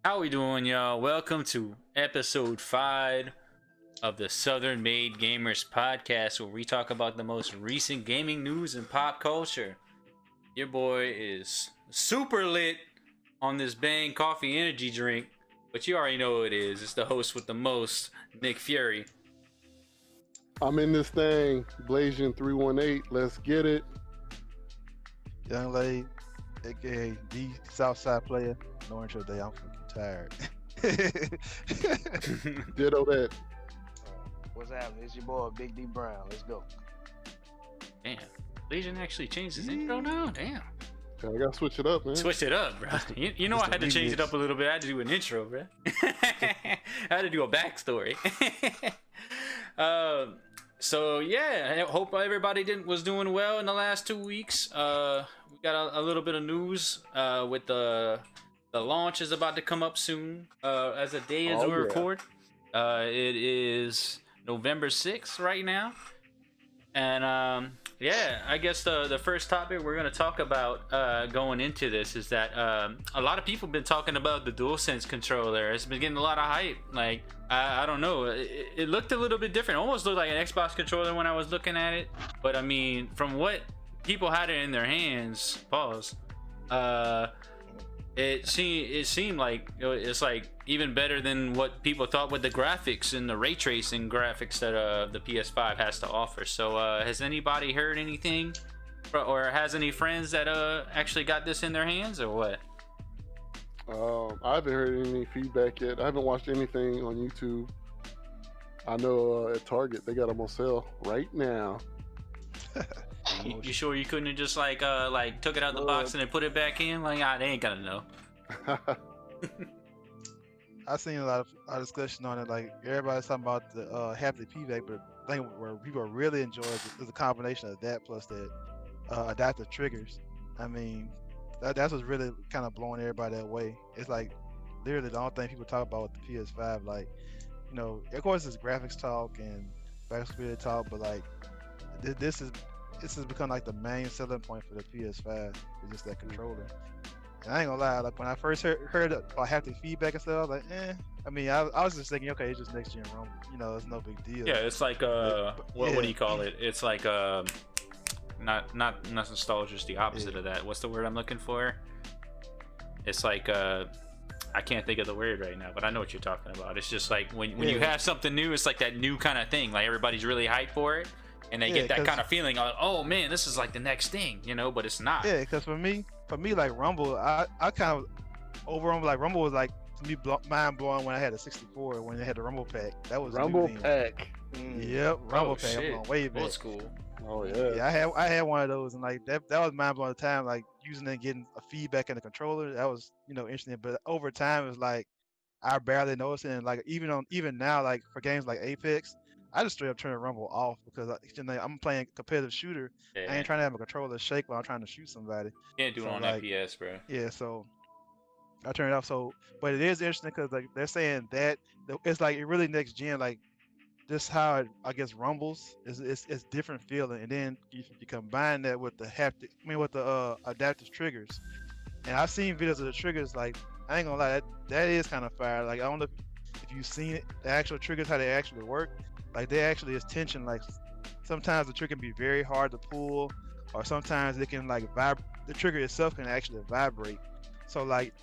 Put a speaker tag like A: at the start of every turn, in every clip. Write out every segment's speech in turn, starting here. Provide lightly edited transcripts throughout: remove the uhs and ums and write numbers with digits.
A: How we doing, y'all? Welcome to episode 5 of the Southern Made Gamers podcast, where we talk about the most recent gaming news and pop culture. Your boy is super lit on this Bang coffee energy drink, but you already know who it is. It's the host with the most, Nick Fury.
B: I'm in this thing, Blasian 318. Let's get it.
C: Young lady, aka the Southside player. No intro day. I'm fucking tired.
B: Ditto that.
D: What's happening? It's your boy, Big D Brown. Let's go.
A: Damn, Legion actually changed his intro now? Damn.
B: Yeah, I gotta switch it up, man.
A: Switch it up, bro. You know I had to change it up a little bit. I had to do an intro, bro. I had to do a backstory. So yeah, I hope everybody was doing well in the last 2 weeks. We got a little bit of news with the launch is about to come up soon. As a day as we record, it is November 6th right now, and yeah, I guess the first topic we're gonna talk about going into this is that a lot of people have been talking about the Dualsense controller. It's been getting a lot of hype. Like I don't know, it looked a little bit different. Almost looked like an Xbox controller when I was looking at it. But I mean, from what people had it in their hands, it seemed like it's like even better than what people thought with the graphics and the ray tracing graphics that the PS5 has to offer. So has anybody heard anything, or has any friends that actually got this in their hands, or what?
B: I haven't heard any feedback yet. I haven't watched anything on YouTube. I know at Target they got them on sale right now.
A: You sure you couldn't have just like took it out the box and then put it back in? Like, they ain't gonna know.
C: I've seen a lot of discussion on it. Like everybody's talking about the haptic feedback, but the thing where people really enjoy it is a combination of that plus the adaptive triggers. I mean, that's what's really kind of blowing everybody away. It's like literally the only thing people talk about with the PS5. Like, you know, of course it's graphics talk and backstory talk, but like this has become like the main selling point for the PS5. It's just that controller. And I ain't gonna lie, like when I first heard about haptic feedback and stuff, I was like, eh. I mean, I was just thinking, okay, it's just next gen Rumble. You know, it's no big deal.
A: Yeah, it's like what do you call it? It's like not nostalgia, just the opposite of that. What's the word I'm looking for? It's like I can't think of the word right now, but I know what you're talking about. It's just like when you have something new, it's like that new kind of thing. Like everybody's really hyped for it, and they get that kind of feeling of, oh man, this is like the next thing, you know, but it's not.
C: Yeah, because for me, like Rumble, I kind of overall like Rumble was like to me mind blowing when I had a 64 when they had the Rumble pack. That was
B: Rumble pack.
C: Yep, Rumble pack.
A: Shit.
C: I'm going way back.
A: Old school.
B: Oh yeah.
C: Yeah, I had one of those, and like that was mind blowing at the time. Like using it and getting a feedback in the controller, that was interesting. But over time, it was like I barely noticed it. And like even now, like for games like Apex, I just straight up turn the Rumble off because I'm playing competitive shooter.
A: Yeah.
C: I ain't trying to have a controller shake while I'm trying to shoot somebody.
A: Can't do it on FPS, bro.
C: Yeah, so I turn it off. So, but it is interesting because like they're saying that it's like it really next gen. Like just how I guess rumbles it's different feeling, and then you combine that with the haptic, with the adaptive triggers. And I've seen videos of the triggers. Like I ain't gonna lie, that is kind of fire. Like I don't know if you've seen it, the actual triggers, how they actually work. Like they actually is tension. Like sometimes the trigger can be very hard to pull, or sometimes it can like vibrate. The trigger itself can actually vibrate. So like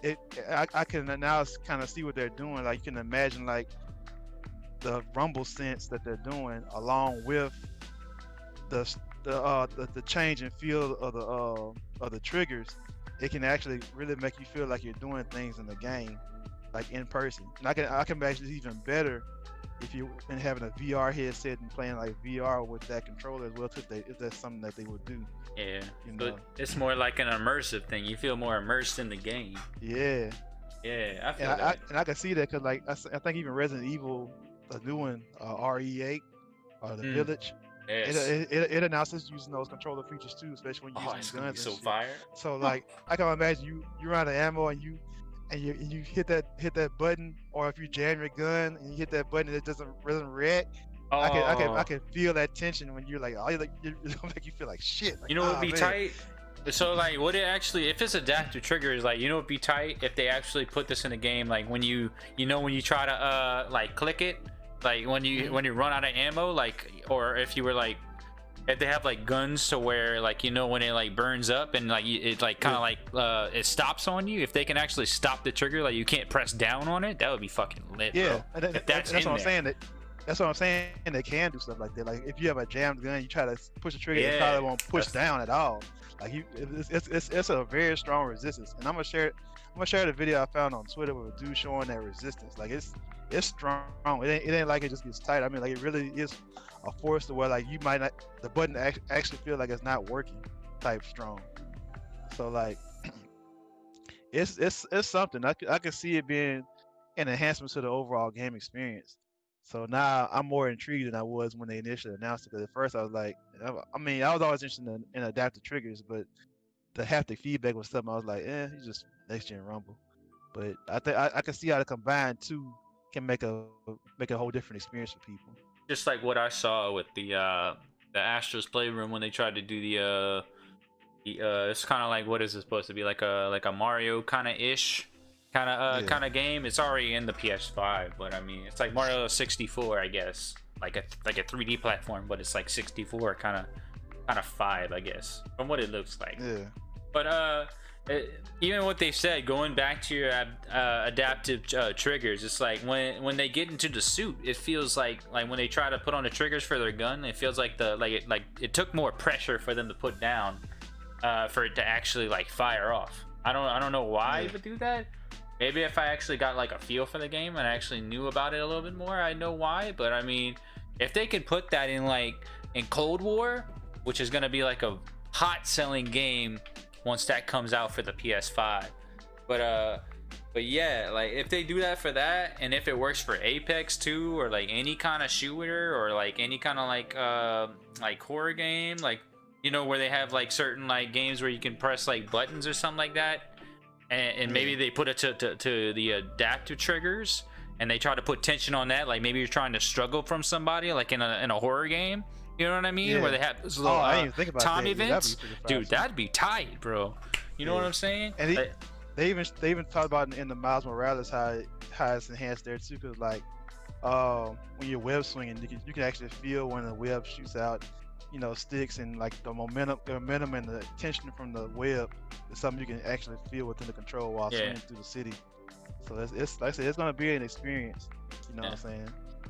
C: I can now kind of see what they're doing. Like you can imagine like the rumble sense that they're doing, along with the change in feel of the triggers. It can actually really make you feel like you're doing things in the game, like in person. And I can imagine it's even better if you've been having a VR headset and playing like VR with that controller as well, if that's something that they would do.
A: Yeah, but it's more like an immersive thing. You feel more immersed in the game.
C: Yeah.
A: Yeah, I feel that.
C: And I can see that because like I think even Resident Evil, the new one, RE8 or the Village,
A: yes.
C: it announces using those controller features too, especially when you're using guns.
A: So
C: and shit.
A: fire.
C: So like I can imagine you run out of ammo and you hit that button, or if you jam your gun and you hit that button and it doesn't react.
A: Oh.
C: I can feel that tension when you're like, it's gonna make you feel like shit. Like,
A: you know what would be tight? So like, would it actually, if it's adaptive triggers, like, you know, it'd be tight if they actually put this in a game, like when you know, when you try to like click it, like when you run out of ammo, like, or if you were like, if they have like guns to where, like, you know, when it like burns up and like it like kind of like it stops on you, if they can actually stop the trigger, like you can't press down on it, that would be fucking lit.
C: Yeah,
A: bro. If that's
C: what I'm
A: there.
C: saying. That's what I'm saying. They can do stuff like that. Like if you have a jammed gun, you try to push the trigger, it probably won't push down at all. Like it's a very strong resistance. And I'm gonna share the video I found on Twitter with a dude showing that resistance. Like it's strong. It ain't like it just gets tight. I mean, like it really is a force to where like you might not, the button actually feel like it's not working type strong. So like it's something. I can see it being an enhancement to the overall game experience. So now I'm more intrigued than I was when they initially announced it. Because at first I was like, I mean, I was always interested in adaptive triggers, but the haptic feedback was something I was like, it's just next gen Rumble. But I think I can see how the combined two can make a whole different experience for people.
A: Just like what I saw with the Astro's Playroom when they tried to do the it's kind of like, what is it supposed to be, like a Mario kind of ish kind of game. It's already in the PS5, but I mean, it's like Mario 64, I guess, like a 3D platform, but it's like 64 kind of 5, I guess, from what it looks like.
C: Yeah.
A: But even what they said, going back to your adaptive triggers, it's like when they get into the suit, it feels like when they try to put on the triggers for their gun, it feels like it took more pressure for them to put down for it to actually like fire off. I don't know why it would do that. Maybe if I actually got like a feel for the game and I actually knew about it a little bit more, I know why. But I mean, if they could put that in Cold War, which is gonna be like a hot selling game once that comes out for the PS5. But yeah, like if they do that for that, and if it works for Apex too, or like any kind of shooter, or like any kind of like horror game, like, you know, where they have like certain like games where you can press like buttons or something like that. And maybe they put it to the adaptive triggers, and they try to put tension on that. Like maybe you're trying to struggle from somebody, like in a horror game. You know what I mean?
C: Yeah.
A: Where they have this little
C: I didn't even think about
A: time
C: that.
A: events. Dude, that'd be tight, bro. You know what I'm saying?
C: And they even talked about in the Miles Morales how it's enhanced there too. Cause like when you're web swinging, you can actually feel when the web shoots out, you know, sticks, and like the momentum and the tension from the web is something you can actually feel within the control while swinging through the city. So it's like I said, it's gonna be an experience. You know what I'm saying?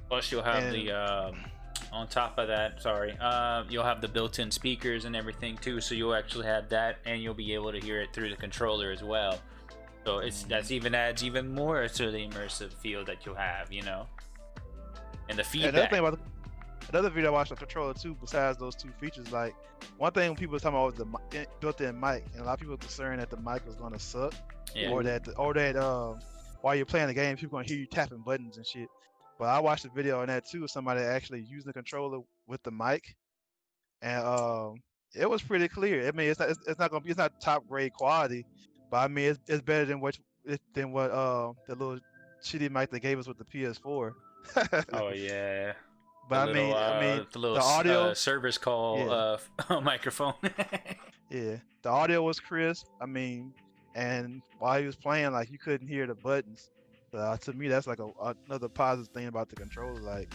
A: Plus you'll have the on top of that, you'll have the built-in speakers and everything too, so you'll actually have that, and you'll be able to hear it through the controller as well. So that's even adds even more to the immersive feel that you'll have, you know. And the feedback.
C: Another video I watched on controller too, besides those two features, like one thing people was talking about was the built-in mic, and a lot of people were concerned that the mic was gonna suck, or that while you're playing the game, people gonna hear you tapping buttons and shit. But I watched a video on that too, of somebody actually using the controller with the mic, and it was pretty clear. I mean, it's not top grade quality, but I mean it's better than what the little shitty mic they gave us with the PS4.
A: Oh yeah.
C: But the
A: little
C: audio
A: service call microphone.
C: Yeah, the audio was crisp. I mean, and while he was playing, like you couldn't hear the buttons. To me, that's like another positive thing about the controller. Like,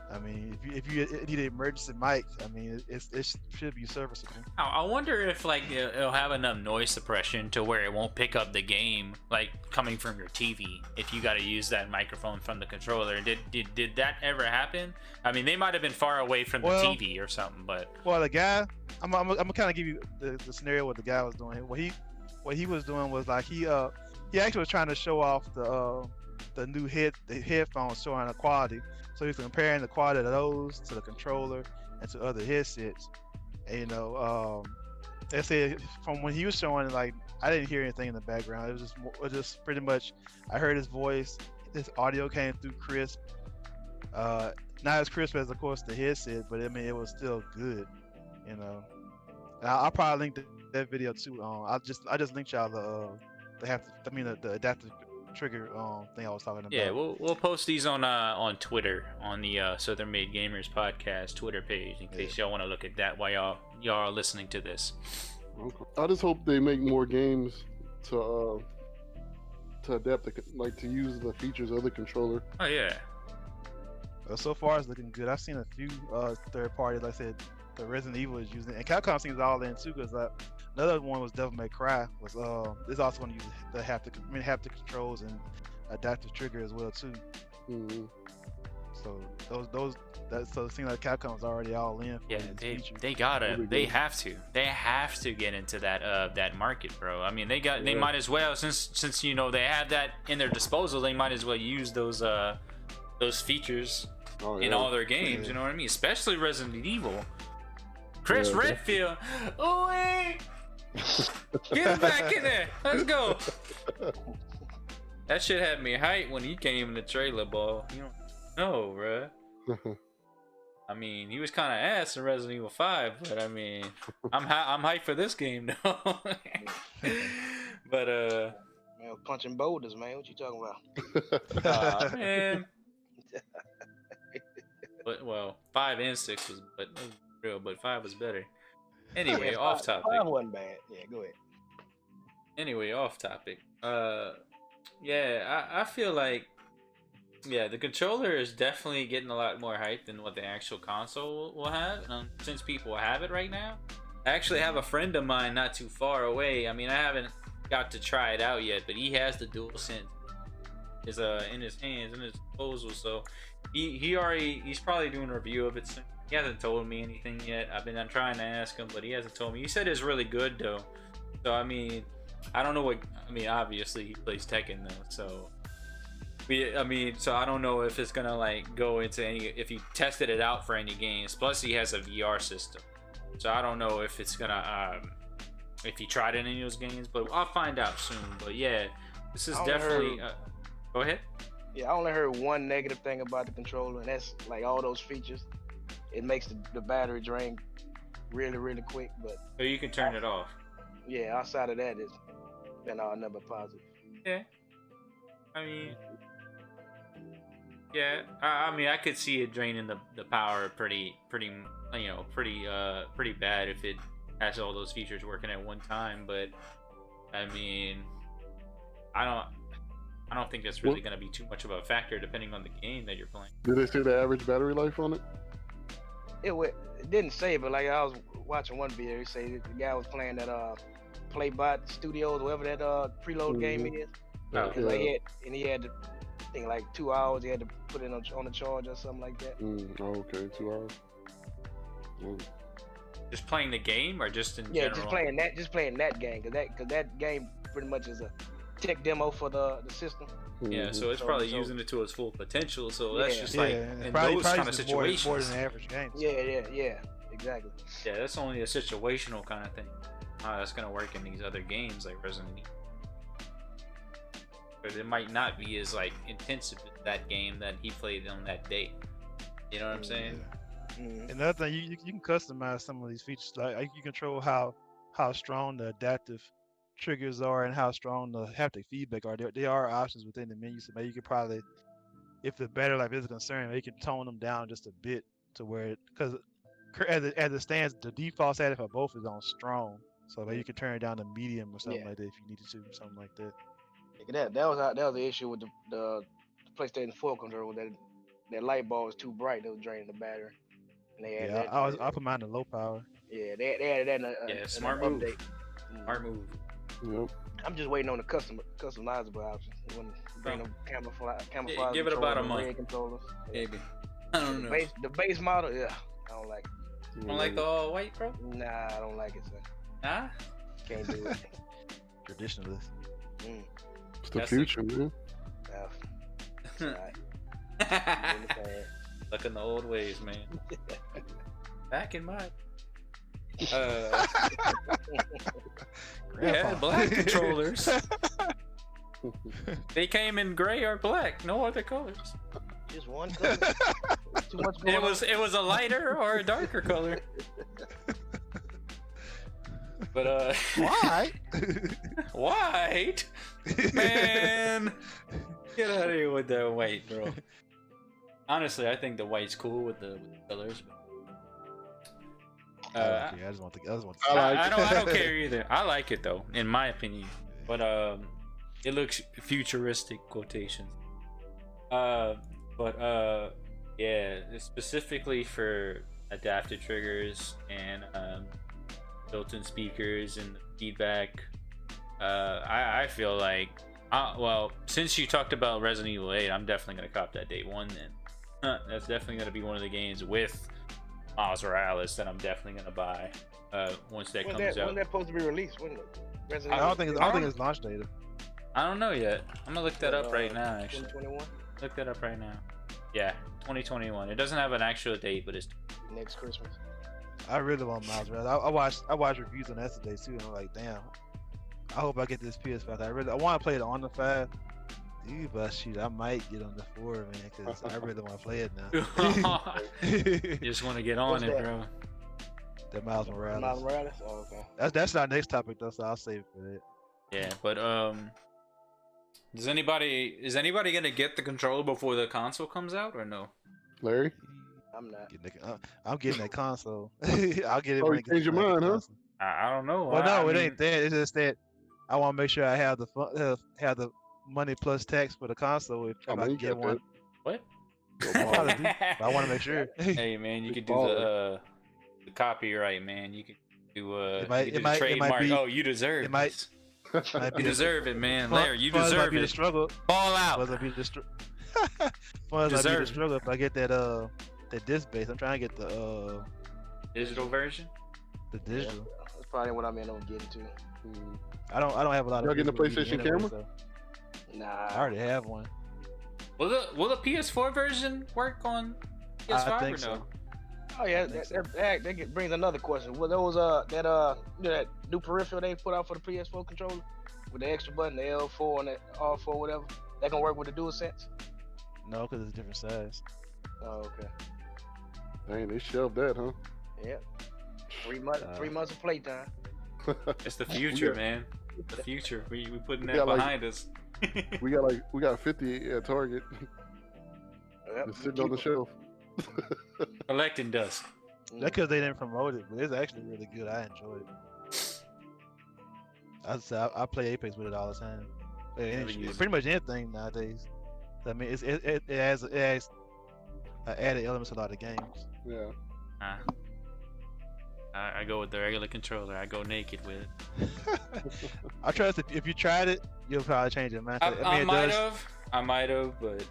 C: I mean, if you need an emergency mic, I mean, it should be serviceable.
A: I wonder if like it'll have enough noise suppression to where it won't pick up the game like coming from your TV if you got to use that microphone from the controller. Did that ever happen? I mean, they might have been far away from the TV or something, but
C: the guy, I'm gonna kind of give you the scenario what the guy was doing. What he was doing was like he actually was trying to show off the new headphones showing the quality. So he's comparing the quality of those to the controller and to other headsets. And, you know, they said from when he was showing it, like I didn't hear anything in the background. It was just pretty much I heard his voice. His audio came through crisp. Not as crisp as of course the headset, but I mean it was still good. You know, and I'll probably link that video too. I just linked y'all the adaptive trigger thing I was talking about.
A: Yeah, we'll post these on Twitter on the Southern Made Gamers podcast Twitter page in case y'all want to look at that while y'all are listening to this.
B: Okay. I just hope they make more games to adapt to use the features of the controller.
A: Oh yeah.
C: So far, it's looking good. I've seen a few third parties. Like I said, the Resident Evil is using it, and Capcom seems all in too. Because another one was Devil May Cry. Was is also going to use the haptic controls and adaptive trigger as well too.
B: Mm-hmm.
C: So so it seems like Capcom's already all in. For
A: Yeah,
C: these features.
A: they have to get into that market, bro. I mean, they might as well, since you know they have that in their disposal, they might as well use those features in all their games. You know what I mean? Especially Resident Evil. Chris Redfield, oh wait, get him back in there. Let's go. That shit had me hyped when he came in the trailer, ball. You don't know, bruh. I mean, he was kind of ass in Resident Evil 5, but I mean, I'm hyped for this game though. But
D: Man, punching boulders, man. What you talking about?
A: man. But well, 5 and 6 was real, but 5 was better. Anyway, off topic.
D: 5 wasn't bad. Yeah, go ahead.
A: Anyway, off topic. Yeah, I feel like the controller is definitely getting a lot more hype than what the actual console will have. Since people have it right now, I actually have a friend of mine not too far away. I mean, I haven't got to try it out yet, but he has the Dualsense in his hands, in his disposal. So he's probably doing a review of it soon. He hasn't told me anything yet. I'm trying to ask him, but he hasn't told me. He said it's really good though. So I mean, I don't know what. I mean, obviously he plays Tekken though, so. So I don't know if it's gonna like go into if he tested it out for any games. Plus he has a VR system, so I don't know if it's gonna if he tried it in any of those games. But I'll find out soon. But yeah, this is definitely. Go ahead.
D: Yeah, I only heard one negative thing about the controller, and that's like all those features. It makes the battery drain really, really quick. But
A: so you can turn it off.
D: Yeah, outside of that, it's been all number positive.
A: Yeah, I mean. Yeah, I mean, I could see it draining the power pretty bad if it has all those features working at one time. But I mean, I don't think that's really going to be too much of a factor depending on the game that you're playing.
B: Did they say the average battery life on it?
D: It didn't say, but like I was watching one video, he said the guy was playing that Playbot Studios, whatever that preload game is. He had to. I think like 2 hours he had to put it on the charge or something like that.
B: Okay, 2 hours.
A: Just playing the game or just in general?
D: Yeah, just playing that game, cause that game pretty much is a tech demo for the system.
A: Yeah, so it's probably using it to its full potential. So that's just like in
C: probably
A: those kind of situations.
C: More than average games.
D: Yeah, exactly.
A: Yeah, that's only a situational kind of thing. How that's gonna work in these other games like Resident Evil. But it might not be as like intensive as that game that he played on that day. You know what I'm saying?
C: Another thing, you can customize some of these features. Like you control how strong the adaptive triggers are and how strong the haptic feedback are. There are options within the menu, so maybe you could probably, if the battery life is concerned, maybe you can tone them down just a bit to where because as it stands, the default setting for both is on strong. So maybe you can turn it down to medium or something like that if you needed to, something like that.
D: That was the issue with the PlayStation 4 controller. That light bulb was too bright. It was draining the battery. And they added
C: I put mine to low power.
D: Yeah, they added that in a
A: smart
D: move.
A: Update. Smart move.
B: Yep.
D: I'm just waiting on the customizable options. When bring them camouflage.
A: Give it about a month.
D: Controllers.
A: Maybe. I don't know.
D: The base model, I don't like it.
A: You don't like the all white, bro?
D: Nah, I don't like it, son.
A: Nah?
D: Can't do it.
C: Traditionalist.
B: It's the future, man.
A: Stuck in the old ways, man. Back in my we had black controllers. They came in gray or black, no other colors.
D: Just one color. Too much going on.
A: It was a lighter or a darker color. But
C: Why?
A: White? Man, get out of here with that white, bro. Honestly, I think the white's cool with the colors.
C: I don't care. I just want to
B: I like
A: I don't care either. I like it though, in my opinion. But it looks futuristic quotations. Yeah, specifically for adaptive triggers and built-in speakers and feedback. I feel like, well, since you talked about Resident Evil 8, I'm definitely gonna cop that day one. Then that's definitely gonna be one of the games with Miles Morales that I'm definitely gonna buy once that comes out.
D: When that supposed to be released? When
C: I don't think it's launch date.
A: I don't know yet. I'm gonna look that up right now. Actually,
D: 2021.
A: Look that up right now. Yeah, 2021. It doesn't have an actual date, but it's
D: Next Christmas.
C: I really want Miles Morales. I watched reviews on that today too, and I'm like, damn. I hope I get this PS5. I want to play it on the 5. Dude, but shoot, I might get on the 4, man, because I really want to play it now.
A: You just want to get on it, bro.
C: That Miles Morales.
D: Miles Morales. Oh, okay.
C: That's our next topic though, so I'll save it for that.
A: Yeah, but is anybody gonna get the controller before the console comes out or no?
B: Larry?
D: I'm not.
C: I'm getting that console. I'll get it.
B: Oh,
C: when
B: you
C: it
B: changed your mind, huh?
A: I don't know.
C: Well, no,
A: I
C: it
A: mean,
C: ain't that. It's just that I want to make sure I have the money plus tax for the console if I
B: man, you
C: get
B: got
C: one.
A: What?
C: I probably do, but I want to make sure.
A: Hey man, you could do
B: baller.
A: the copyright, man. You could do
C: It
A: you
C: might-
A: could
C: it
A: do
C: might-
A: the
C: it might
A: trademark.
C: be-
A: Oh, you deserve
C: it might-
A: this.
C: Might be
A: You
C: the-
A: deserve it, man.
C: Fun-
A: Larry, you
C: funds might
A: deserve
C: be the
A: it.
C: struggle.
A: Ball out.
C: Funds might be the struggle. Funds might be
A: Deserve
C: the
A: it.
C: struggle if I get that disc base. I'm trying to get the
A: Digital version.
C: digital.
D: That's probably what I'm in on getting to.
B: Hmm.
C: I don't have a lot of.
B: Y'all getting the
C: physical media
B: PlayStation
C: anyway,
B: camera?
C: so
D: Nah.
C: I already have one.
A: Will the PS4 version work on PS5
C: I think
A: or no?
C: so.
D: Oh yeah,
C: think
D: that brings another question. Well, those that new peripheral they put out for the PS4 controller with the extra button, the L4 and the R4, whatever, that can work with the Dualsense.
C: No, because it's a different size.
D: Oh, okay.
B: Dang, they shelved that, huh?
D: Yeah. 3 months. 3 months of playtime.
A: It's the future, man. The future. We putting that
B: got, like-
A: behind us.
B: we got 50 at Target.
D: Yep.
B: It's sitting on the shelf.
A: Collecting dust.
C: That's because they didn't promote it, but it's actually really good. I enjoy it. I play Apex with it all the time.
A: Never used it.
C: Pretty much anything nowadays. I mean, it has added elements to a lot of games.
B: Yeah.
A: I go with the regular controller. I go naked with it.
C: I trust if you tried it, you'll probably change your mind.
A: I might have, but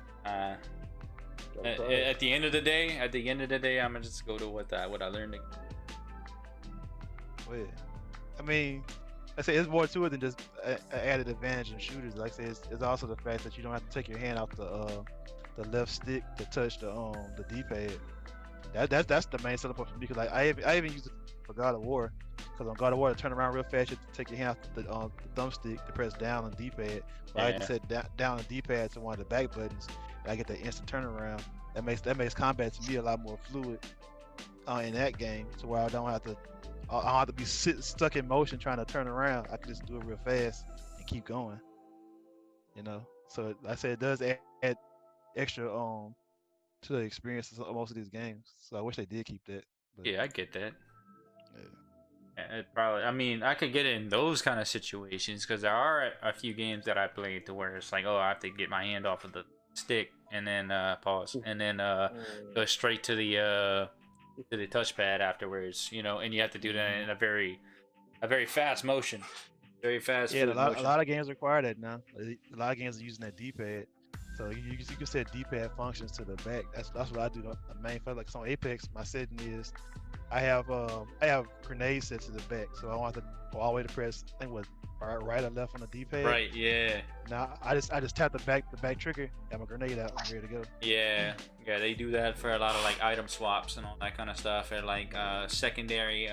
A: at the end of the day, I'm gonna just go to what I learned.
C: Well, I mean, I say it's more to it than just an added advantage in shooters. Like I say, it's also the fact that you don't have to take your hand off the left stick to touch the D-pad. That's the main selling point for me. Because like I even use it for God of War. Because on God of War, to turn around real fast, you have to take your hand off the thumbstick to press down on D-pad. But I just said down on D-pad to one of the back buttons, and I get that instant turnaround. That makes combat to me a lot more fluid in that game, to where I don't have to be stuck in motion trying to turn around. I can just do it real fast and keep going. You know, so like I said, it does add extra to the experiences of most of these games. So I wish they did keep that. But,
A: Yeah, I get that.
C: yeah.
A: It probably. I mean, I could get it in those kind of situations because there are a few games that I played to where it's like, oh, I have to get my hand off of the stick and then pause and then go straight to the touchpad afterwards. You know, and you have to do that in a very fast motion. Very fast.
C: Yeah, a
A: motion.
C: lot of games require that now. A lot of games are using that D-pad. So you can set D-pad functions to the back. That's what I do. The main fun, like on Apex, my setting is I have grenades set to the back, so I want to go all the way to press. I think right or left on the D-pad.
A: Right. Yeah.
C: Now I just tap the back trigger, have my grenade out, I'm ready to go.
A: Yeah. Yeah. They do that for a lot of like item swaps and all that kind of stuff, and like secondary,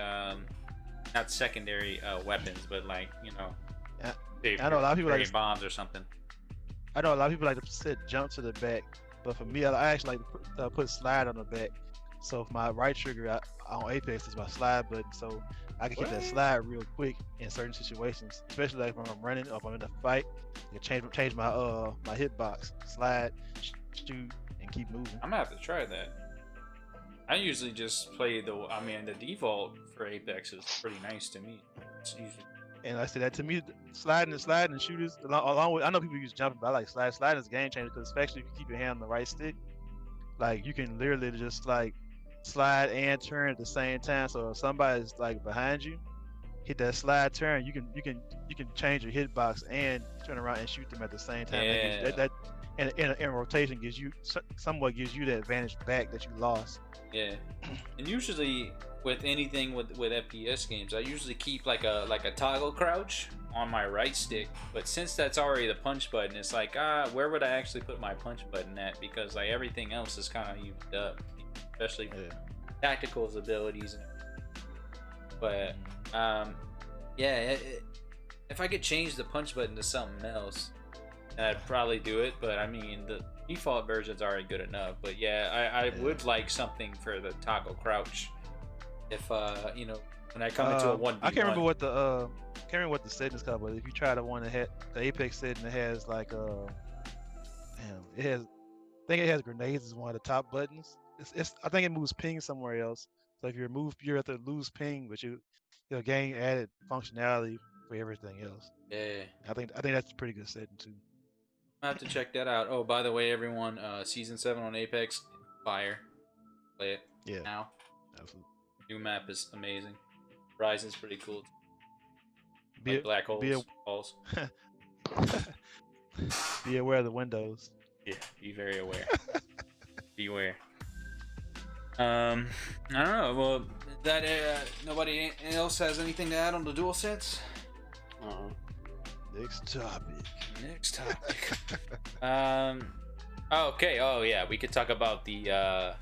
A: not secondary weapons, but like
C: Yeah. I know a lot of people like
A: bombs or something.
C: I know a lot of people like to set jump to the back, but for me, I actually like to put slide on the back. So if my right trigger on Apex is my slide button, so I can keep that slide real quick in certain situations, especially like when I'm running or if I'm in a fight. I can change my hitbox, slide, shoot, and keep moving.
A: I'm gonna have to try that. I usually just play the default for Apex is pretty nice to me. It's usually
C: And I said that to me, sliding and shooters along with, I know people use jumping, but I like sliding is a game changer because especially if you keep your hand on the right stick, like you can literally just like slide and turn at the same time. So if somebody's like behind you, hit that slide turn, you can change your hitbox and turn around and shoot them at the same time.
A: Yeah.
C: That in rotation gives you somewhat gives you the advantage back that you lost.
A: Yeah, and usually with anything with FPS games, I usually keep like a toggle crouch on my right stick. But since that's already the punch button, it's like where would I actually put my punch button at? Because like everything else is kind of used up, especially tactical abilities. But if I could change the punch button to something else, then I'd probably do it. But I mean the default version's already good enough. But yeah, I would like something for the toggle crouch. If when I come into a 1v1.
C: I can't remember what the settings called, but if you try the one that had the Apex setting that has like I think it has grenades as one of the top buttons. It's I think it moves ping somewhere else. So if you're at the lose ping, but you'll gain added functionality for everything else.
A: Yeah.
C: I think that's a pretty good setting too.
A: I have to check that out. Oh, by the way, everyone, season 7 on Apex, fire. Play it now.
C: Absolutely.
A: New map is amazing. Horizon's pretty cool.
C: Be
A: black holes. Balls.
C: Be aware of the windows.
A: Yeah, be very aware. Beware. I don't know. Well, that nobody else has anything to add on the DualSense?
C: Next topic.
A: Okay. Oh yeah, we could talk about the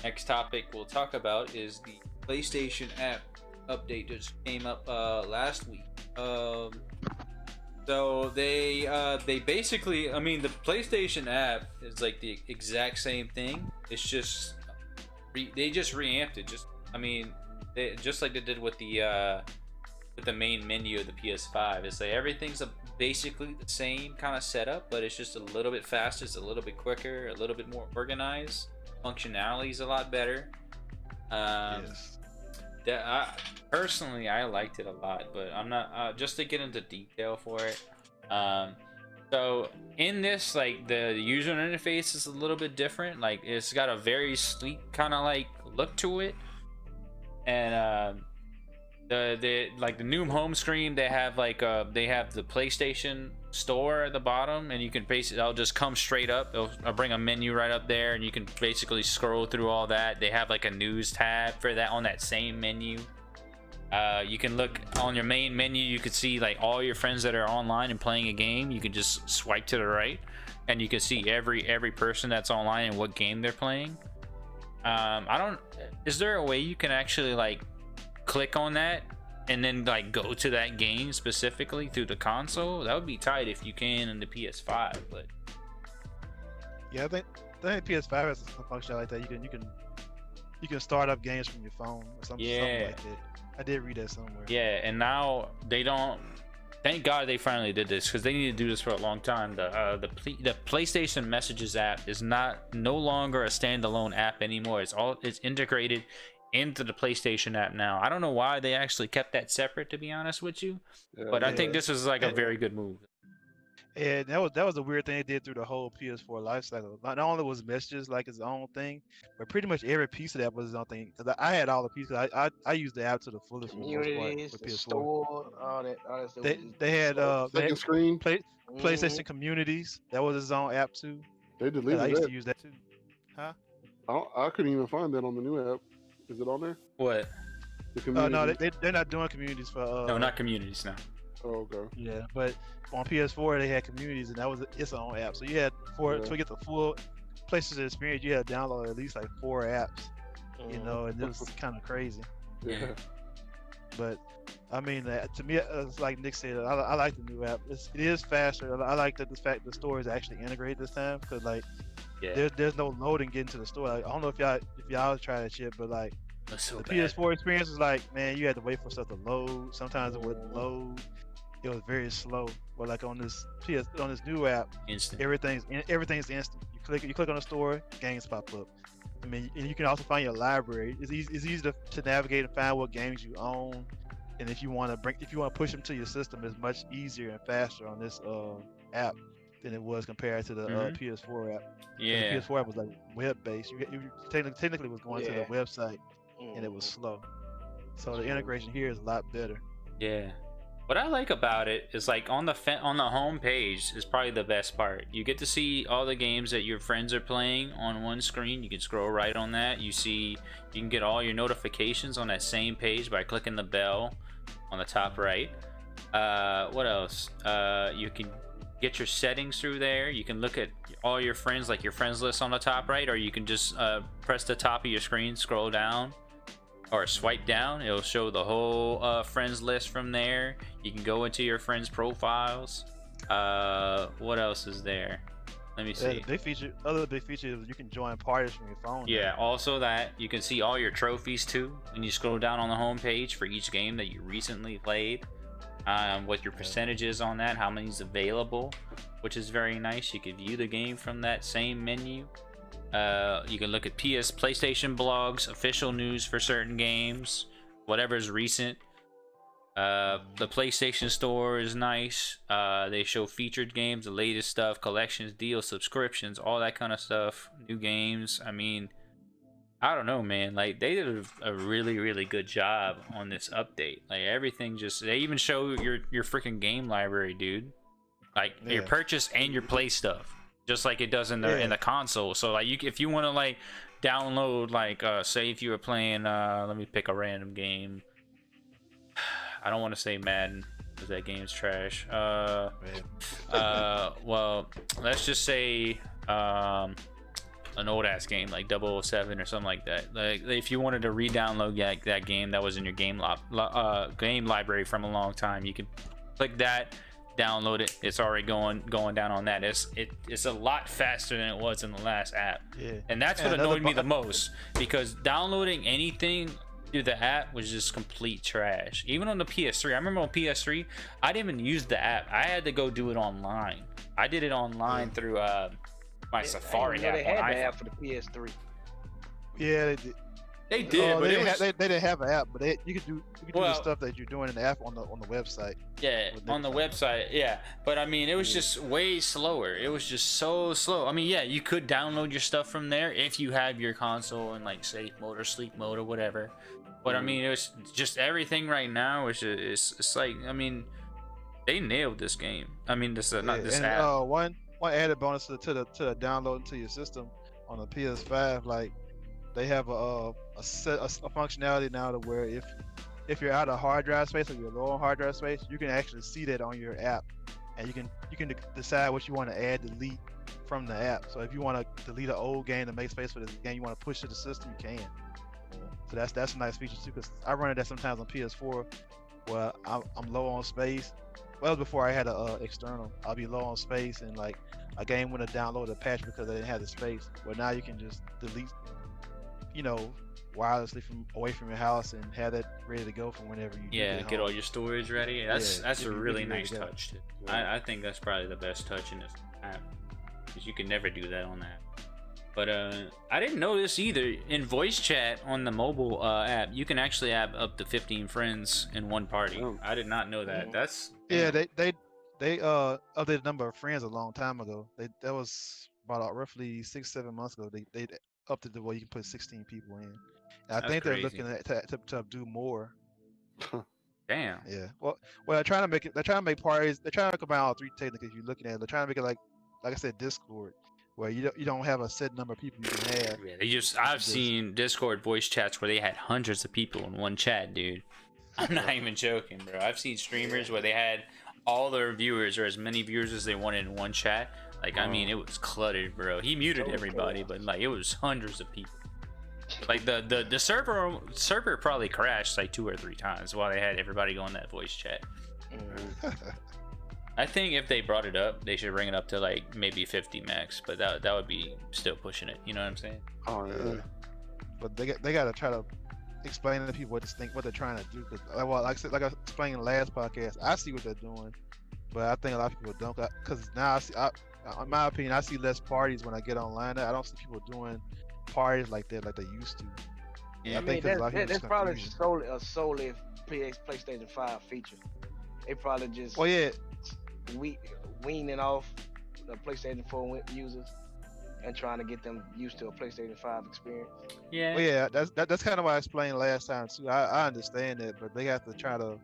A: next topic. We'll talk about is the PlayStation app update that just came up last week. So they basically, I mean, the PlayStation app is like the exact same thing. It's just they just reamped it. Just like they did with the main menu of the PS5. It's like everything's basically the same kind of setup, but it's just a little bit faster, it's a little bit quicker, a little bit more organized. Functionality is a lot better.
C: Yes.
A: Personally, I liked it a lot, but I'm not just to get into detail for it. So in this, like the user interface is a little bit different. Like it's got a very sleek kind of like look to it, and the new home screen, they have the PlayStation Store at the bottom, and you can basically, I'll just come straight up. I'll bring a menu right up there, and you can basically scroll through all that. They have like a news tab for that on that same menu. You can look on your main menu. You can see like all your friends that are online and playing a game. You can just swipe to the right, and you can see every person that's online and what game they're playing. Is there a way you can actually like click on that and then like go to that game specifically through the console? That would be tight if you can in the PS5, but
C: yeah, I think PS5 has some functionality like that. You can start up games from your phone or something like that. I did read that somewhere.
A: Yeah, and now they don't. Thank God they finally did this, because they need to do this for a long time. The PlayStation Messages app is no longer a standalone app anymore. It's integrated into the PlayStation app now. I don't know why they actually kept that separate, to be honest with you, but I think this is like a very good move.
C: And that was a weird thing they did through the whole PS4 life cycle. Not only was Messages like its own thing, but pretty much every piece of that was its own thing. Because I had all the pieces. I used the app to the fullest.
D: Communities, the store, all that stuff.
C: They had
B: second screen.
C: PlayStation Communities. That was its own app too.
B: They deleted
C: I used
B: that.
C: to use that too. Huh?
B: I couldn't even find that on the new app. Is it on there?
A: What?
B: The
C: No, they're not doing Communities for.
A: No, not Communities now.
B: Oh, okay.
C: Yeah, but on PS4 they had Communities, and that was its own app. So you had to get the full PlayStation experience, you had to download at least like 4 apps, you know, and it was kind of crazy.
B: Yeah.
C: But I mean, to me, it's like Nick said, I like the new app. It is faster. I like that the fact the store is actually integrated this time, because like there's no loading getting to the store. Like, I don't know if y'all try that shit, but like the PS4 experience is like, man, you had to wait for stuff to load. Sometimes it wouldn't load. It was very slow. But like on this new app,
A: Instant.
C: everything's instant. You click on the store, games pop up. I mean, and you can also find your library. It's easy to navigate and find what games you own, and if you want to push them to your system, it's much easier and faster on this app than it was compared to the PS4 app.
A: Yeah.
C: The PS4 app was like web based. You technically was going to the website, and it was slow. So the integration here is a lot better.
A: Yeah. What I like about it is like on the home page is probably the best part. You get to see all the games that your friends are playing on one screen. You can scroll right on that. You can get all your notifications on that same page by clicking the bell on the top right. What else? You can get your settings through there. You can look at all your friends, like your friends list on the top right, or you can just press the top of your screen, scroll down, or swipe down. It'll show the whole friends list from there. You can go into your friends profiles. What else is there? Let me see.
C: Other big feature is you can join parties from your phone.
A: Yeah, also that you can see all your trophies too when you scroll down on the home page for each game that you recently played. What your percentage is on that, how many's available, which is very nice. You can view the game from that same menu. You can look at PlayStation blogs, official news for certain games, whatever's recent. The PlayStation Store is nice. They show featured games, the latest stuff, collections, deals, subscriptions, all that kind of stuff, new games. I mean, I don't know, man. Like, they did a really, really good job on this update. Like, everything they even show your freaking game library, dude. Like, your purchase and your play stuff, just like it does in the console. So, like, if you want to, like, download, like, say if you were playing, let me pick a random game. I don't want to say Madden, because that game's trash. Well, let's just say, an old ass game like 007 or something like that. Like, if you wanted to re-download that game that was in your game library from a long time, you can click that, download it. It's already going down on that. It's a lot faster than it was in the last app. And that's what annoyed me the most, because downloading anything through the app was just complete trash. Even on the PS3, I remember on PS3 I didn't even use the app. I had to go do it online. I did it online through my Safari app.
D: They had the app for the PS3.
C: Yeah, they did.
A: They did, but
C: they didn't have an app, but you could do the stuff that you're doing in the app on the website.
A: Yeah, on the website, yeah. But I mean, it was just way slower. It was just so slow. I mean, yeah, you could download your stuff from there if you have your console in like safe mode or sleep mode or whatever. But I mean, it was just everything right now. It's like, I mean, they nailed this game. I mean, this not this app.
C: One added bonus to the downloading to your system on the PS5, like they have a functionality now to where if you're out of hard drive space or you're low on hard drive space, you can actually see that on your app, and you can decide what you want to add, delete from the app. So if you want to delete an old game to make space for this game you want to push to the system, you can. So that's a nice feature too, because I run that sometimes on PS4 where I'm low on space. Well, before I had a external, I'll be low on space, and like a game wouldn't download a patch because I didn't have the space. But now you can just delete, wirelessly from away from your house and have that ready to go for whenever you
A: get all your storage ready. That's a really nice touch. I think that's probably the best touch in this app, because you can never do that on that. But I didn't know this either. In voice chat on the mobile app, you can actually have up to 15 friends in one party. I did not know that. That's
C: they updated the number of friends a long time ago. That was about roughly 6-7 months ago. They upped it to where you can put 16 people in. And I think they're looking at to do more.
A: Damn.
C: Yeah. Well, they're trying to make parties. They're trying to combine all three technically. If you're looking at it, they're trying to make it like I said, Discord, where you don't have a set number of people you can have.
A: Yeah, I've seen Discord voice chats where they had hundreds of people in one chat, dude. I'm not even joking, bro. I've seen streamers where they had all their viewers, or as many viewers as they wanted, in one chat. Like, I mean, it was cluttered, bro. He muted everybody, but like it was hundreds of people. Like the server probably crashed like 2 or 3 times while they had everybody go in that voice chat. I think if they brought it up, they should bring it up to like maybe 50 max, but that would be still pushing it. You know what I'm saying?
B: Oh yeah.
C: But they got to try to explain to people what they're trying to do. Cause like I explained in the last podcast, I see what they're doing, but I think a lot of people don't. Because now in my opinion, I see less parties when I get online. I don't see people doing parties like that like they used to.
A: Yeah,
C: I think there's a lot of
D: that's
C: people's
D: probably
C: confusion.
D: solely PlayStation 5 feature. They probably just
C: Well, yeah,
D: weaning off the PlayStation 4 users and trying to get them used to a PlayStation 5 experience.
A: yeah.
C: well, yeah. That's kind of what I explained last time too. I understand that, but they have to try to.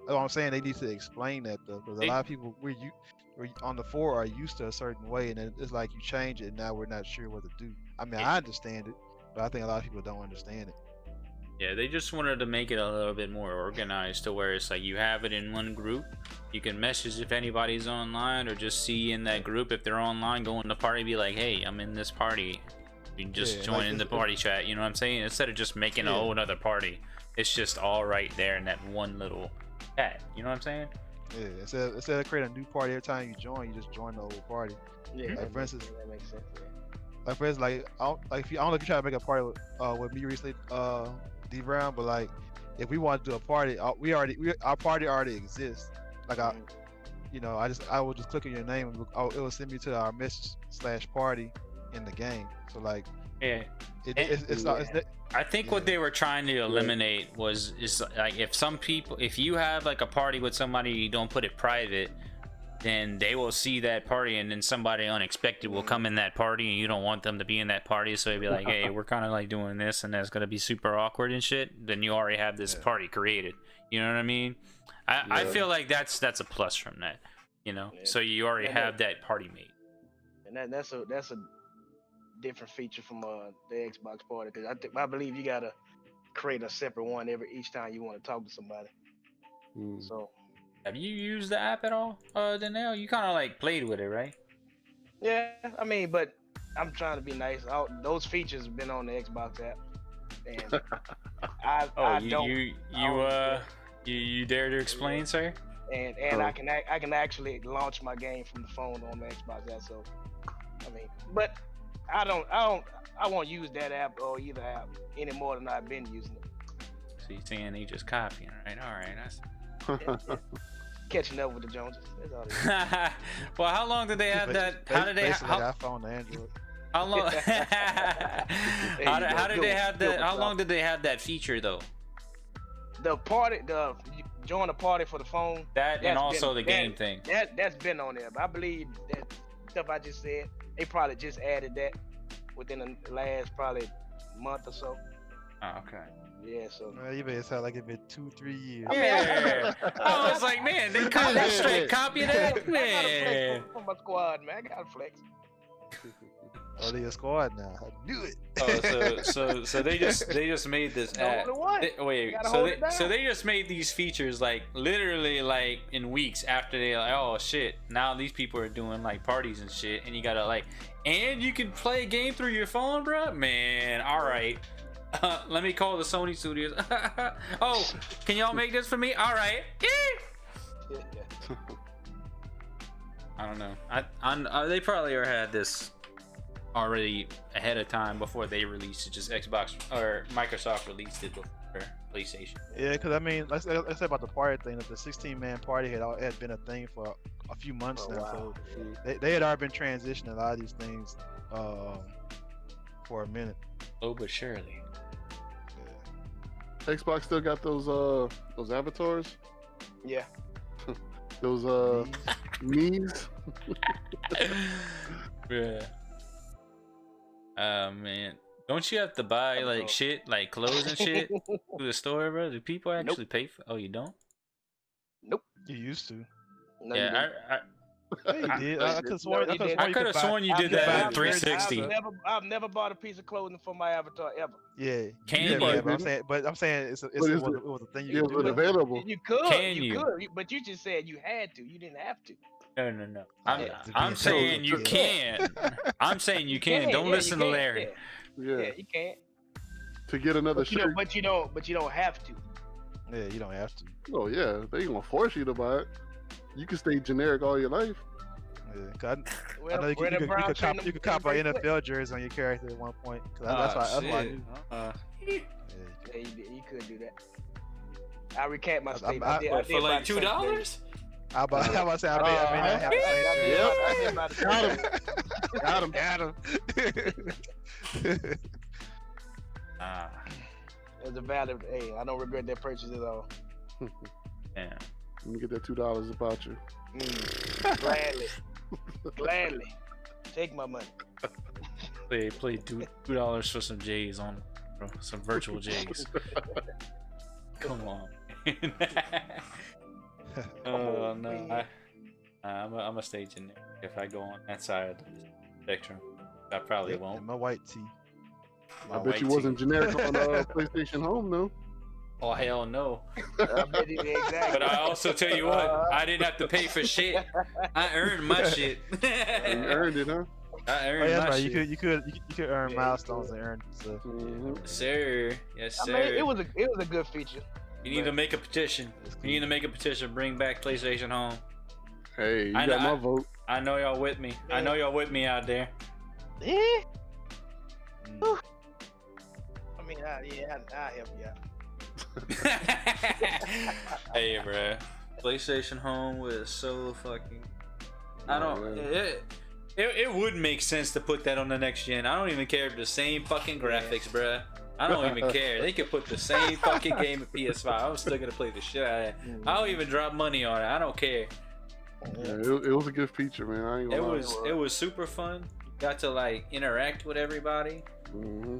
C: That's what I'm saying. They need to explain that though, because a lot of people we're on the 4 are used to a certain way, and then it's like you change it, and now we're not sure what to do. I mean, I understand it, but I think a lot of people don't understand it.
A: Yeah, they just wanted to make it a little bit more organized to where it's like you have it in one group. You can message if anybody's online, or just see in that group if they're online, go in the party, be like, hey, I'm in this party. You can just
C: Yeah,
A: join
C: like
A: in the party chat, you know what I'm saying? Instead of just making a
C: Yeah.
A: whole other party, it's just all right there in that one little chat. You know what I'm saying?
C: Yeah, instead of creating a new party every time you join, you just join the old party.
D: Yeah,
C: Like,
D: that
C: for
D: makes-
C: instance-
D: that makes sense. Yeah.
C: Like for instance, like I don't know if you try to make a party with me recently, D Brown, but like if we want to do a party, our party already exists. Like I would just click on your name and it will send me to our message/party in the game. So like
A: Yeah.
C: it's not.
A: I think what
C: Yeah.
A: they were trying to eliminate is like if you have like a party with somebody, you don't put it private, then they will see that party, and then somebody unexpected will come in that party, and you don't want them to be in that party, so you'd be like, hey, we're kind of like doing this, and that's gonna be super awkward and shit. Then you already have this party created. You know what I mean? I feel like that's a plus from that. You know,
D: Yeah.
A: so you already
D: And
A: have that party made.
D: And that's a different feature from the Xbox party, because I believe you gotta create a separate one each time you want to talk to somebody.
B: Mm.
D: So
A: Have you used the app at all, Danielle? You kind of like played with it, right?
D: yeah, I mean, but I'm trying to be nice. Those features have been on the Xbox app, and
A: you dare to explain, sir?
D: and I can actually launch my game from the phone on the Xbox app. So I mean, but I won't use that app or either app any more than I've been using it.
A: So you're saying they just copying, right? All right, that's.
D: Yeah. Catching up with the Joneses. That's all it is.
A: Well, how long did they have that? How did they?
C: Basically like iPhone to Android.
A: How long? how did
D: go.
A: they have that?
D: Go,
A: How
D: go.
A: long did they have that feature though?
D: The join the party for the phone.
A: That and
D: That's
A: also
D: been-
A: the game thing.
D: That's been on there, but I believe that stuff I just said, they probably just added that within the last probably month or so.
A: Oh, okay.
D: Yeah, so
C: You made it sound like it been 2-3 years.
A: Yeah. I was like, man, they straight copy that,
D: I got a
A: man.
D: flex from my squad, man. I got a flex.
C: Oh, they a squad now. I knew it.
A: Oh, so they just made this
D: The
A: app.
D: only one.
A: Wait,
D: Gotta
A: so
D: hold it down.
A: they just made these features like literally like in weeks after they like, oh shit, now these people are doing like parties and shit, and you gotta like, and you can play a game through your phone, bro. Man, all right. Let me call the Sony studios. Oh, can y'all make this for me? All right.
D: Yeah.
A: I don't know. They probably had this already ahead of time before they released it. Just Xbox or Microsoft released it before PlayStation.
C: Yeah, because I mean, let's say about the party thing. That the 16-man party had been a thing for a few months
D: Oh,
C: now.
D: wow.
C: So they had already been transitioning a lot of these things for a minute.
A: Oh, but surely.
B: Xbox still got those avatars,
D: Yeah.
B: those knees.
A: Yeah. Oh man, don't you have to buy like shit, like clothes and shit through the store, bro? Do people actually pay for? Oh, you don't?
C: You used to.
D: No, you
A: Yeah,
D: didn't.
C: Yeah, you did. I could have sworn,
D: No, you didn't.
A: I could have sworn you did that
C: buy
A: in
C: it.
A: 360.
D: I've never bought a piece of clothing for my avatar ever.
C: Yeah,
A: Can
C: yeah,
A: you?
C: but I'm saying it was a thing you
B: It
C: could
B: was
C: do.
B: available.
D: You could,
A: Can
D: you
A: you?
D: could, but you just said you had to. You didn't have to.
A: No.
C: Yeah,
A: I'm saying you
C: yeah.
A: can. I'm saying you can. Don't
D: yeah,
A: listen
D: you
A: to
D: can,
A: Larry.
B: Yeah,
D: Yeah, you can't.
B: to get another
D: But you
B: shirt.
D: don't have to.
C: Yeah, you don't have to.
B: Oh yeah, they gonna force you to buy it. You can stay generic all your life.
C: Yeah, 'cause
D: Where
C: I know
D: the- where the Browns train them-
C: you could cop an
D: them quick.
C: NFL jersey on your character at one point. 'Cause
A: Oh,
C: that's why I
A: shit.
C: knew.
A: Uh-uh.
C: Yeah.
D: Yeah, you could do that. I recant my
C: I-
D: statement.
C: I-
D: I did
A: What, for
D: buy
A: like
D: the same
A: $2?
C: How about I say I may not have the same
B: Yep.
D: I did buy the same
B: Got him.
C: Got him.
D: It was a valid. Hey, I don't regret that purchase at all.
A: Yeah.
B: Let me get that $2 about you.
D: Gladly, gladly, take my money.
A: Play $2 for some J's on, bro. Some virtual J's. Come on. Oh no. I'm a stage in there. If I go on that side of the spectrum, I probably won't.
C: And my white tee.
B: I bet you wasn't generic on PlayStation Home, though.
A: Oh hell no!
D: I bet you exactly.
A: But I also tell you what, I didn't have to pay for shit. I earned my shit.
B: You earned it, huh?
A: I
C: Oh,
A: earned
C: yeah, that's
A: my
C: right.
A: shit.
C: You could earn milestones and earn stuff.
A: Sir, yes
D: I
A: sir.
D: mean, it was a good feature.
A: You need to make a petition. You need to make a petition. Bring back PlayStation Home.
B: Hey, you
A: I
B: got
A: know-
B: my vote.
A: I know y'all with me. I know y'all with me out there.
D: Yeah.
C: Mm.
D: I mean, I help you out.
A: Hey, bruh. PlayStation Home was so fucking. I don't. It would make sense to put that on the next gen. I don't even care if the same fucking graphics, bruh. I don't even care. They could put the same fucking game at PS5. I'm still gonna play the shit out of it. I don't even drop money on it. I don't care.
B: Yeah, it was a good feature, man. I ain't gonna lie.
A: It was super fun. You got to like interact with everybody.
B: Mm-hmm.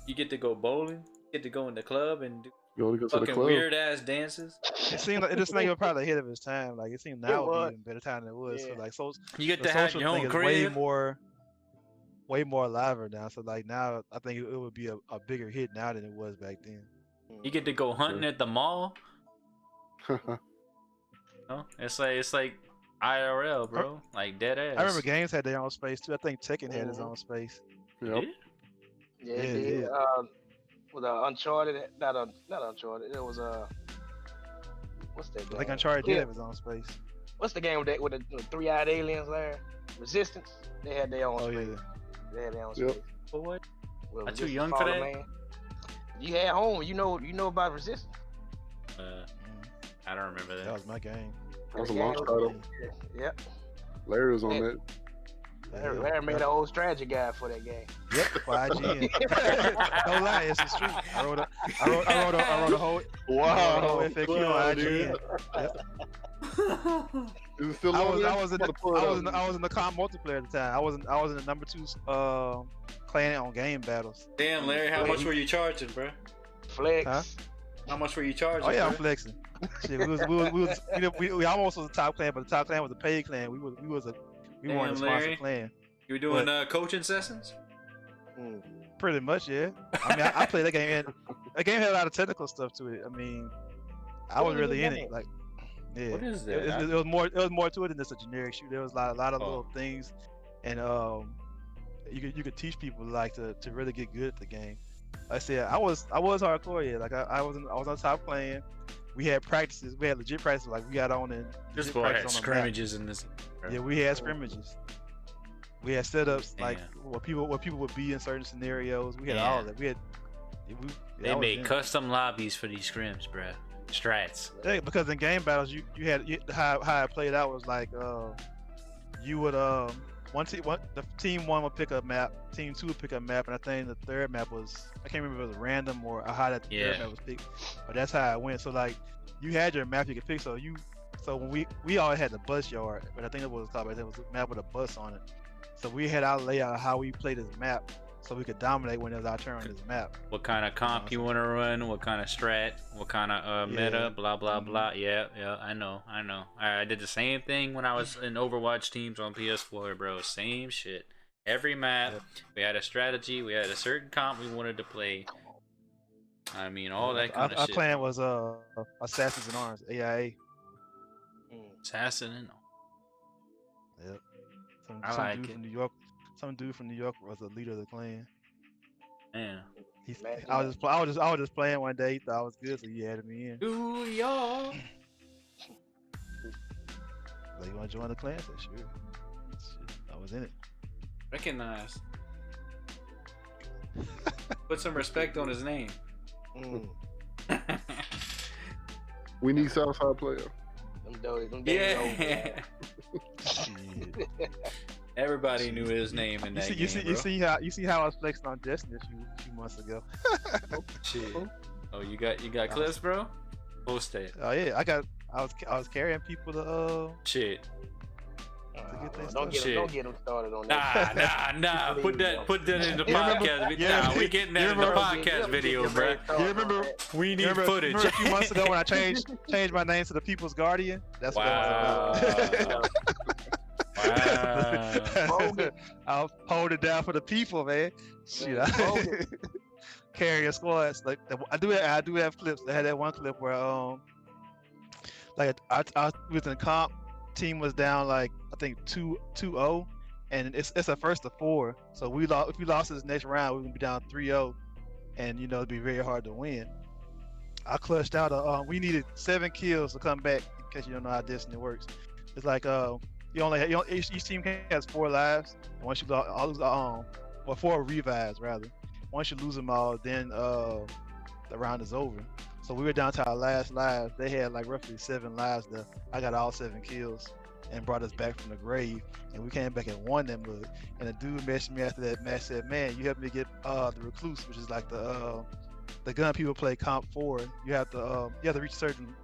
A: You get to go bowling. You get to go in the club and do
B: Go to the
A: fucking
B: club.
A: weird ass dances.
C: It seemed like it just seemed like probably ahead of its time. Like it seemed now would be even better time than it was. So
D: Yeah.
C: like so
A: You get
C: the
A: to have
C: social
A: your
C: thing
A: own
C: is
A: crib.
C: way more liver now. So like now I think it would be a bigger hit now than it was back then.
A: You get to go hunting at the mall. No, it's like IRL, bro. Like dead ass.
C: I remember games had their own space too. I think Tekken had its own space.
B: Yep.
D: Yeah,
C: Yeah,
D: it did.
C: yeah.
D: With Uncharted, not Uncharted. It was what's that
C: I
D: game?
C: think Uncharted did
D: Yeah.
C: have its own space.
D: What's the game with the three-eyed aliens there? Resistance. They had their own
C: Oh
D: space.
C: yeah.
D: They had their own
B: Yep.
D: space.
A: For what?
D: Well,
A: I'm too
D: Resistance
A: young for
D: Fallen
A: that?
D: Man. You had home. You know about Resistance.
A: I don't remember
C: That
A: that.
C: was my game.
B: That was a launch title.
D: Yep.
B: Larry was on
D: Yeah.
B: that.
D: Larry made an old strategy guide for that game.
C: Yep, for IGN. Don't lie, it's the street. I wrote a whole
B: Wow.
C: FAQ on IGN. Yep.
B: Is it still
C: I
B: on
C: was
B: there?
C: I was in
B: I'm
C: the
B: gonna pull it up.
C: I was in the calm multiplayer at the time. I was in the number 2 clan on game battles.
A: Damn, Larry, how much were you charging, bro?
D: Flex.
C: Huh?
A: How much were you charging?
C: Oh yeah, I'm
A: bro?
C: flexing. Shit, we almost was a top clan, but the top clan was a paid clan. We weren't a
A: Damn,
C: sponsored
A: Larry.
C: clan.
A: You were doing coaching sessions?
C: Pretty much, yeah. I mean, I played that game. And that game had a lot of technical stuff to it. I mean, I was really in it. Like, yeah.
A: What is that?
C: It was more. It was more to it than just a generic shoot. There was a lot of
A: Oh.
C: little things, and you could teach people like to really get good at the game. Like I said, I was hardcore. Yeah, like I was on top playing. We had practices. We had legit practices. Like we got on and
A: This
C: legit
A: boy had
C: practice on the map.
A: scrimmages in this.
C: Yeah, we had scrimmages. We had setups like
A: Damn.
C: what people would be in certain scenarios. We had
A: Yeah.
C: all of that. We had.
A: They made custom lobbies for these scrims, bruh. Strats.
C: Yeah, because in game battles, you had how it played out was like you would the team 1 would pick a map, team 2 would pick a map, and I think the third map was I can't remember if it was random or how that
A: Yeah.
C: third map was picked, but that's how it went. So like you had your map you could pick. So when we all had the bus yard, but I think it was a map with a bus on it. So we had our layout how we played this map, so we could dominate when it was our turn on this map.
A: What kind of comp you want to run? What kind of strat? What kind of meta?
C: Yeah.
A: Blah blah blah. Yeah, I know. I did the same thing when I was in Overwatch teams on PS4, bro. Same shit. Every map, we had a strategy. We had a certain comp we wanted to play. I mean, all that kind of
C: Our
A: shit.
C: plan was Assassins in Arms, AIA.
A: Assassin and
C: Yep.
A: I
C: Some
A: like
C: dude
A: it.
C: from New York. Some dude from New York was the leader of the clan.
A: man.
C: I was just playing one day. He thought I was good, so he added me in.
A: Ooh, y'all.
C: Like, you want to join the clan? I said, sure. Shit, I was in it.
A: Recognize. Put some respect on his name.
B: We need Southside player.
D: Them days
A: Yeah.
C: Shit.
A: Everybody knew his name in that game, bro.
C: You see how I was flexing on Destiny a few months ago.
A: Shit. Oh, you got clips, bro? Post that.
C: Oh yeah, I was carrying people to
A: Shit.
D: Don't get them started on that.
A: Nah. Put that in the podcast. Nah, we getting that in the podcast video, bro.
C: You remember?
A: We need footage.
C: Remember a few months ago when I changed my name to the People's Guardian? That's what it was about.
A: Wow.
C: I'll hold it down for the people, man. Shit, carrying squads. Like I do have clips. I had that one clip where like I was in comp. Team was down like I think 2-0, and it's a first to 4. So if we lost this next round, we're gonna be down 3-0, and it'd be very hard to win. I clutched out we needed 7 kills to come back. In case you don't know how Destiny works, it's like each team has 4 lives. And once you lose or 4 revives rather. Once you lose them all, then the round is over. So we were down to our last lives. They had like roughly 7 lives left. I got all 7 kills and brought us back from the grave. And we came back and won that mug. And the dude messaged me after that match, said, "Man, you helped me get the Recluse, which is like the gun people play comp 4. You have to reach a certain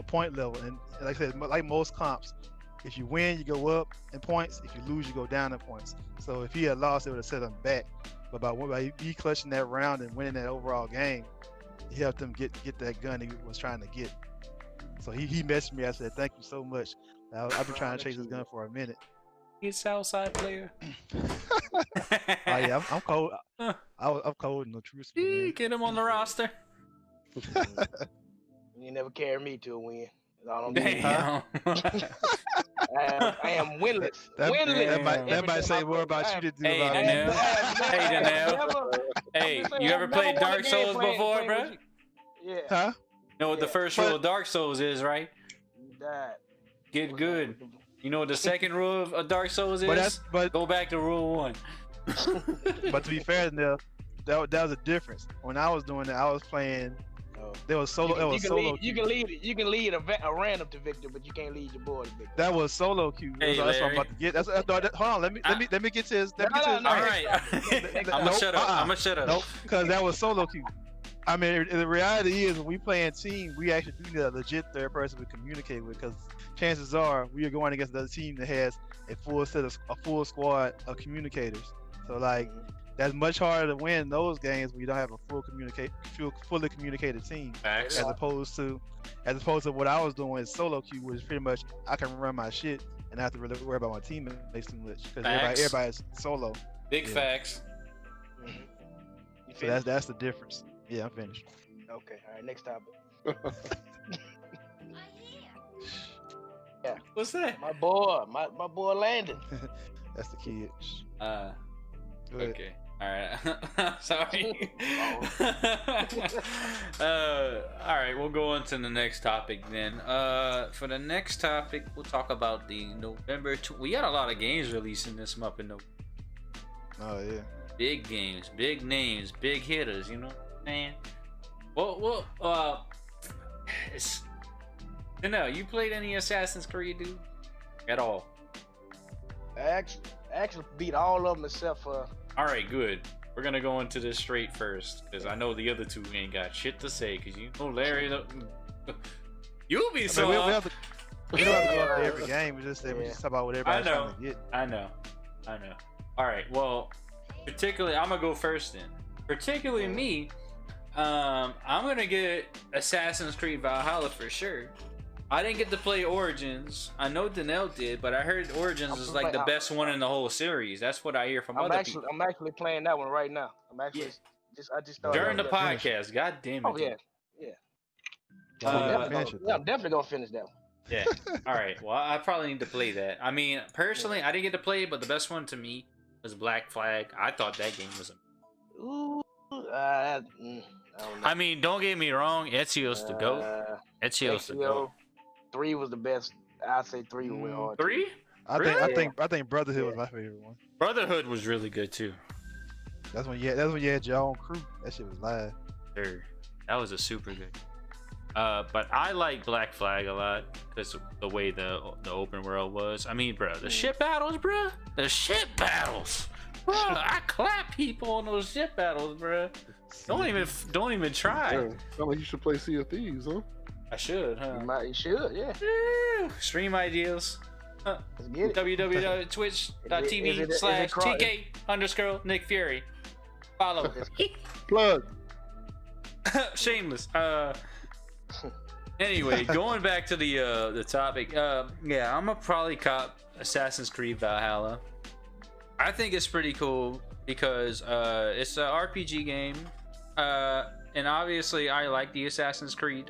C: point level. And like I said, like most comps, if you win, you go up in points. If you lose, you go down in points. So if he had lost, it would have set him back. But by he clutching that round and winning that overall game, he helped him get that gun he was trying to get. So he messaged me. I said, "Thank you so much. I've been trying to chase this gun for a minute."
A: He's Southside player.
C: Oh yeah, I'm cold. I'm cold in the truth.
A: Get him on the roster.
D: You never carry me to a win.
A: Damn.
D: I am winless.
C: That might say more about you than do about me.
A: Hey, Danelle. Hey, you ever played Dark Souls before, bro?
D: Yeah.
C: Huh?
A: You know what the first rule of Dark Souls is, right?
D: You died.
A: Get good. You know what the second rule of Dark Souls is?
C: But
A: go back to rule 1.
C: But to be fair, Danelle, that was a difference. When I was doing it, I was playing. There was solo.
D: You can lead a random to victor, but you can't lead your boy to victor.
C: That was solo queue.
A: Hey,
C: that's what I'm about to get. Hold on. Let me get to his.
A: All right. I'm gonna shut up.
C: Nope. Because that was solo queue. I mean, the reality is when we play in team, we actually do need a legit third person to communicate with. Because chances are we are going against another team that has a full squad of communicators. So like. That's much harder to win those games when you don't have a fully communicated team.
A: Facts.
C: As opposed to what I was doing is solo queue, which pretty much I can run my shit and not have to really worry about my teammates too much because everybody's solo.
A: Big facts.
C: So that's the difference. Yeah, I'm finished.
D: Okay, all right, next topic. Yeah.
A: What's that?
D: My boy Landon.
C: That's the kid.
A: Okay. All right. Sorry. All right. We'll go on to the next topic then. For the next topic, we'll talk about the November. We got a lot of games releasing this month in November.
C: Oh yeah.
A: Big games, big names, big hitters. You know what I'm saying? Well. You played any Assassin's Creed, dude? At all?
D: I actually beat all of them except for.
A: All right, good. We're gonna go into this straight first, because I know the other two ain't got shit to say. Because you know Larry, you'll be so.
C: We don't have to go into every game. We just talk about what everybody's trying to get.
A: I know. All right. Well, particularly, I'm gonna go first then. Particularly me, I'm gonna get Assassin's Creed Valhalla for sure. I didn't get to play Origins. I know Danelle did, but I heard Origins is like the best one in the whole series. That's what I hear from other people.
D: I'm actually playing that one right now. I just started
A: during the podcast. God damn it.
D: Oh yeah. I'm definitely gonna finish that one.
A: Yeah. All right. Well, I probably need to play that. I mean, personally, I didn't get to play it, but the best one to me was Black Flag. I thought that game was.
D: I don't know.
A: I mean, don't get me wrong. Ezio's the GOAT. Ezio's the GOAT.
D: 3 was the best. I'd say 3 went hard.
A: 3?
C: I think Brotherhood was my favorite one.
A: Brotherhood was really good too.
C: That's when you had your own crew. That shit was live.
A: Sure. That was a super good. But I like Black Flag a lot because the way the open world was. I mean, bro, the ship battles, bro. The ship battles, bro. I clap people on those ship battles, bro. Don't even try.
B: Yeah. Sound like you should play Sea of Thieves, huh?
A: I should, huh?
D: You should, yeah.
A: Woo! Stream ideas.
D: Let's get it.
A: www.twitch.tv/TK_Nick Fury. Follow.
B: Plug.
A: Shameless. Anyway, going back to the topic. Yeah, I'm gonna probably cop Assassin's Creed Valhalla. I think it's pretty cool because it's an RPG game, and obviously I like the Assassin's Creed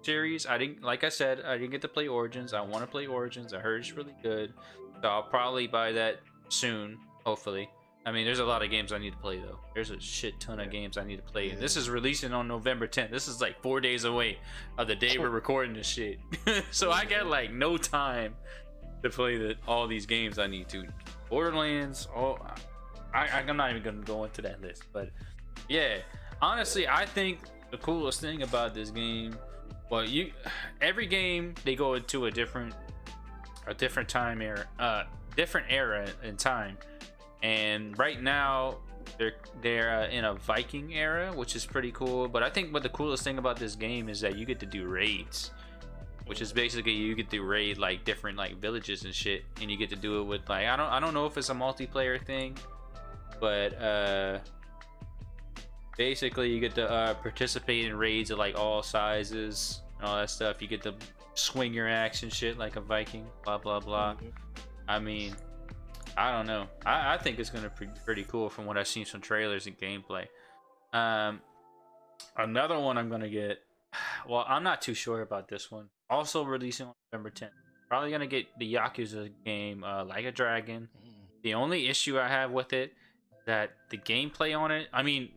A: series. Like I said, I didn't get to play Origins. I want to play Origins. I heard it's really good, so I'll probably buy that soon, hopefully. I mean, there's a lot of games I need to play though. There's a shit ton of games I need to play, and this is releasing on November 10th. This is like 4 days away of the day we're recording this shit. So I got like no time to play all these games I need to. Borderlands. I'm not even gonna go into that list, but yeah, honestly, I think the coolest thing about this game, well, every game they go into a different time era, different era in time. And right now they're in a Viking era, which is pretty cool. But I think what the coolest thing about this game is that you get to do raids, which is basically you get to raid like different like villages and shit, and you get to do it with like I don't know if it's a multiplayer thing, but basically you get to participate in raids of like all sizes and all that stuff. You get to swing your axe and shit like a Viking, blah blah blah. I mean, I don't know. I think it's gonna be pretty cool from what I've seen some trailers and gameplay. Another one I'm gonna get. Well, I'm not too sure about this one. Also releasing on November 10th. Probably gonna get the Yakuza game, Like a Dragon. The only issue I have with it that the gameplay on it. I mean,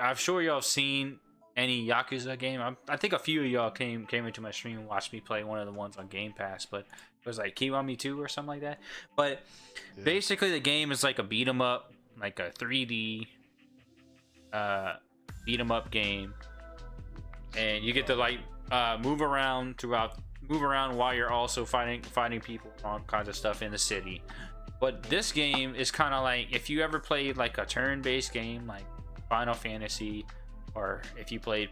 A: I'm sure y'all have seen any Yakuza game. I think a few of y'all came into my stream and watched me play one of the ones on Game Pass, but it was like Kiwami 2 or something like that. But basically the game is like a beat 'em up, like a 3D beat 'em up game, and you get to like move around while you're also fighting people, all kinds of stuff in the city. But this game is kind of like if you ever played like a turn-based game like Final Fantasy, or if you played,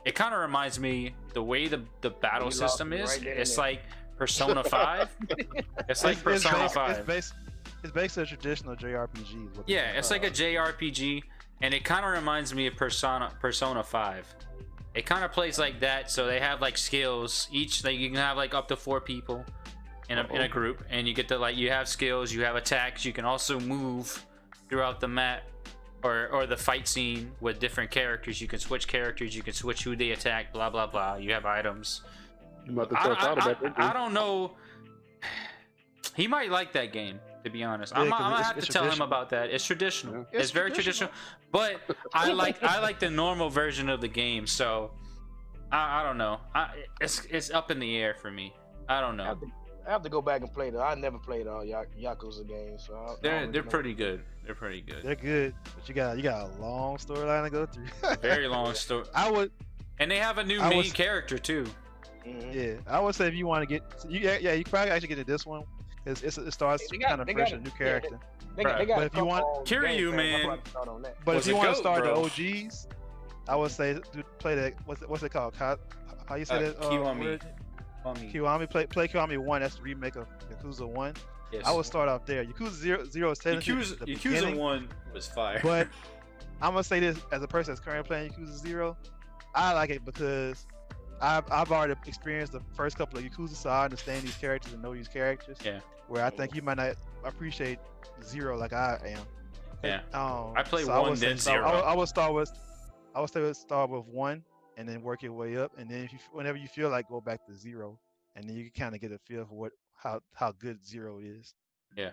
A: it kind of reminds me the way the battle system is. It's like Persona 5. It's like Persona 5.
C: It's basically a traditional JRPG.
A: Yeah, it's like a JRPG, and it kind of reminds me of Persona 5. It kind of plays like that. So they have like skills. Each like you can have like up to 4 people in a group, and you get to like you have skills, you have attacks. You can also move throughout the map or the fight scene with different characters. You can switch characters. You can switch who they attack. Blah blah blah. You have items. I don't know. He might like that game, to be honest. I'm gonna have to tell him about that. It's traditional. Yeah. It's very traditional. But I like the normal version of the game. So I don't know. It's up in the air for me. I don't know.
D: I have to go back and play them. I never played all Yakuza games. So
A: they're pretty good. They're pretty good.
C: They're good, but you got a long storyline to go through.
A: Very long story. And they have a new main character too.
C: Yeah, I would say if you want to get, you can probably actually get to this one because it starts kind of fresh, a new character.
D: They got
C: but if you want
A: Kiryu, man,
C: but if you want to start the OGs, I would say play that. What's it called? How you say that?
A: Kiwami.
C: Kiwami. Play Kiwami 1. That's the remake of Yakuza 1. Yes. I would start off there. Yakuza 0 is technically
A: Yakuza 1 was fire.
C: But I'm gonna say this as a person that's currently playing Yakuza 0, I like it because I've already experienced the first couple of Yakuza, so I understand these characters and know these characters. Yeah. Where I think you might not appreciate 0 like I am.
A: Yeah. I played 1 then 0.
C: I would start with 1 and then work your way up, and then whenever you feel like, go back to 0, and then you can kind of get a feel for how good 0 is.
A: Yeah.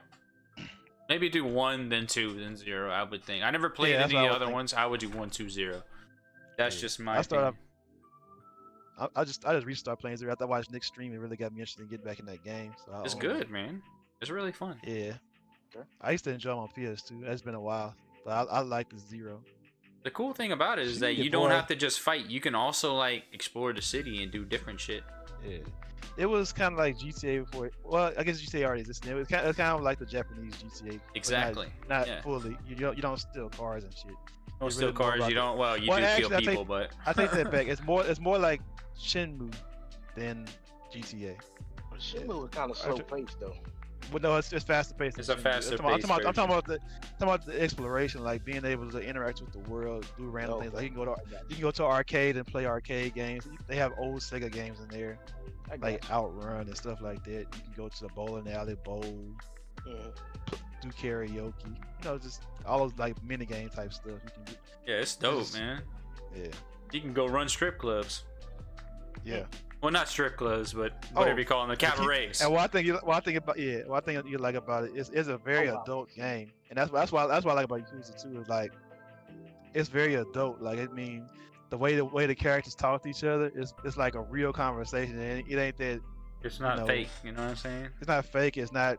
A: Maybe do 1, then 2, then 0. I would think. I never played any other ones. I would do 1, 2, 0. That's just my opinion.
C: I just recently started playing 0 after I watched Nick's stream. It really got me interested in getting back in that game. So
A: it's good, man. It's really fun.
C: Yeah. Okay. I used to enjoy my PS2. It's been a while, but I like the 0.
A: The cool thing about it is that you don't have to just fight. You can also like explore the city and do different shit.
C: Yeah. It was kind of like GTA before. Well, I guess GTA already existed. It was kind of like the Japanese GTA. but
A: Exactly.
C: Not
A: Yeah.
C: fully. You don't steal cars and shit.
A: Don't
C: It's
A: steal
C: really more
A: cars.
C: about
A: You
C: the-
A: don't. Well, you
C: Well,
A: do
C: actually,
A: kill
C: I take-
A: people, but
C: I take that back. It's more like Shenmue than GTA.
D: Shenmue was kind of slow paced though.
C: But no, it's faster paced.
A: It's a faster
C: I'm
A: paced
C: talking about the exploration, like being able to interact with the world, do random things. Like you can go to an arcade and play arcade games. They have old Sega games in there, like Outrun and stuff like that. You can go to the bowling alley, bowl, do karaoke. You know, just all those like mini game type stuff. You can do.
A: yeah, it's dope, man.
C: Yeah,
A: You can go run strip clubs.
C: yeah.
A: Well, not strip clubs, but whatever you call them, the cabarets.
C: And what I think you like about it is it's a very adult game, and that's why I like about Yakuza 2 is like it's very adult. Like I mean, the way the characters talk to each other is it's like a real conversation, and it ain't that.
A: It's not fake. You know what I'm saying?
C: It's not fake. It's not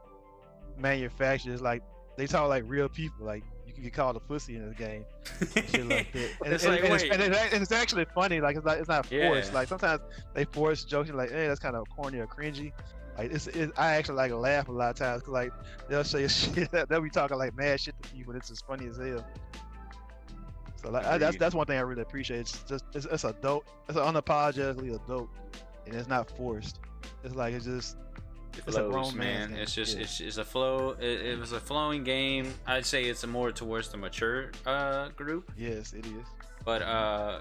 C: manufactured. It's like they talk like real people. Like you can get called a pussy in this game. And shit like that. And it's actually funny. Like it's not forced.
A: Yeah.
C: Like sometimes they force jokes. You're like, hey, that's kind of corny or cringy. Like I actually like laugh a lot of times because like they'll say shit. They'll be talking like mad shit to people. It's just funny as hell. So like that's one thing I really appreciate. It's just it's adult. It's unapologetically adult, and it's not forced. It's like it's
A: Flows,
C: a grown
A: man.
C: game.
A: It's just it's a flow. It was a flowing game. I'd say it's more towards the mature group.
C: Yes, it is.
A: But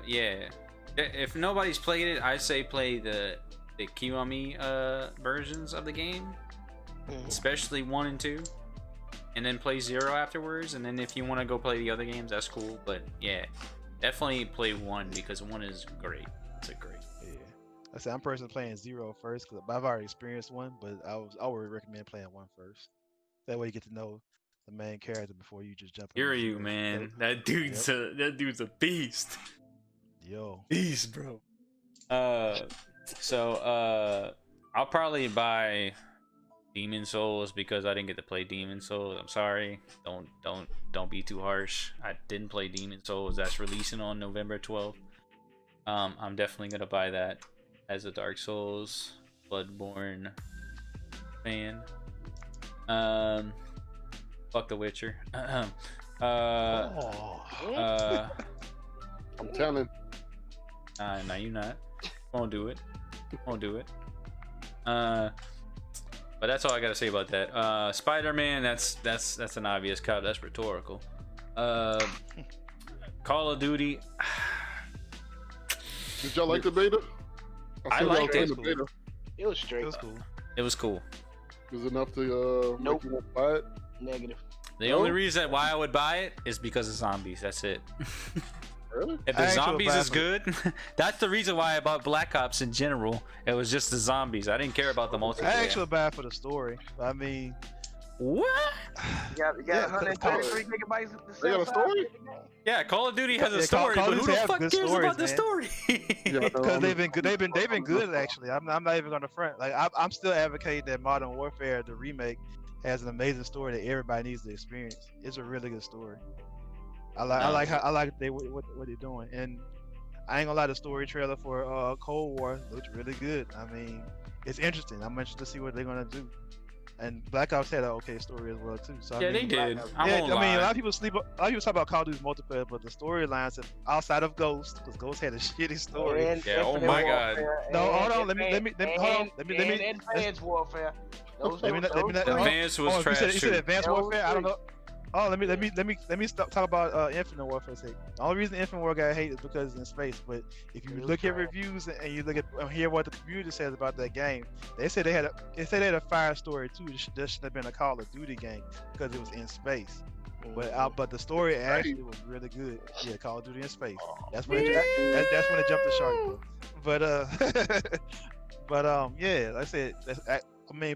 A: yeah, if nobody's played it, I'd say play the Kiwami versions of the game, especially 1 and 2, and then play 0 afterwards. And then if you want to go play the other games, that's cool. But yeah, definitely play 1 because 1 is great. It's a great.
C: I said I'm personally playing 0 first because I've already experienced 1, but I would recommend playing 1 first. That way you get to know the main character before you just jump.
A: Kiryu, man, that dude's a beast.
C: Yo,
A: Beast, bro. So I'll probably buy Demon Souls because I didn't get to play Demon Souls. I'm sorry. Don't be too harsh. I didn't play Demon Souls. That's releasing on November 12th. I'm definitely gonna buy that as a Dark Souls Bloodborne fan. Fuck The Witcher.
B: I'm telling.
A: No, you not. Won't do it. Won't do it. But that's all I gotta say about that. Spider-Man, that's an obvious cut. That's rhetorical. Call of Duty.
B: Did y'all like the beta?
A: I
B: saw y'all
A: liked
B: playing
A: it.
B: the beta.
D: It was straight.
C: it was cool.
A: It was cool.
B: Was it enough to
D: Nope.
B: make you want to buy it?
D: Negative.
A: The only reason why I would buy it is because of zombies. That's it.
B: Really?
A: If
C: I
A: the
C: actually
A: zombies
C: buy
A: is good, that's the reason why I bought Black Ops in general. It was just the zombies. I didn't care about the multiplayer.
C: I actually buy it for the story. I mean,
A: What?
D: You got
C: Yeah,
D: 133 gigabytes of the
B: They got a story?
A: Yeah, Call of Duty has a
C: Yeah,
A: story,
C: Call
A: but
C: of
A: who
C: Duty
A: the
C: has
A: fuck
C: good
A: cares
C: stories,
A: about the
C: man.
A: story?
B: Yeah,
C: because they've been good. They've been good actually. I'm not even gonna front. Like I'm still advocating that Modern Warfare, the remake, has an amazing story that everybody needs to experience. It's a really good story. I like what they're doing, and I ain't gonna lie, the story trailer for Cold War looked really good. I mean, it's interesting. I'm interested to see what they're gonna do. And Black Ops had an okay story as well too. So
A: Yeah,
C: I mean,
A: they did.
C: Yeah,
A: I won't
C: I mean, a
A: lie.
C: lot of people talk about Call of Duty's multiplayer, but the storylines outside of Ghost, because Ghost had a shitty story.
D: And
A: Yeah, oh
D: Infinite
A: my God.
D: Warfare,
C: No,
D: and
C: hold on, let me
D: and Advanced Warfare. Those
A: Advanced was
C: you
A: trash
C: said
A: too.
C: Advanced
D: Those
C: Warfare. I don't
D: three.
C: know. Oh, let me talk about Infinite Warfare. Sake. The only reason Infinite Warfare got hate is because it's in space. But if you look at reviews and you look at hear what the community says about that game, they said they had a fire story too. This should have been a Call of Duty game because it was in space. But the story actually was really good. Yeah, Call of Duty in space. That's when that's when it jumped the shark. But yeah, like I said, I mean,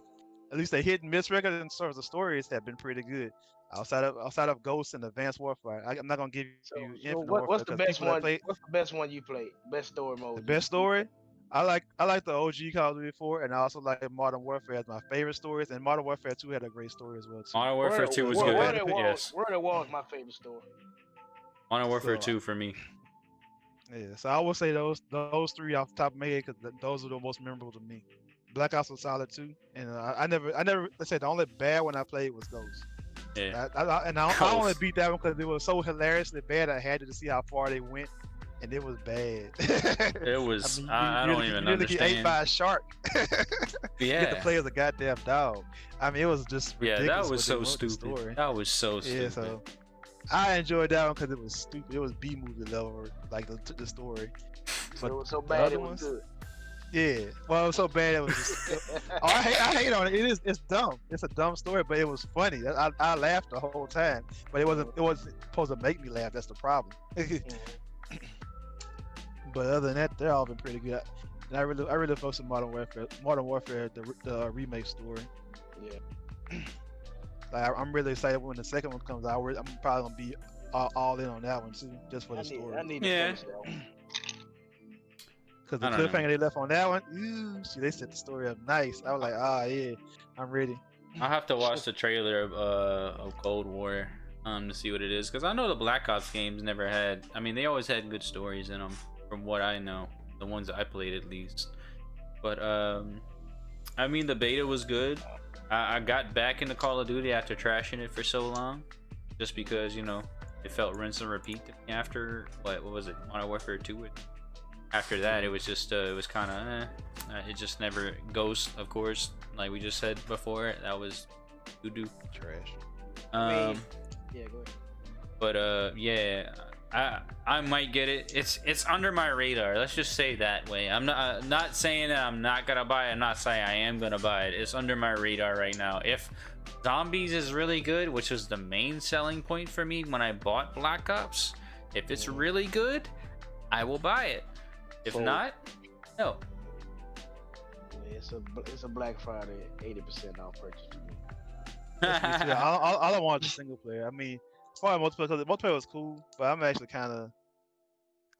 C: at least the hit and miss record in terms of stories have been pretty good. Outside of Ghost and Advanced Warfare, I'm not gonna give you Infinite Warfare.
D: What's the
C: 'cause
D: best
C: people that
D: one?
C: play-
D: What's the best one you played? Best story mode.
C: The best story, I like the OG Call of Duty 4, and I also like Modern Warfare as my favorite stories. And Modern Warfare 2 had a great story as well too.
A: Modern Warfare 2 was
D: World
A: good.
D: at War
A: Yes.
D: World at War is my favorite story.
A: Modern Warfare
C: So,
A: 2 for me.
C: Yeah, so I would say those three off the top of my head because those are the most memorable to me. Black Ops was solid too, and I never. Let's say the only bad one I played was Ghost.
A: Yeah.
C: I only
A: Ghost.
C: beat that one because it was so hilariously bad. I had to see how far they went, and it was bad.
A: It was.
C: mean,
A: I don't even
C: you get ate
A: understand.
C: by a shark. You get to
A: Yeah.
C: play as a goddamn dog. I mean, it was just
A: Yeah,
C: ridiculous.
A: that was
C: what they
A: so
C: wrote the
A: stupid.
C: story.
A: That was so
C: Yeah,
A: stupid.
C: so I enjoyed that one because it was stupid. It was B movie level, like the story.
D: So it was so
C: the
D: bad
C: other
D: it was
C: ones?
D: good.
C: Yeah, well, it was so bad it was just. I hate on it. It's dumb. It's a dumb story, but it was funny. I laughed the whole time, but it wasn't supposed to make me laugh. That's the problem. But other than that, they're all been pretty good. And I really focus on Modern Warfare, the remake story.
D: Yeah.
C: Like I'm really excited when the second one comes out. I'm probably gonna be all in on that one too, just for the story.
D: I need to
A: Yeah.
D: finish that one.
C: Because the
A: I don't know.
C: cliffhanger they left on that one, ooh, see, they set the story up nice. I was like, yeah, I'm ready.
A: I'll have to watch the trailer of Cold War to see what it is, because I know the Black Ops games never had. I mean, they always had good stories in them, from what I know, the ones that I played at least. But I mean, the beta was good. I got back into Call of Duty after trashing it for so long, just because, you know, it felt rinse and repeat to me after what was it, Modern Warfare 2. After that, it was just it was kind of it just never goes. Of course, like we just said before, that was doo-doo.
C: Trash.
D: Yeah, go ahead.
A: But yeah, I might get it. It's under my radar. Let's just say that way. I'm not saying that I'm not gonna buy it. I'm not saying I am gonna buy it. It's under my radar right now. If Zombies is really good, which was the main selling point for me when I bought Black Ops, if it's really good, I will buy it. If not, no.
D: Yeah, it's a Black Friday 80% off purchase for me.
C: I don't want the single player. I mean, as far as multiplayer, because multiplayer was cool, but I'm actually kind of.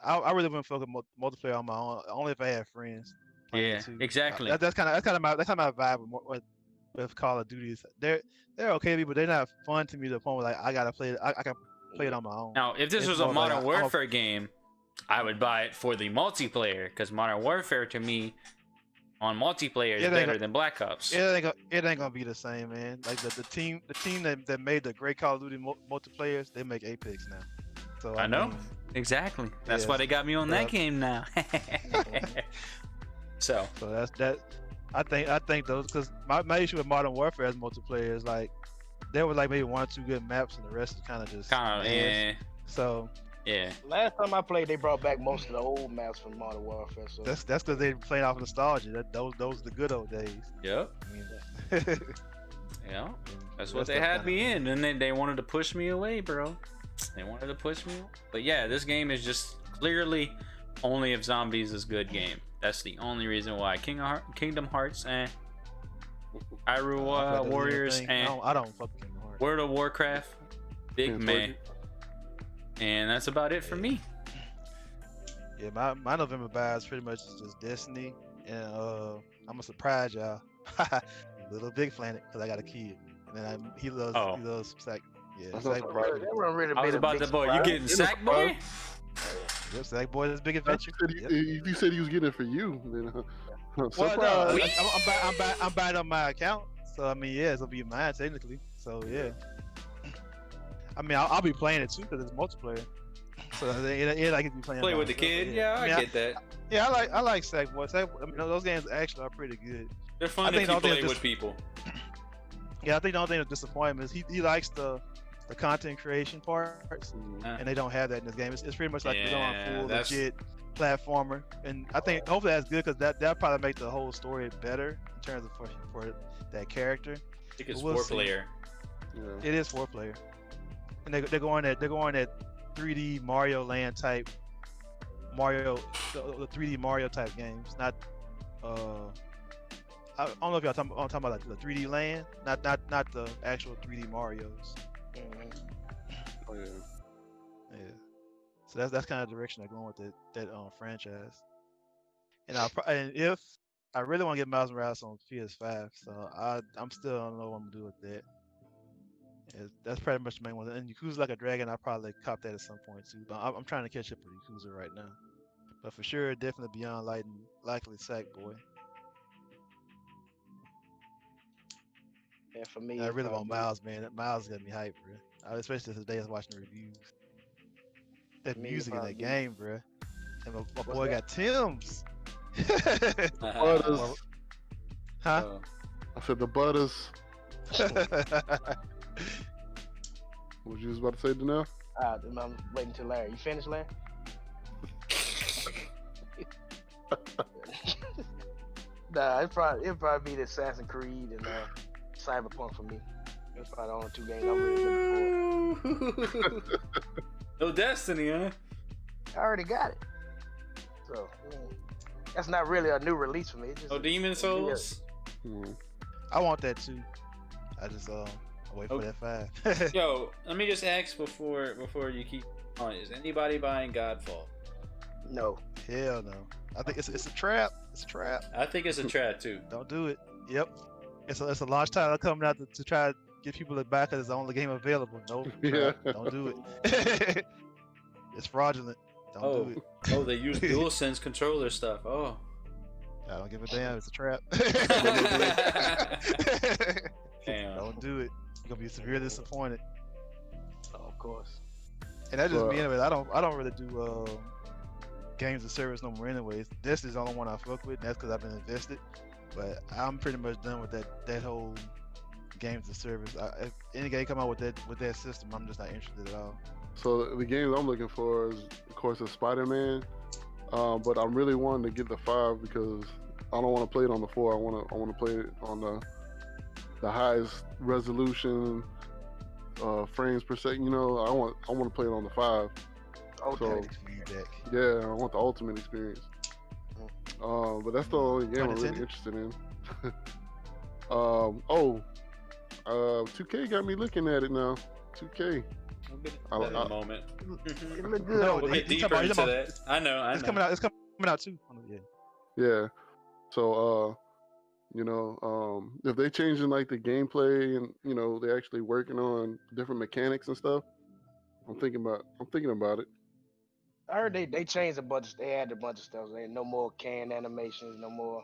C: I really wouldn't focus multiplayer on my own, only if I had friends. playing
A: Yeah,
C: it too.
A: exactly.
C: That's kind of my vibe with Call of Duty. They're okay to me, but they're not fun to me to the point where like I gotta play it. I can play it on my own.
A: Now, if this
C: It's
A: was a
C: more like
A: Modern
C: I'm a-
A: Warfare game, I would buy it for the multiplayer, because Modern Warfare to me on multiplayer is
C: It ain't
A: better
C: gonna-
A: than Black Ops.
C: It ain't gonna be the same, man. Like the team that made the great Call of Duty multiplayers, they make Apex now. So
A: I know.
C: mean,
A: Exactly. That's
C: Yeah,
A: why they got me on that
C: yeah.
A: game now. So,
C: So that's that. I think those, because my issue with Modern Warfare as multiplayer is like there was like maybe one or two good maps and the rest is kind of just
A: kind of,
C: ass. So
A: yeah.
D: Last time I played, they brought back most of the old maps from Modern Warfare. So
C: that's because they playing off nostalgia. Those are the good old days.
A: Yep.
C: I mean,
A: Yeah. That's
C: the
A: what
C: rest
A: they
C: of
A: had
C: kinda-
A: me in, and then they wanted to push me away, bro. They wanted to push me away. But yeah, this game is just clearly only if Zombies is good game. That's the only reason why. Kingdom Hearts and
C: I feel
A: Hyrule
C: like that's the
A: Warriors
C: thing.
A: and
C: I don't fuck with Kingdom Hearts.
A: World of Warcraft, big
B: Yeah,
A: man. And that's about it for me.
C: Yeah, my November buy is pretty much just Destiny, and I'm gonna surprise y'all. Little Big Planet, because I got a kid, and then he loves Sack. Yeah,
B: That's not
C: Sack Boy.
B: surprising.
D: that wasn't really
A: I was
D: been a
A: about
D: big
A: to boy. You
D: surprise.
A: getting sacked, boy?
C: Yep, Sack Boy's Big
B: I
C: Adventure.
B: said
C: Yep.
B: if you said he was getting it for you, then
C: Well,
B: surprise.
C: no, I'm buying on my account, so I mean, yeah, it'll be mine technically. So yeah, I mean, I'll be playing it too because it's multiplayer. So it I can be playing.
A: Play
C: by
A: with the
C: myself,
A: kid?
C: but
A: Yeah,
C: I
A: I
C: mean,
A: get that.
C: Yeah, I like Sack Boy. I mean, those games actually are pretty good.
A: They're
C: I
A: fun
C: think
A: if
C: the
A: you
C: only thing
A: play
C: is
A: with people.
C: Yeah, I think the only thing that disappoints him is he likes the content creation parts, and they don't have that in this game. It's pretty much like you're going
A: Yeah,
C: full
A: that's-
C: legit platformer, and I think hopefully that's good because that'll probably make the whole story better in terms of for that character.
A: I think it's
C: We'll see.
A: 4-player.
B: Yeah.
C: It is 4-player, and they're going that 3D Mario Land type the 3D Mario type games, not I don't know if y'all talking about like the 3D Land, not the actual 3D Mario's.
D: Mhm.
B: Oh, yeah.
C: Yeah. So that's kind of the direction they're going with that franchise. And and if I really want to get Miles Morales on PS5, so I'm still don't know what I'm gonna do with that. That's pretty much the main one. And Yakuza Like a Dragon, I probably cop that at some point too. But I'm trying to catch up with Yakuza right now. But for sure, definitely Beyond Light and likely Sackboy.
D: And for me,
C: I
D: it's
C: really want
D: probably-
C: Miles, man. That Miles got me hyped, bro. Especially today, I was watching the reviews. That
D: Me,
C: music in that
D: probably-
C: game, bro. And my
D: What's
C: boy
D: that?
C: got Tim's.
B: Butters.
C: Huh?
B: I said the Butters. What you was about to say, Danelle?
D: I'm waiting till Larry. You finished, Larry? Nah, it'd probably be the Assassin's Creed and Cyberpunk for me. That's probably the only two games I'm really looking
A: No Destiny, huh?
D: for. I already got it. So, that's not really a new release for me. It's just
A: No Demon Souls.
B: Hmm.
C: I want that too. I just I wait for
A: Okay.
C: that 5.
A: Yo, let me just ask before you keep on. Is anybody buying Godfall?
D: No.
C: Hell no. I think it's a trap. It's a trap.
A: I think it's a trap too.
C: Don't do it. Yep. It's a launch title coming out to try to get people to buy because it's the only game available. No,
B: Yeah.
C: don't do it. It's fraudulent. Don't do it.
A: Oh, they use Dualsense controller stuff. Oh.
C: I don't give a damn. It's a trap.
A: Damn.
C: Don't do it. You're gonna be severely disappointed.
D: Oh, of course.
C: And that's just me
B: Well-
C: anyway. I don't really do games of service no more anyways. This is the only one I fuck with, and that's because I've been invested. But I'm pretty much done with that whole games of service. If any game come out with that system, I'm just not interested at all.
B: So the games I'm looking for is, of course, is Spider-Man. But I'm really wanting to get the 5 because I don't want to play it on the 4. I want to play it on the highest resolution, frames per second. You know, I want to play it on the 5.
D: Okay.
B: So-
C: Feedback.
B: Yeah, I want the ultimate experience. But that's the only game I'm really
C: Unintended?
B: interested in. 2K got me looking at it now. 2K.
A: We'll get to
B: I-
A: that in
B: I-
A: a moment.
D: It look good
C: No,
D: on
A: We'll
D: there.
A: get
C: he's
A: deeper
C: talking
A: into
C: about-
A: that. I know.
C: It's coming out. It's coming out too. Yeah.
B: Yeah. So, if they changing like the gameplay and they're actually working on different mechanics and stuff, I'm thinking about it.
D: I heard they changed a bunch. They added a bunch of stuff. There ain't no more canned animations. No more.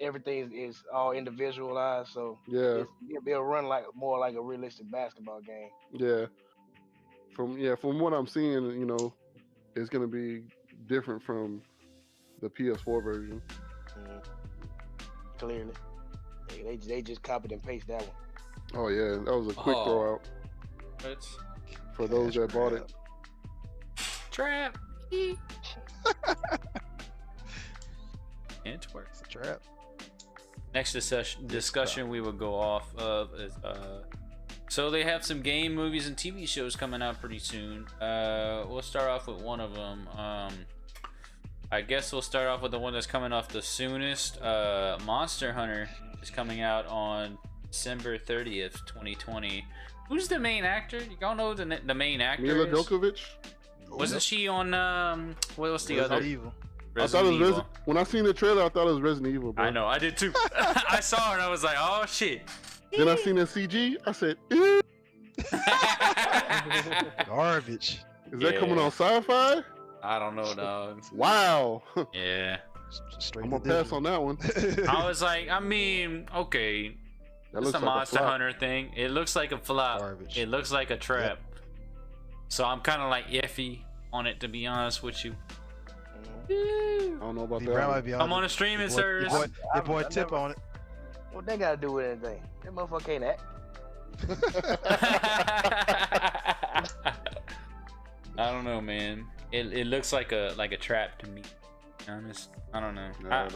D: Everything is all individualized. So
B: Yeah,
D: it'll run more like a realistic basketball game.
B: yeah. From what I'm seeing, it's gonna be different from the PS4 version.
D: Clearly, they just copied and pasted that one.
B: Oh yeah, that was a quick
A: Oh.
B: throw out
A: It's
B: for those that bought
C: grab.
B: it.
A: trap. It works.
C: It's a trap.
A: Next discussion we will go off of is so they have some game, movies, and TV shows coming out pretty soon. We'll start off with one of them. I guess we'll start off with the one that's coming off the soonest. Monster Hunter is coming out on December 30th, 2020. Who's the main actor? Y'all know the main actor?
B: Mila
A: is?
B: Djokovic.
A: Wasn't she on what's the
C: Resident
A: other?
C: Evil.
B: I thought it was when I seen the trailer, I thought it was Resident Evil. Bro.
A: I know, I did too. I saw her and I was like, oh shit.
B: Then I seen the CG. I said, "Eh."
C: Garbage.
B: Is that coming on Sci-Fi?
A: I don't know, dog.
B: Wow.
A: Yeah.
C: Straight
B: I'm
C: to
B: gonna pass on that one.
A: I was like, I mean, okay.
B: That
A: It's
B: looks
A: a
B: like
A: Monster
B: flop.
A: Hunter thing. It looks like a flop.
C: Garbage.
A: It looks like a trap. So I'm kind of like iffy on it, to be honest with you.
B: I don't know about
C: D
B: that.
C: Brown
B: one.
C: might be
A: I'm on a streaming service.
C: Your boy
D: I
C: Tip
D: never-
C: on it.
D: What they gotta do with anything? That motherfucker can't act.
A: I don't know, man. It looks like a trap to me. To be honest, I don't know.
B: Yeah,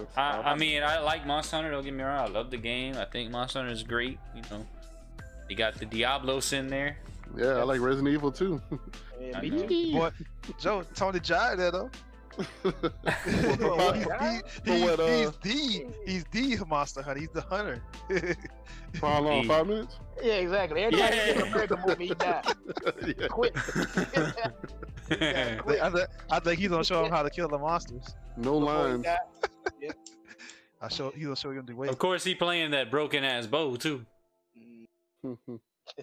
A: I mean, I like Monster Hunter. Don't get me wrong. I love the game. I think Monster Hunter is great. You know, you got the Diablos in there.
B: Yeah, I like Resident Evil too.
D: Yeah,
A: I
D: me
A: know.
D: too.
C: Boy, Joe, Tony Jai there though. He's the Monster Hunter. He's the hunter.
B: For how long?
A: Hey.
B: 5 minutes?
D: Yeah, exactly. Every time
A: Yeah.
D: you get a American movie, he died.
B: Yeah.
D: Quit.
C: I think he's gonna show him how to kill the monsters.
B: No
D: Before he
B: lines.
D: died.
C: He's gonna show him the way.
A: Of course, he playing that broken ass bow too.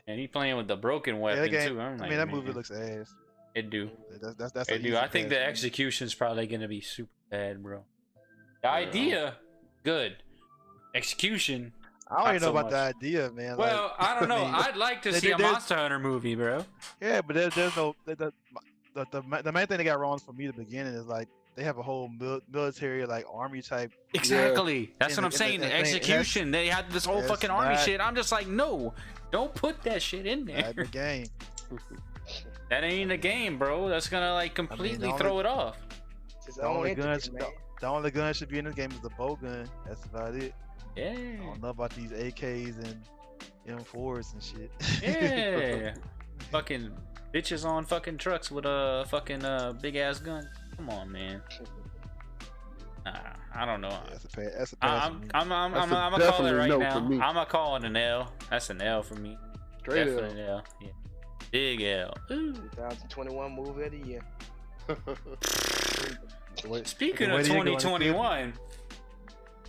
A: And he playing with the broken weapon too. I'm like,
C: that
A: man,
C: movie looks ass.
A: It do.
C: That's
A: It do. I think the execution's probably gonna be super bad, bro. The idea, good. Execution.
C: I don't even know
A: so
C: about
A: much.
C: the idea, man.
A: Well,
C: like,
A: I don't know.
C: mean,
A: I'd like to see a Monster Hunter movie, bro.
C: Yeah, but there's no the main thing they got wrong for me at the beginning is like they have a whole military like army type.
A: Exactly. That's what I'm saying. The execution. They had this whole fucking army shit. I'm just like, no, don't put that shit in there.
C: The game.
A: That ain't a game, bro. That's gonna like completely throw it off.
C: The only gun should be in this game is the bow gun. That's about it.
A: Yeah.
C: I don't know about these AKs and M4s and shit.
A: Yeah. Fucking bitches on fucking trucks with a fucking big ass gun. Come on, man. I don't know.
C: Yeah, that's a
A: I'm gonna call it right now. I'm gonna call it an L. That's an L for me.
B: Straight
A: Definitely an L. Yeah. Big L. Ooh.
D: 2021 movie of the year.
A: Speaking of 2021,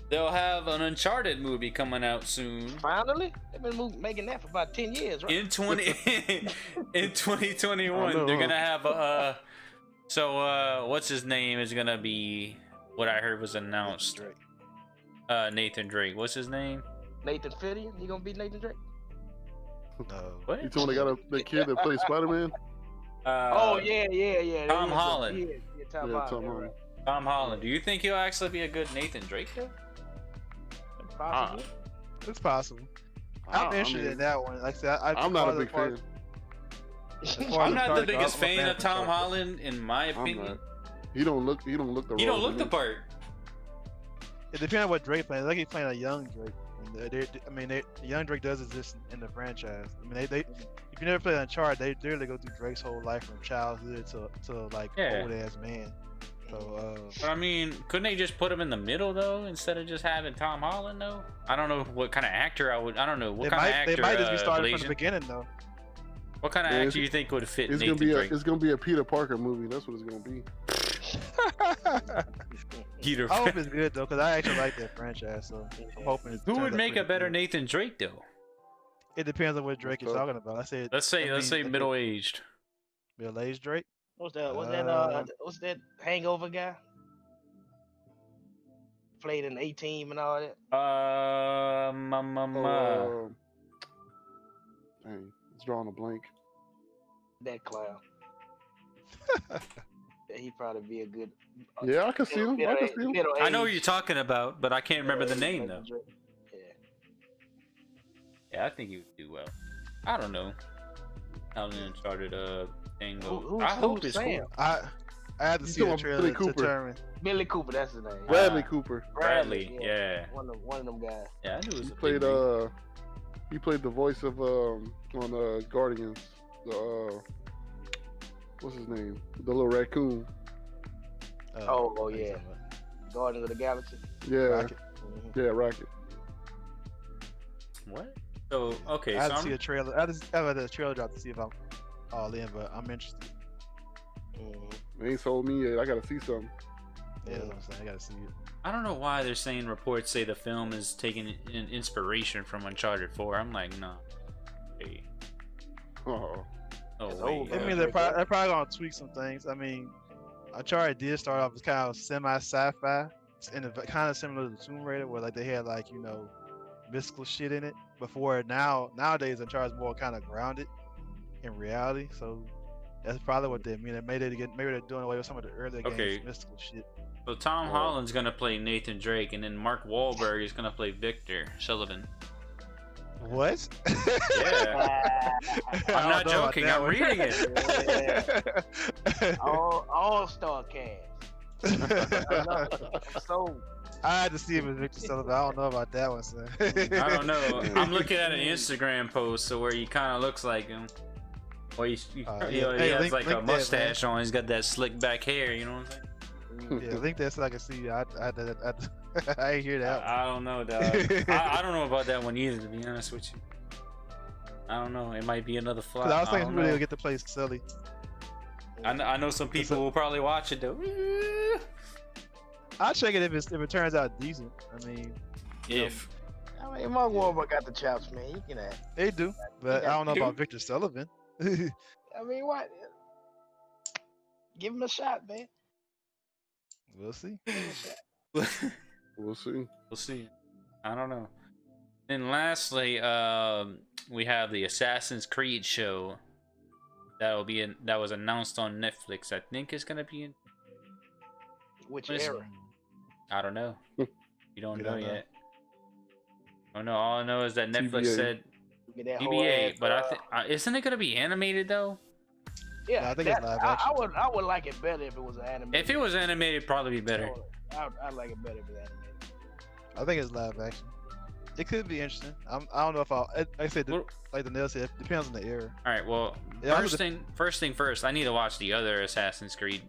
A: they'll have an Uncharted movie coming out soon.
D: Finally? They've been making that for about 10 years, right?
A: In 2021, they're gonna have what's his name is gonna be what I heard was announced. Nathan Drake. What's his name?
D: Nathan Fillion? You gonna be Nathan Drake?
C: No.
A: What?
B: You told me they got the kid that plays Spider-Man?
D: Yeah.
A: Tom Holland.
D: Yeah, Tom Holland.
A: Tom Holland. Do you think he'll actually be a good Nathan Drake though?
D: Possibly.
C: It's possible. I'm interested in that one. Like I said,
B: I'm not a big fan.
A: I'm not the biggest fan of Tom Holland, in my opinion.
B: He don't look the
A: part.
C: It depends on what Drake plays. Like he's playing a young Drake. Young Drake does exist in the franchise. I mean, they if you never played Uncharted, they literally go through Drake's whole life from childhood to like old ass man. So,
A: but I mean, couldn't they just put him in the middle though, instead of just having Tom Holland though? I don't know what kind of actor I don't know what kind of actor.
C: They might just be starting from the beginning though.
A: What kind of actor you think would fit?
B: It's gonna be a Peter Parker movie. That's what it's gonna be.
A: Peter.
C: I hope it's good though, because I actually like that franchise. So I'm hoping.
A: Who would make a better Nathan Drake though?
C: It depends on what Drake is talking about. Let's say
A: middle-aged.
C: Middle-aged Drake.
D: What's that Hangover guy? Played in A-Team and all that.
B: Dang, it's drawing a blank.
D: That clown. He'd probably be a good.
B: Yeah, I can see him.
A: I know who you're talking about, but I can't remember the name though. Yeah, I think he would do well. I don't know how the Uncharted thing goes. I hope it's cool.
C: I had to see the trailer to determine.
D: Billy Cooper, that's his name.
B: Bradley Cooper.
A: Bradley, yeah.
D: One of them guys.
A: Yeah, I knew it was
B: he played the voice of on Guardians. What's his name? The little raccoon.
D: Oh yeah. Guardians of the Galaxy.
B: Yeah.
C: Rocket.
B: Yeah, Rocket.
A: What? So okay,
C: I had to see a trailer. I had the trailer drop to see if I'm all in, but I'm interested.
B: They ain't sold me yet. I gotta see something.
C: Yeah, that's what I'm saying. I gotta see it.
A: I don't know why they're saying reports say the film is taking an inspiration from Uncharted 4. I'm like, no. Hey.
B: Oh.
C: I mean, they're probably gonna tweak some things. I mean, Uncharted did start off as kind of semi-sci-fi, and kind of similar to Tomb Raider, where like they had like mystical shit in it. Before nowadays Uncharted is more kind of grounded in reality. So that's probably what they mean. Maybe they're doing away with some of the earlier games mystical shit.
A: So Tom Holland's gonna play Nathan Drake, and then Mark Wahlberg is gonna play Victor Sullivan.
C: What?
A: Yeah. I'm not joking. I'm reading it.
D: All-star cast. So
C: I had to see him as Victor Sullivan. I don't know about that one, son.
A: I don't know. I'm looking at an Instagram post where he kind of looks like him. Or he has like a mustache on. He's got that slick back hair. You know what I'm saying?
C: Yeah, I think that's like I see. I ain't hear that.
A: I don't know, dog. I don't know about that one either, to be honest with you. I don't know. It might be another flop.
C: I was thinking we'll get to play Sully.
A: I know some people will probably watch it though.
C: I'll check it if it turns out decent. I mean,
D: I mean, Mark Wahlberg got the chops, man. He can act.
C: They do, but
D: got
C: I don't know
A: two.
C: about Victor Sullivan.
D: I mean, what? Give him a shot, man.
C: We'll see.
B: We'll see.
A: We'll see. I don't know. And lastly, we have the Assassin's Creed show that was announced on Netflix. I think it's gonna be in.
D: Which
A: What is
D: era?
A: it? I don't know. You don't
C: We
A: know
C: don't know.
A: yet. Oh no! All I know is that Netflix
B: TBA.
A: said
D: Get that whole
A: TBA,
D: ass,
A: but I think isn't it gonna be animated though?
D: yeah,
C: No, I think it's live action.
D: I would like it better if it was an animated.
A: If it was animated, it'd probably be better.
D: I'd like it better if it was animated.
C: I think it's live action. It could be interesting. I don't know if I'll. Like I said,
A: Well-
C: like the nail said, it depends on the era.
A: All right. Well,
C: Yeah,
A: first thing first. I need to watch the other Assassin's Creed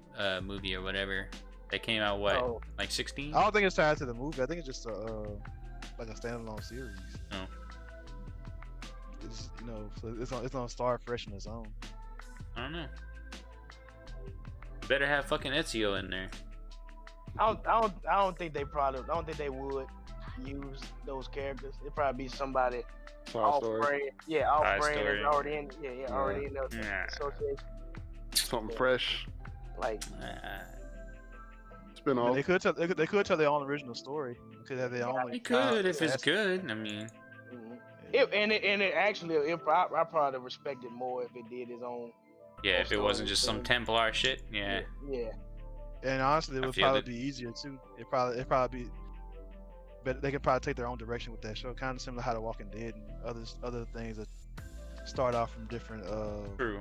A: movie or whatever. They came out
D: Oh.
A: like 16?
C: I don't think it's tied to the movie. I think it's just like a standalone series.
A: Oh.
C: It's so it's on Star Fresh in its own.
A: I don't know. Better have fucking Ezio in there.
D: I don't think they would use those characters. It'd probably be somebody
B: Side
D: off
B: story.
D: brand. Yeah, off
A: Side
D: brand
A: story.
D: is already in. Yeah, already in the
A: Yeah.
D: association.
B: Something fresh.
D: Like,
B: Spin
C: I mean,
B: off.
C: they could tell their own original story. They could have their own.
A: They
C: Like,
A: could if it's
C: that's-
A: good. I mean,
D: mhm. it actually, I probably respect it more if it did his own.
A: yeah, if it wasn't
D: story,
A: just some
D: so-
A: Templar shit. Yeah.
D: Yeah.
C: And honestly, it
A: I
C: would
A: feel
C: probably
A: it.
C: be easier too. It probably be, but they could probably take their own direction with that show, kind of similar to how The Walking Dead and other things that start off from different
A: True.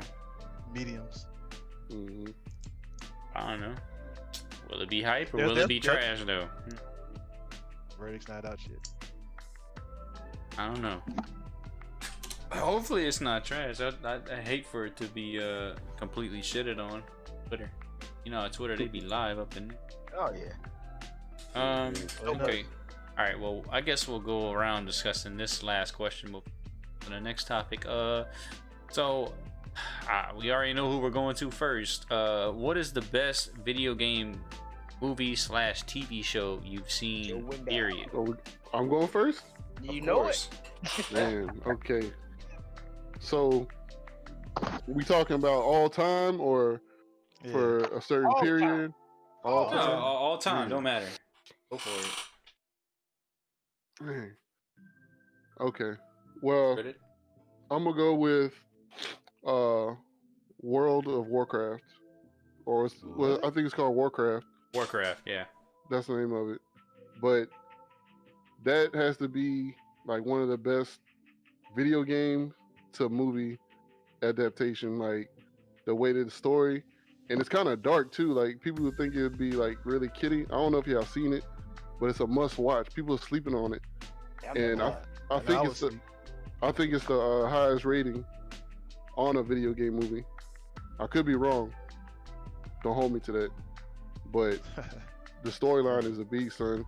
C: mediums.
B: hmm
A: I don't know. Will it be hype or
C: Yeah,
A: will it be
C: that's-
A: trash though?
C: Verdict's not out yet.
A: I don't know. Hopefully it's not trash. I hate for it to be completely shitted on Twitter. You know, on Twitter they be live up in there.
D: Oh yeah.
A: Okay. All right. Well, I guess we'll go around discussing this last question before the next topic. So we already know who we're going to first. What is the best video game movie / TV show you've seen?
D: window.
A: Period.
B: I'm going first?
D: You
A: Of
D: know
A: course.
B: Man, okay. So, we talking about all time or
C: Yeah.
B: for a certain
D: All time.
B: period? All
A: No,
B: time.
A: all time. Don't matter. Go for it.
B: Man. Okay. Well,
A: Read it.
B: I'm gonna go with World of Warcraft, or well, I think it's called Warcraft.
A: Warcraft. Yeah.
B: That's the name of it. But that has to be like one of the best video game to movie adaptation. Like the way that the story, and it's kind of dark too. Like people would think it'd be like really kiddie. I don't know if y'all seen it, but it's a must watch. People are sleeping on it, and I think it's the highest rating on a video game movie. I could be wrong. Don't hold me to that. But the storyline is a beast, son.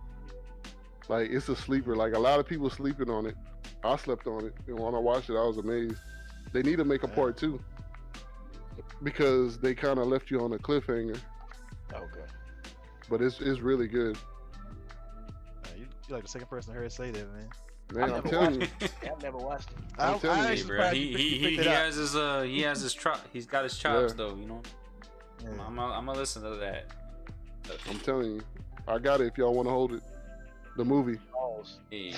B: Like it's a sleeper. Like a lot of people sleeping on it. I slept on it, and when I watched it, I was amazed. They need to make a part 2 because they kind of left you on a cliffhanger.
D: Okay.
B: But it's really good.
C: You like the second person I heard say that, man.
B: Man,
D: I've
B: I'm
D: never
B: telling you.
D: watched it. I've never watched it.
B: I'm telling you.
A: Hey,
C: actually
A: bro.
C: surprised
A: He
C: you
A: he
C: picked it up.
A: has his he's got his chops
B: Yeah.
A: though. You know.
C: Yeah.
A: I'm gonna listen to that.
B: I'm telling you. I got it if y'all want to hold it. The movie.
D: Pause.
A: Hey.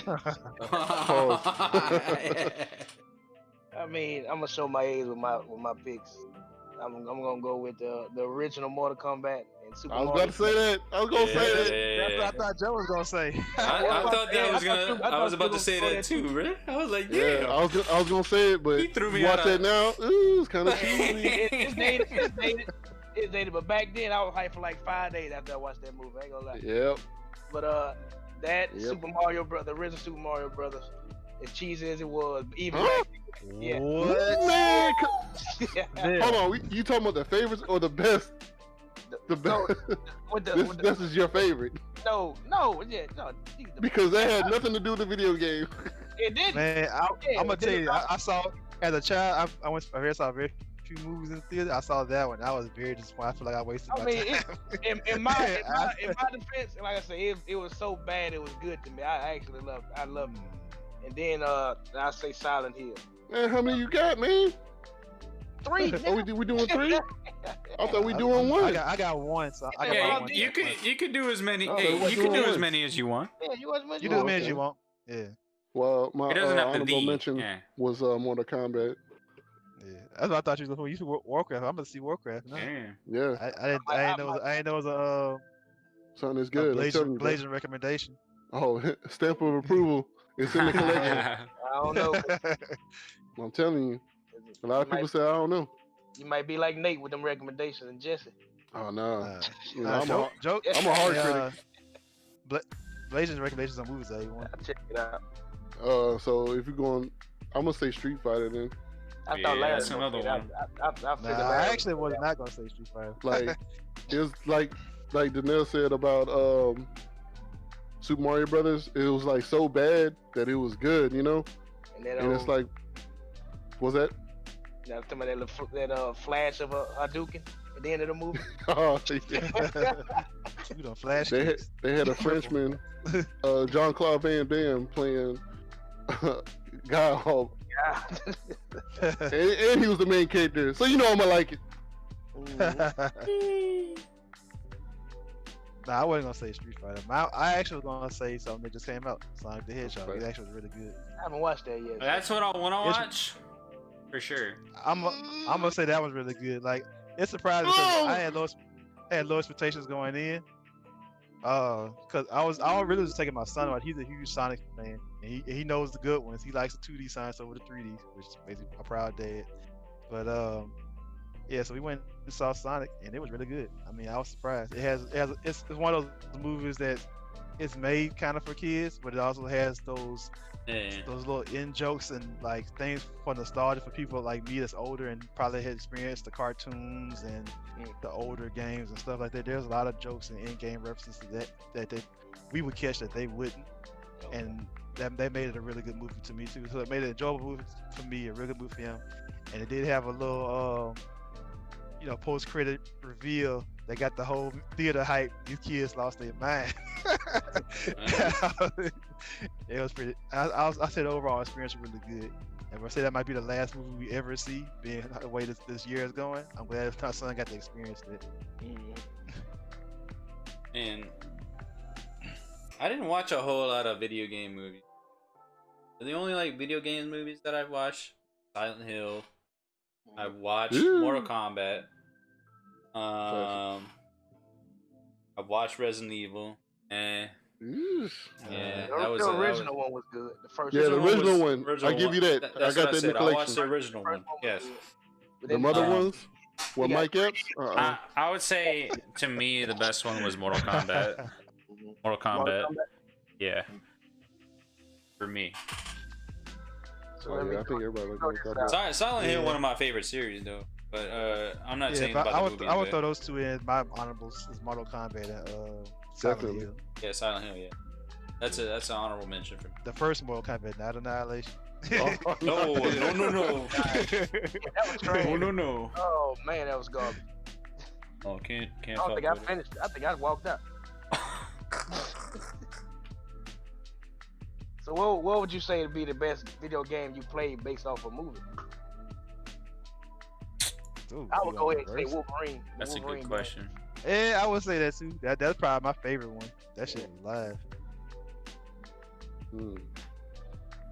D: I mean, I'm gonna show my age with my picks. I'm gonna go with the original Mortal Kombat and Super
B: I was
D: Mario.
B: about to say that. I was gonna say that.
C: That's what I thought Joe was gonna say.
A: I thought that was
D: I
A: gonna.
D: thought
A: I was
D: you
A: about to
D: were
A: say
D: gonna
A: that
D: say
A: too, bro. I was like,
B: Yeah,
A: damn.
B: I was gonna say it, but
A: He threw me
B: you watch
A: out
B: that
A: of-
B: now. Ooh, it's kind of cheesy.
D: It's dated. It's dated. But back then, I was hyped for like 5 days after I watched that movie. I ain't gonna lie.
B: Yep.
D: But that
B: Yep.
D: Super Mario Brothers, the original Super Mario Brothers, as cheesy as it was, even
B: Huh?
D: Yeah.
C: What?
B: Man,
C: Yeah.
B: hold on. You talking about the favorites or the best? The
D: No,
B: best. This is your favorite because that had nothing to do with the video game.
D: It didn't.
C: Man,
D: Yeah,
C: I'm gonna
D: it
C: tell
D: didn't.
C: you, I saw as a child. I saw very few movies in the theater. I saw that one. I was very disappointed. I feel like I wasted
D: I
C: my
D: mean,
C: time.
D: in my defense, like I said, it was so bad it was good to me. I actually loved it. I loved it. and then I say Silent Hill.
B: Man, how many you got, man?
D: 3.
B: Oh, we doing 3? I thought we doing 1.
C: I got 1, so I got
A: Yeah,
C: one.
A: you could do as many.
B: Oh,
A: Hey,
B: what
A: you
B: you
A: can do
B: want?
A: as many as you want.
D: Yeah, you as much
C: You do as many
B: okay.
C: as you want. Yeah.
B: Well, my
A: It doesn't have to
B: honorable
A: be.
B: mention
A: Yeah.
B: was Mortal Kombat.
C: Yeah. That's what I thought you was looking for. You see Warcraft. I'm gonna see Warcraft. No.
A: Yeah.
B: Yeah,
C: I didn't know it was a
B: something is good. I'm telling you, bro.
C: blazing recommendation.
B: Oh, stamp of approval. It's in the collection.
D: I don't know.
B: I'm telling you. A lot of
D: You might-
B: people say I don't know.
D: You might be like Nate with them recommendations and Jesse.
B: Oh no. You know,
C: Joke.
B: I'm a hard critic.
C: Blazing recommendations on movies that you want.
D: I'll check it out.
B: So if you're going, I'm gonna say Street Fighter then.
D: I
A: Yeah,
D: thought Larry
A: that's
D: was gonna
A: another
D: say
A: one.
D: that. I figured
C: Nah,
D: Larry
C: I
D: was
C: actually
D: gonna
C: was
D: say
C: not gonna say Street Fighter.
B: Like it was like Danelle said about Super Mario Brothers. It was like so bad that it was good, you know.
D: that.
B: And it's like, was that?
D: Now talking about that flash of a Hadouken at the end of the movie.
B: Oh, yeah.
C: You done flash.
B: They had a Frenchman, Jean-Claude Van Damme, playing Guy Hawk,
D: Yeah.
B: and he was the main character. So you know I'm gonna like it.
C: Nah, I wasn't gonna say Street Fighter. I actually was gonna say something that just came out. Sonic the Hedgehog. It actually was really good.
D: I haven't watched that yet.
A: That's what I want to
C: It's-
A: watch. For sure.
C: I'm gonna say that was really good. Like it's surprising because I had low expectations going in. Cause I was really just taking my son out. He's a huge Sonic fan, and he knows the good ones. He likes the 2D Sonics over the 3D, which is basically my proud dad. But yeah, so we went and saw Sonic, and it was really good. I mean, I was surprised. It's one of those movies that it's made kind of for kids, but it also has those
A: Yeah.
C: little in jokes and like things for nostalgia for people like me that's older and probably had experienced the cartoons and the older games and stuff like that. There's a lot of jokes and in-game references that we would catch that they wouldn't, and that made it a really good movie to me too. So it made it an enjoyable movie for me, a really good movie for him, and it did have a little post-credit reveal that got the whole theater hype. These kids lost their mind. It was pretty. I said the overall experience was really good. And we'll say that might be the last movie we ever see, being the way this year is going. I'm glad my son got to experience it.
A: And I didn't watch a whole lot of video game movies. The only like video games movies that I've watched, Silent Hill. I've watched Mortal Kombat. I've watched Resident Evil. Yeah, that was
D: the
A: that
D: original one was good. The first
B: Yeah, the
D: one.
B: original one.
A: original
B: I give you that. I
A: That's
B: got
A: what
B: that in the
A: said. I watched the
B: collection.
A: original one. Yes.
B: The mother ones, with
D: Yeah.
B: Mike Epps.
A: I would say to me the best one was Mortal Kombat. Mortal Kombat. Yeah. For me.
D: So
B: Oh,
D: let me
B: yeah, I think everybody
D: go
B: likes
D: this
B: that.
D: out.
A: Silent Hill,
C: Yeah.
A: one of my favorite series though. But I'm not
C: Yeah,
A: saying
C: but
A: about
C: I
A: the
C: would
A: movies.
C: throw those two in my honorables: is Mortal Kombat and Silent
B: Definitely.
C: Hill.
A: Yeah, Silent Hill. Yeah, that's an honorable mention for me.
C: The first Mortal Kombat, not Annihilation.
B: Oh,
A: No.
D: That was strange.
A: No.
D: Oh man, that was garbage.
A: Oh, can't
D: I don't
A: fuck
D: think I
A: with it.
D: finished it. I think I walked out. So what would you say would be the best video game you played based off a movie?
C: Ooh,
D: I would
C: you
D: go
C: going
D: ahead and say
C: first?
D: Wolverine.
A: That's a
D: Wolverine
A: good question.
C: Yeah, I would say that too. That's probably my favorite one. That shit was live.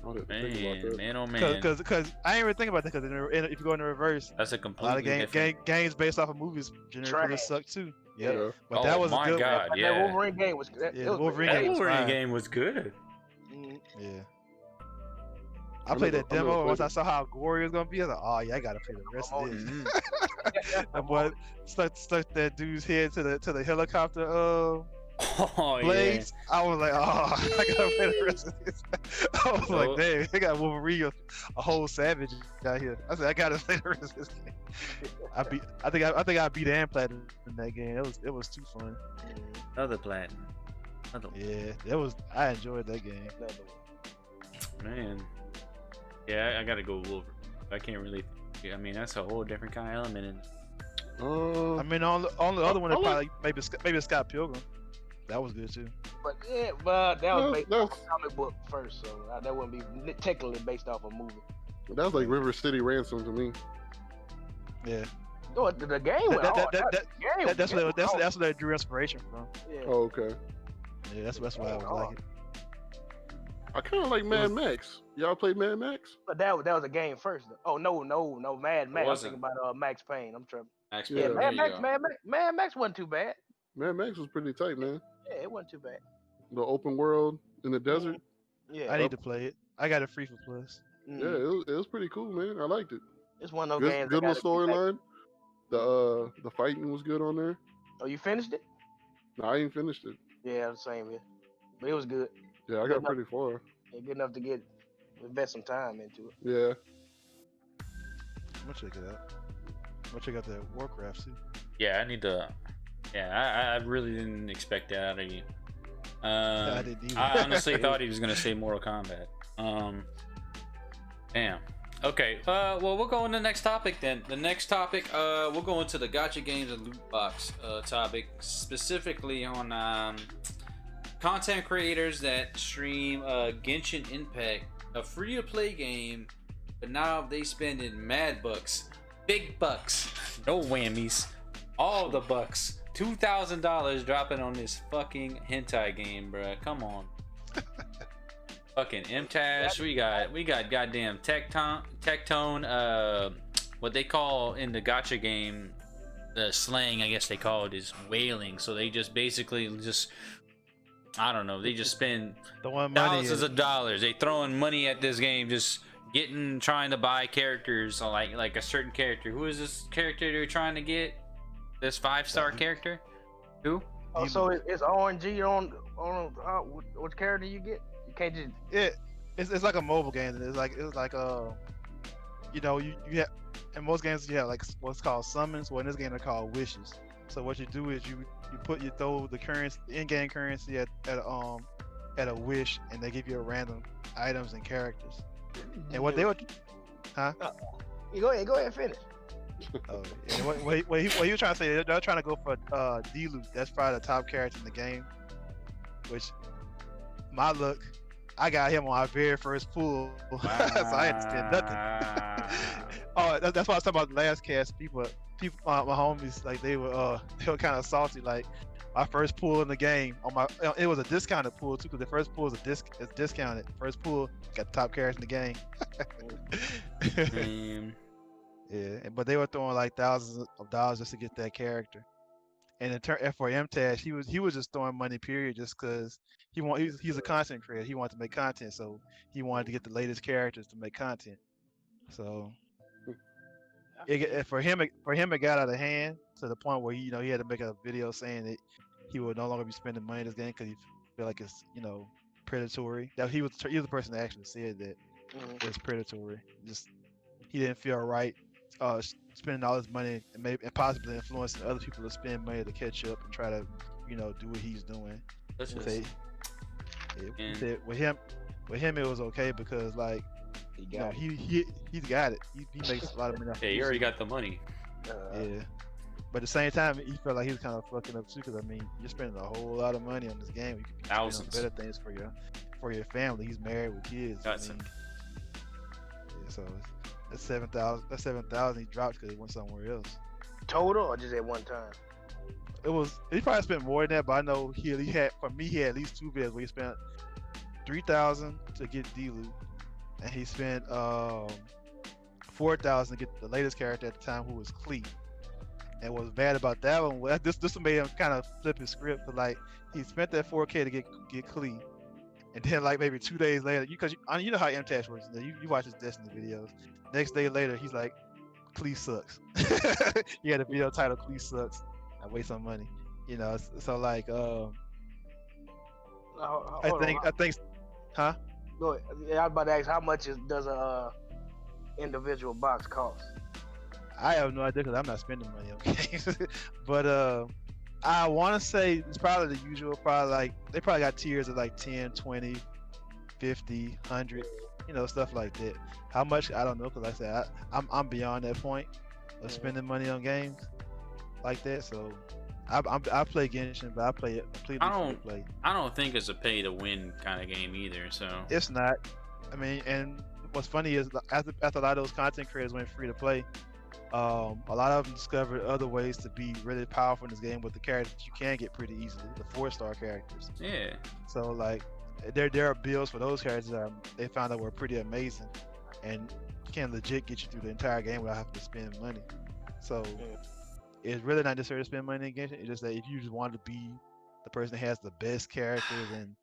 B: I didn't think about that.
A: Man, oh man.
C: Cause I ain't even think about that. Cause if you go in the reverse,
A: That's a
C: a lot
A: completely
C: of
A: different.
C: games based off of movies generally
D: Trash.
C: suck too.
D: Yeah.
C: Yeah,
B: Yeah.
C: but
A: Oh
C: that was
A: my
C: a good
A: God.
D: But
A: Yeah.
D: that Wolverine game was that,
C: Yeah,
D: it
C: the
D: was
C: Wolverine
A: That
C: game was
A: Wolverine
C: fine.
A: game was good.
D: Mhm.
C: one. Yeah.
B: I
C: I played
B: never-
C: that
B: I never
C: demo. Once
B: played
C: I saw how gory it was gonna be, I was like, "Oh yeah, I gotta play the rest of this."
A: Mhm.
C: That boy stuck that dude's head to the helicopter
A: Oh
C: blades. I was like, "Oh, I gotta play the rest of this." I was
A: So-
C: like, "Damn, they got Wolverine, a whole savage out here." I said, "I gotta play the rest of this game." I think I beat Amplat in that game. It was too fun.
A: yeah. Other platinum. Other
C: Yeah, I enjoyed that game.
D: Another one.
A: man. Yeah, I gotta go Wolverine. I can't really. I mean, that's a whole different kind of element in.
C: I mean, on the other one,
B: I
C: it
B: like-
C: probably maybe Scott Pilgrim. That was good too.
D: But yeah, but that was
B: Well,
D: based
B: that's
D: off a comic book first, so that wouldn't be technically based off a movie.
B: that's like River City Ransom to me.
C: Yeah.
D: Oh, the game went hard.
C: That's what they drew inspiration from.
D: Yeah.
B: Oh, okay.
C: Yeah, that's why I was like it.
B: I kind of like Mad Max. Y'all play Mad Max?
D: But that was a game first. Oh no, Mad Max. I'm
A: wasn't.
D: thinking about Max Payne. I'm tripping.
A: Max
B: Yeah,
A: Payne,
D: Mad
A: there you
D: Max,
A: go.
D: Mad Max wasn't too bad.
B: Mad Max was pretty tight, man.
D: Yeah, it wasn't too bad.
B: The open world in the desert.
D: Yeah.
C: I need to play it. I got it free for Plus.
D: Mm.
B: Yeah, it was pretty cool, man. I liked it.
D: It's one of those games.
B: Good
D: that
B: little
D: gotta be
B: storyline. The fighting was good on there.
D: Oh, you finished it?
B: No, I ain't finished it.
D: Yeah, the same here. But it was good.
B: Yeah, I got pretty far.
D: Yeah, good enough to invest some time into it.
B: Yeah.
C: I'm gonna check it out. I'm gonna check out that Warcraft too.
A: Yeah, I need to. Yeah, I really didn't expect that out of you.
C: I didn't either.
A: I honestly thought he was gonna say Mortal Kombat. Damn. Okay. Well, we'll go on to the next topic then. The next topic, we'll go into the gacha games and loot box topic, specifically on content creators that stream Genshin Impact, a free-to-play game, but now they spending mad bucks, big bucks, no whammies, all the bucks, $2,000 dropping on this fucking hentai game, bruh. Come on. Fucking MTash, we got goddamn Tectone, what they call in the gacha game, the slang I guess they call it is whaling. So they just basically I don't know, they just spend thousands of dollars. They throwing money at this game, just trying to buy characters, like a certain character. Who is this character they're trying to get? This 5-star character? Who?
D: Oh, so it's RNG on which character you get? You can't just.
C: It's like a mobile game. It's like you know, you have in most games you have like what's called summons. Well, in this game they're called wishes. So what you do is you throw the currency, the in-game currency at a wish, and they give you a random items and characters. And what they would, huh?
D: You go ahead and finish.
C: Oh, yeah. What he was trying to say, they're trying to go for D-Loot. That's probably the top character in the game. Which, my luck, I got him on our very first pool, so I had to spend nothing. Oh, that's why I was talking about the last cast. People, my homies, like they were kind of salty. Like my first pool in the game, it was a discounted pool too, because the first pool is discounted. First pool got the top character in the game. Yeah, but they were throwing like thousands of dollars just to get that character. And in turn, for MTash, he was just throwing money, period, just because he's a content creator. He wanted to make content, so he wanted to get the latest characters to make content. So for him, it got out of hand to the point where he had to make a video saying that he would no longer be spending money in this game because he feel like it's predatory. That he was the person that actually said that it's predatory. Just he didn't feel right spending all his money and possibly influencing other people to spend money to catch up and try to do what he's doing. With him it was okay because like he got it. He makes a lot of money.
A: Yeah, he already got the money.
C: Yeah, but at the same time he felt like he was kind of fucking up too, because I mean you're spending a whole lot of money on this game. You could be
A: Thousands.
C: spending on better things for your family. He's married with kids.
A: That's
C: so that's 7,000. That's 7,000 he dropped because he went somewhere else.
D: Total or just at one time?
C: He probably spent more than that, but I know he had at least 2 videos where he spent 3,000 to get D-Loot, and he spent 4,000 to get the latest character at the time, who was Clee. And what was bad about that one, well, this made him kind of flip his script, but like he spent that 4K to get Clee, and then like maybe 2 days later, because you know how MTash works. You watch his Destiny videos. Next day later, he's like, Clee sucks. He had a video titled Clee sucks. I waste some money, So like, I think, huh?
D: Go ahead. Yeah, I was about to ask, how much does a individual box cost?
C: I have no idea because I'm not spending money on games. But I want to say it's probably the usual. Probably like they probably got tiers of like 10, 20, 50, 100, stuff like that. How much I don't know, because like I said, I'm beyond that point of spending money on games like that. So I play Genshin, but I play it completely free to play.
A: I don't think it's a pay to win kind of game either. So
C: It's not. I mean, and what's funny is after a lot of those content creators went free to play, a lot of them discovered other ways to be really powerful in this game with the characters you can get pretty easily, the 4-star characters.
A: yeah,
C: So like, there are builds for those characters that they found out were pretty amazing, and can legit get you through the entire game without having to spend money. So it's really not necessarily to spend money in Genshin. It's just that if you just want to be the person that has the best characters and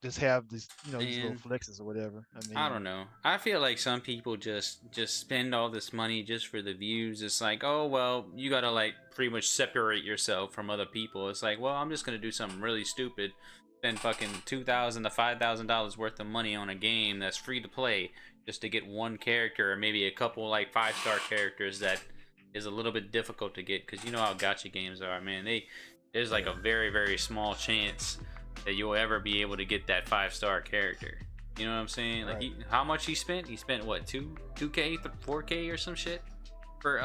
C: just have this, these little flexes or whatever. I mean,
A: I don't know. I feel like some people just spend all this money just for the views. It's like, oh well, you gotta like pretty much separate yourself from other people. It's like, well, I'm just gonna do something really stupid, spend fucking $2,000 to $5,000 worth of money on a game that's free to play just to get one character or maybe a couple like 5-star characters that is a little bit difficult to get, because you know how gacha games are, man. There's like a very, very small chance that you'll ever be able to get that 5-star character. You know what I'm saying? Like, how much he spent? He spent what, 2K, 4K or some shit for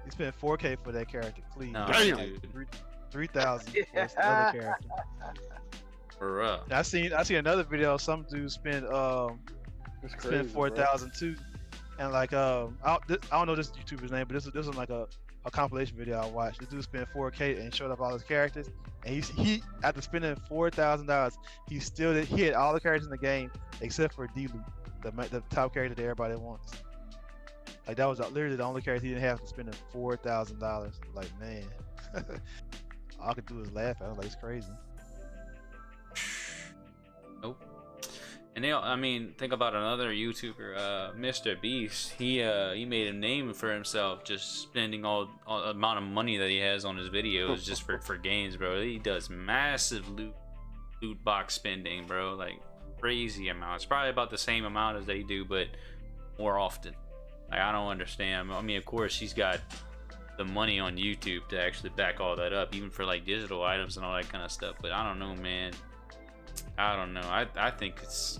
C: he spent 4K for that character. Please,
A: no,
B: Damn.
A: dude.
C: 3,000 for this other character.
A: For real.
C: I seen another video. Some dude spent
B: It's crazy,
C: spent 4,000 too, and like I don't know this YouTuber's name, but this was like a compilation video I watched. This dude spent 4K and showed up all his characters, and he after spending $4,000, he still hit all the characters in the game except for Dilu, the top character that everybody wants. Like that was literally the only character he didn't have to spend $4,000. Like, man, all I could do was laugh at him. Like, it's crazy.
A: Nope. And I mean, think about another YouTuber, Mr. Beast. He made a name for himself just spending all the amount of money that he has on his videos just for games, bro. He does massive loot box spending, bro. Like crazy amounts. Probably about the same amount as they do, but more often. Like, I don't understand. I mean, of course, he's got the money on YouTube to actually back all that up, even for like digital items and all that kind of stuff. But I don't know, man. I don't know. I think it's.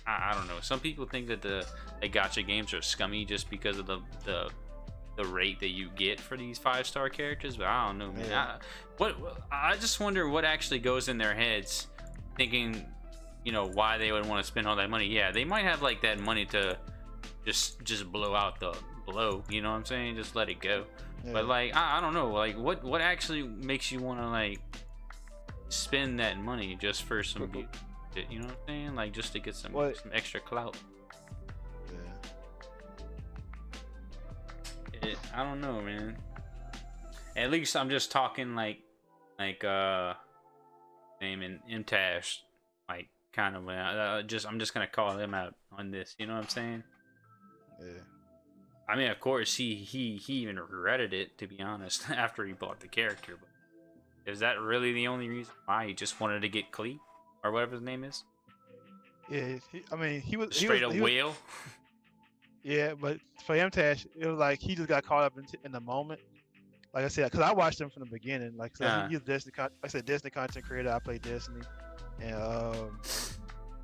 A: I don't know. Some people think that the gacha games are scummy just because of the rate that you get for these 5-star characters, but I don't know, man.
C: Yeah.
A: I just wonder what actually goes in their heads, thinking, why they would want to spend all that money. Yeah, they might have like that money to just blow out the blow. You know what I'm saying? Just let it go. Yeah. But like, I don't know. Like, what actually makes you want to like spend that money just for some beauty? You know what I'm saying? Like, just to get some extra clout.
C: Yeah.
A: I don't know, man. At least I'm just talking like name and Imtash, like kind of. I'm just gonna call him out on this. You know what I'm saying?
C: Yeah.
A: I mean, of course, he even regretted it, to be honest, after he bought the character. But is that really the only reason why he just wanted to get Clee? Or whatever his name is.
C: Yeah, he was
A: straight up whale.
C: Yeah, but for Imtash, it was like he just got caught up in the moment. Like I said, because I watched him from the beginning. Like he's a Destiny, Destiny content creator. I play Destiny, and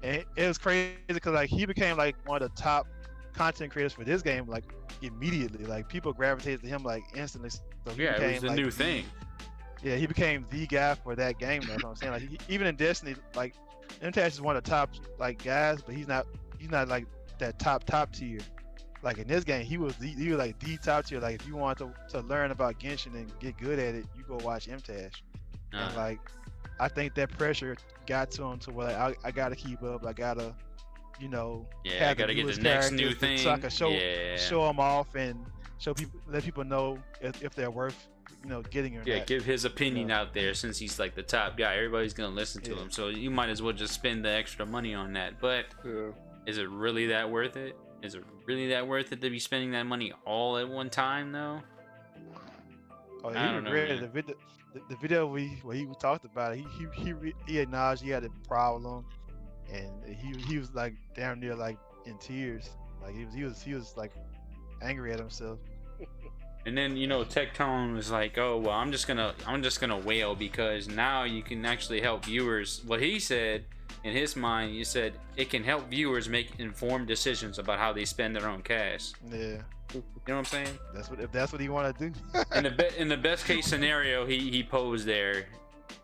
C: it was crazy because like he became like one of the top content creators for this game like immediately. Like people gravitated to him like instantly. So
A: it was the new thing.
C: Yeah, he became the guy for that game. That's what I'm saying. Like even in Destiny, like Imtash is one of the top like guys, but he's not like that top tier. Like in this game, he was like the top tier. Like if you want to learn about Genshin and get good at it, you go watch Imtash. And like I think that pressure got to him to where like, I gotta keep up. I gotta,
A: I gotta get the next new thing.
C: So I can show them off and let people know if they're worth. Getting her.
A: Yeah, give his opinion out there since he's like the top guy. Everybody's gonna listen to him, so you might as well just spend the extra money on that. But is it really that worth it? Is it really that worth it to be spending that money all at one time, though?
C: Oh, he regretted the video where he talked about it. He acknowledged he had a problem, and he was like damn near like in tears. Like he was like angry at himself.
A: And then Tectone was like, "Oh well, I'm just gonna wail because now you can actually help viewers." What he said in his mind, he said it can help viewers make informed decisions about how they spend their own cash.
C: Yeah.
A: You know what I'm saying?
C: If that's what he want to do.
A: In the best case scenario, he posed there,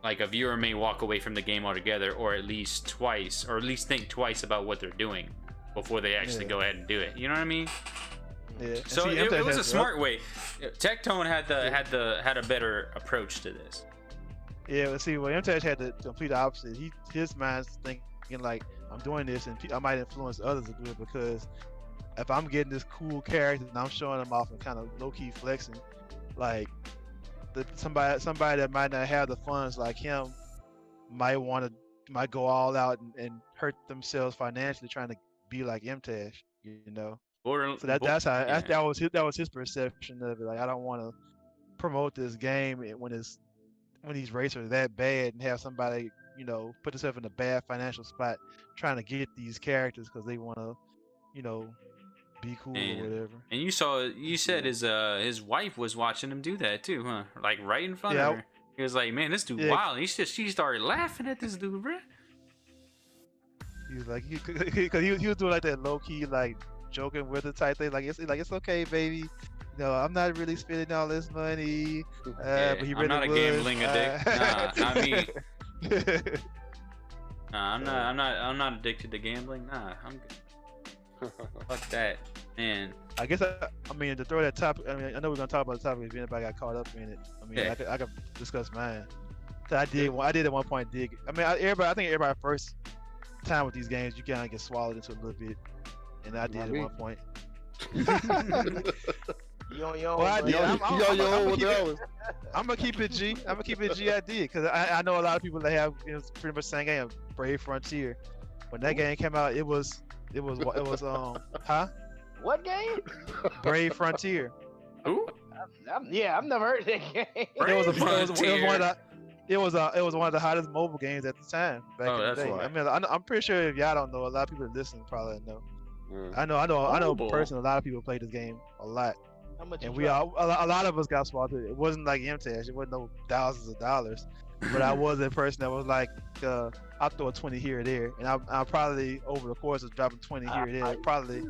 A: like a viewer may walk away from the game altogether, or at least think twice about what they're doing before they actually go ahead and do it. You know what I mean?
C: Yeah.
A: So
C: See,
A: it was a
C: has-
A: smart way. Tectone had a better approach to this.
C: Yeah, but see, well, MTech had the complete opposite. His mind's thinking like, I'm doing this, and I might influence others to do it because if I'm getting this cool character and I'm showing them off and kind of low key flexing, like somebody that might not have the funds like him might go all out and hurt themselves financially trying to be like MTech, you know. So that's how that was his perception of it. Like, I don't want to promote this game when these races are that bad and have somebody, you know, put themselves in a bad financial spot trying to get these characters because they want to, you know, be cool or whatever.
A: And you said his wife was watching him do that too, huh? Like right in front of her. He was like, man, this dude wild. And she started laughing at this dude, bro.
C: He was like, because he was doing like that low key, like joking with the type thing. Like it's okay, baby. No, I'm not really spending all this money. But he really
A: I'm not a gambling addict. Nah, not me. Nah, I'm not addicted to gambling. Nah, I'm good. Fuck that, man.
C: I guess I mean to throw that topic. I mean, I know we're gonna talk about the topic if anybody got caught up in it. I mean, I could discuss mine. So I did at one point dig. I mean, I think everybody first time with these games, you kind of get swallowed into a little bit, and I did at one point. I'm gonna keep it G. I'm gonna keep it G. I did because I know a lot of people that have pretty much the same game, Brave Frontier. When that game came out, it was huh?
D: What game?
C: Brave Frontier.
A: Who?
D: I've never heard of that game.
C: It was one of the hottest mobile games at the time back in the day.
A: Why.
C: I mean, I'm pretty sure if y'all don't know, a lot of people listening probably know. I know personally, a lot of people played this game a lot.
D: How much
C: And
D: you
C: a lot of us got swallowed. It wasn't like MTash. It wasn't no thousands of dollars. But I was a person that was like, I'll throw a 20 here or there. And I'm probably, over the course of dropping 20 here or there, probably...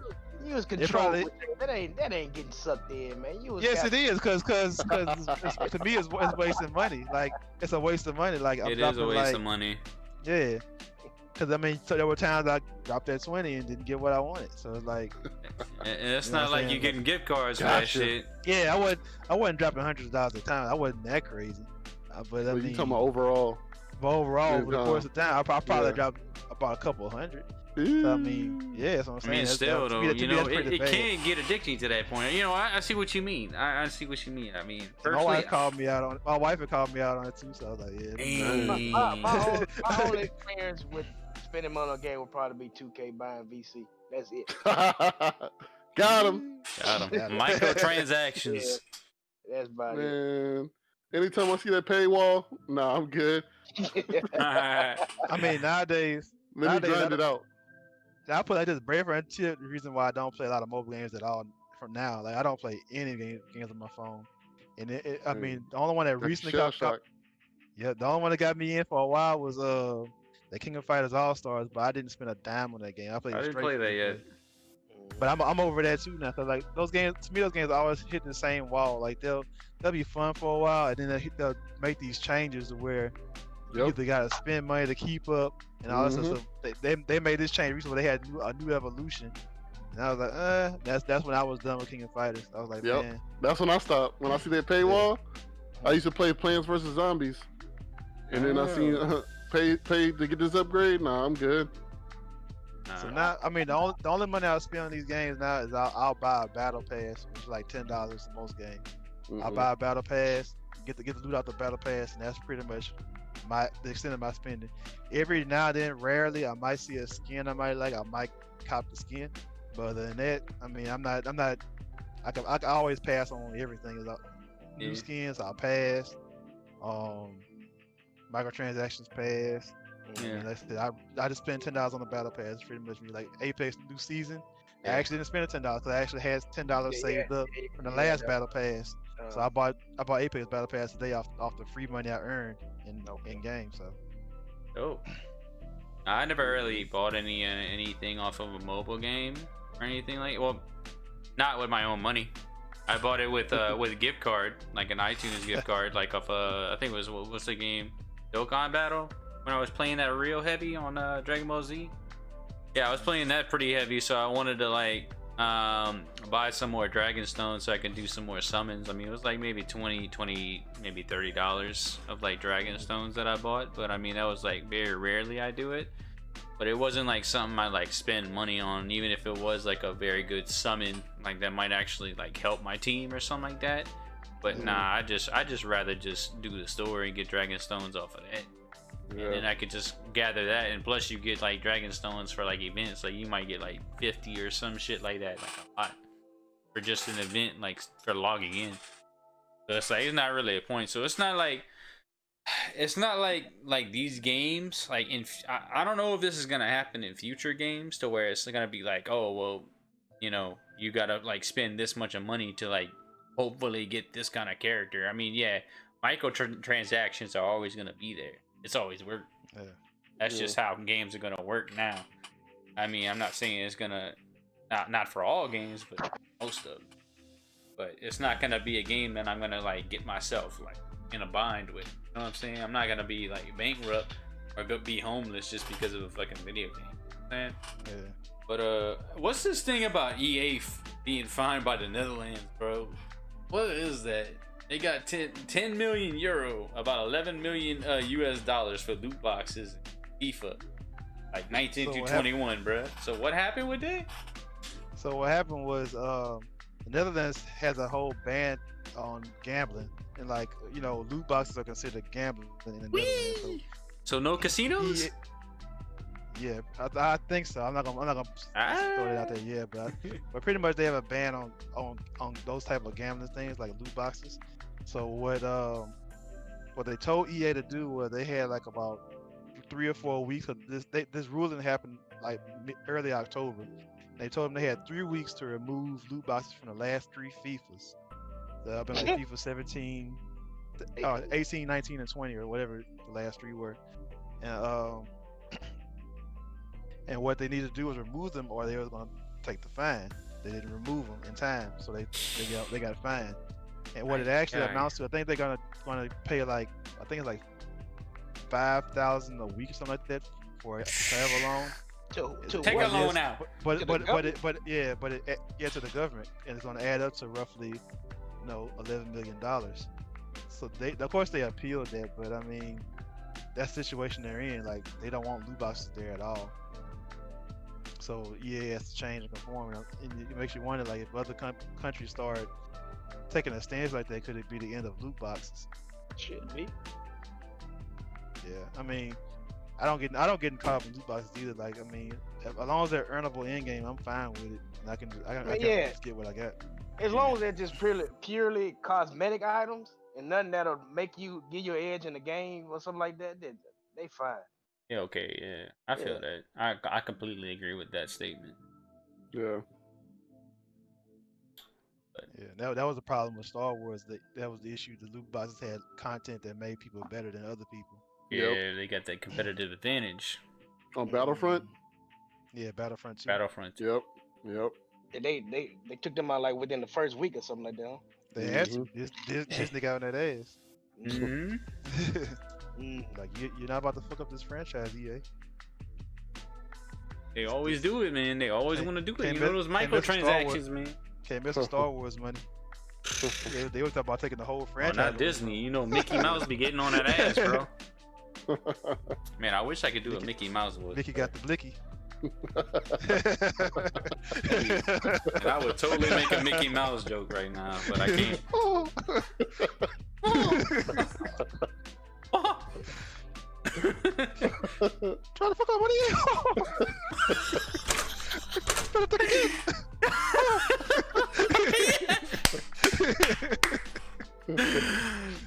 D: You was controlling. That ain't getting sucked in, man.
C: Yes, it is, because to me it's wasting money. Like, it's a waste of money. Like,
A: it is a waste of money.
C: Yeah. Because, I mean, so there were times I dropped that 20 and didn't get what I wanted. So it's like...
A: And it's not like you getting gift cards for that shit.
C: Yeah, I wasn't dropping hundreds of dollars at a time. I wasn't that crazy. But I mean,
B: you talking about overall?
C: Over the course of time, I probably dropped about a couple hundred. So, I mean, yeah, that's what I'm saying.
A: I mean, still though, you know, it
C: bad.
A: can get addicting to that point. You know, I see what you mean. I see what you mean. I mean,
C: my wife called me out on it. My wife had called me out on it too, so I was like, yeah.
A: Hey.
D: My only experience with spending money on a game would probably be 2K buying VC. That's it.
B: Got him.
A: Microtransactions.
D: Yeah, that's about it.
B: Man, anytime I see that paywall, nah, I'm good.
C: I mean, nowadays,
B: Let me grind it out.
C: I put like this Brave Frontier. The reason why I don't play a lot of mobile games at all from now, like I don't play any games on my phone. And I mean, the only one that recently got the only one that got me in for a while was the King of Fighters All Stars, but I didn't spend a dime on that game. I
A: didn't play that yet.
C: But I'm over that too now, cause like those games, to me, those games always hit the same wall. Like they'll be fun for a while, and then they'll make these changes to where you either gotta spend money to keep up and all this stuff. So they made this change recently. Where they had a new evolution, and I was like, that's when I was done with King of Fighters. I was like, man,
B: that's when I stopped. When I see that paywall, I used to play Plants vs Zombies, and then I seen pay to get this upgrade. Nah, I'm good.
C: So now, I mean, the only money I'll spend on these games now is I'll buy a battle pass, which is like $10 in most games. I'll buy a battle pass, get the loot out the battle pass, and that's pretty much the extent of my spending. Every now and then, rarely, I might see a skin I might like. I might cop the skin, but other than that, I mean, I can always pass on everything. New skins, I'll pass. Microtransactions pass. Yeah, that's it. I just spent $10 on the battle pass. It's pretty much like Apex new season. I actually didn't spend $10 because I actually had $10 saved up from the last battle pass. So I bought Apex battle pass today off the free money I earned in game. So.
A: I never really bought anything off of a mobile game or anything like. Well, Not with my own money. I bought it with a gift card, like an iTunes gift card, like off I think it was what's the game, Dokkan Battle. When I was playing that real heavy on Dragon Ball Z. Yeah, I was playing that pretty heavy, so I wanted to like buy some more Dragon Stones so I can do some more summons. I mean, it was like maybe $20, maybe $30 of like Dragon Stones that I bought, but I mean that was like very rarely I do it. But it wasn't like something I like spend money on, even if it was like a very good summon, like that might actually like help my team or something like that. But nah, I just rather just do the story and get Dragon Stones off of that. Yeah. And then I could just gather that, and plus you get like Dragon Stones for like events, like you might get like 50 or some shit like that, like a lot for just an event, like for logging in. So it's like it's not really a point. So it's not like these games like I don't know if this is gonna happen in future games to where it's gonna be like, oh well, you know, you gotta like spend this much of money to like hopefully get this kind of character. I mean, yeah, microtransactions are always gonna be there. It's always worked. Yeah. That's just how games are gonna work now. I mean, I'm not saying it's gonna not for all games, but most of them. But it's not gonna be a game that I'm gonna like get myself like in a bind with. You know what I'm saying? I'm not gonna be like bankrupt or go be homeless just because of a fucking video game. You know what I'm saying? Yeah. But what's this thing about EA being fined by the Netherlands, bro? What is that? They got 10 million euro, about 11 million US dollars for loot boxes in FIFA, like 19 to 21, bro. So what happened with that?
C: So what happened was the Netherlands has a whole ban on gambling, and like, you know, loot boxes are considered gambling in the Netherlands.
A: So no casinos?
C: Yeah, I think so. I'm not gonna throw it out there. Yeah, but pretty much they have a ban on those type of gambling things like loot boxes. So what they told EA to do was they had like about 3 or 4 weeks. This ruling happened like early October. They told them they had 3 weeks to remove loot boxes from the last 3 FIFAs. So I've been like FIFA 17, 18, 19, and 20 or whatever the last 3 were. And what they needed to do was remove them, or they were going to take the fine. They didn't remove them in time, so they got a fine. And what it actually amounts to, I think they're gonna pay like, I think it's like 5,000 a week or something like that for however long.
A: To take a loan out.
C: But to the government, and it's gonna add up to roughly, $11 million. So of course they appealed that, but I mean, that situation they're in, like they don't want loot boxes there at all. So EA has to change and conform, and it makes you wonder, like, if other countries start taking a stance like that, could it be the end of loot boxes?
D: Should be.
C: Yeah, I mean, I don't get caught up in loot boxes either. Like, I mean, as long as they're earnable in game, I'm fine with it. And I can just get what I got.
D: As long as they're just purely cosmetic items and nothing that'll make you give you an edge in the game or something like that, they fine.
A: Yeah, okay, yeah. I feel that. I completely agree with that statement.
B: Yeah.
C: But yeah, that was the problem with Star Wars. That was the issue. The loot boxes had content that made people better than other people.
A: Yeah, they got that competitive advantage.
B: On Battlefront?
C: Yeah, Battlefront 2.
A: Battlefront 2.
B: Yep.
D: They took them out like within the first week or something like that.
C: They had to. Disney got on that ass.
A: Mm-hmm.
C: Like, you're not about to fuck up this franchise, EA.
A: They always do it, man. They always want to do it. You know those microtransactions, man.
C: Can't miss the Star Wars money. They were talking about taking the whole franchise.
A: Not Disney. You know, Mickey Mouse be getting on that ass, bro. Man, I wish I could do a Mickey Mouse voice.
C: Mickey got the blicky.
A: And I would totally make a Mickey Mouse joke right now, but I can't.
C: Trying to fuck up, what are you? Trying to take it.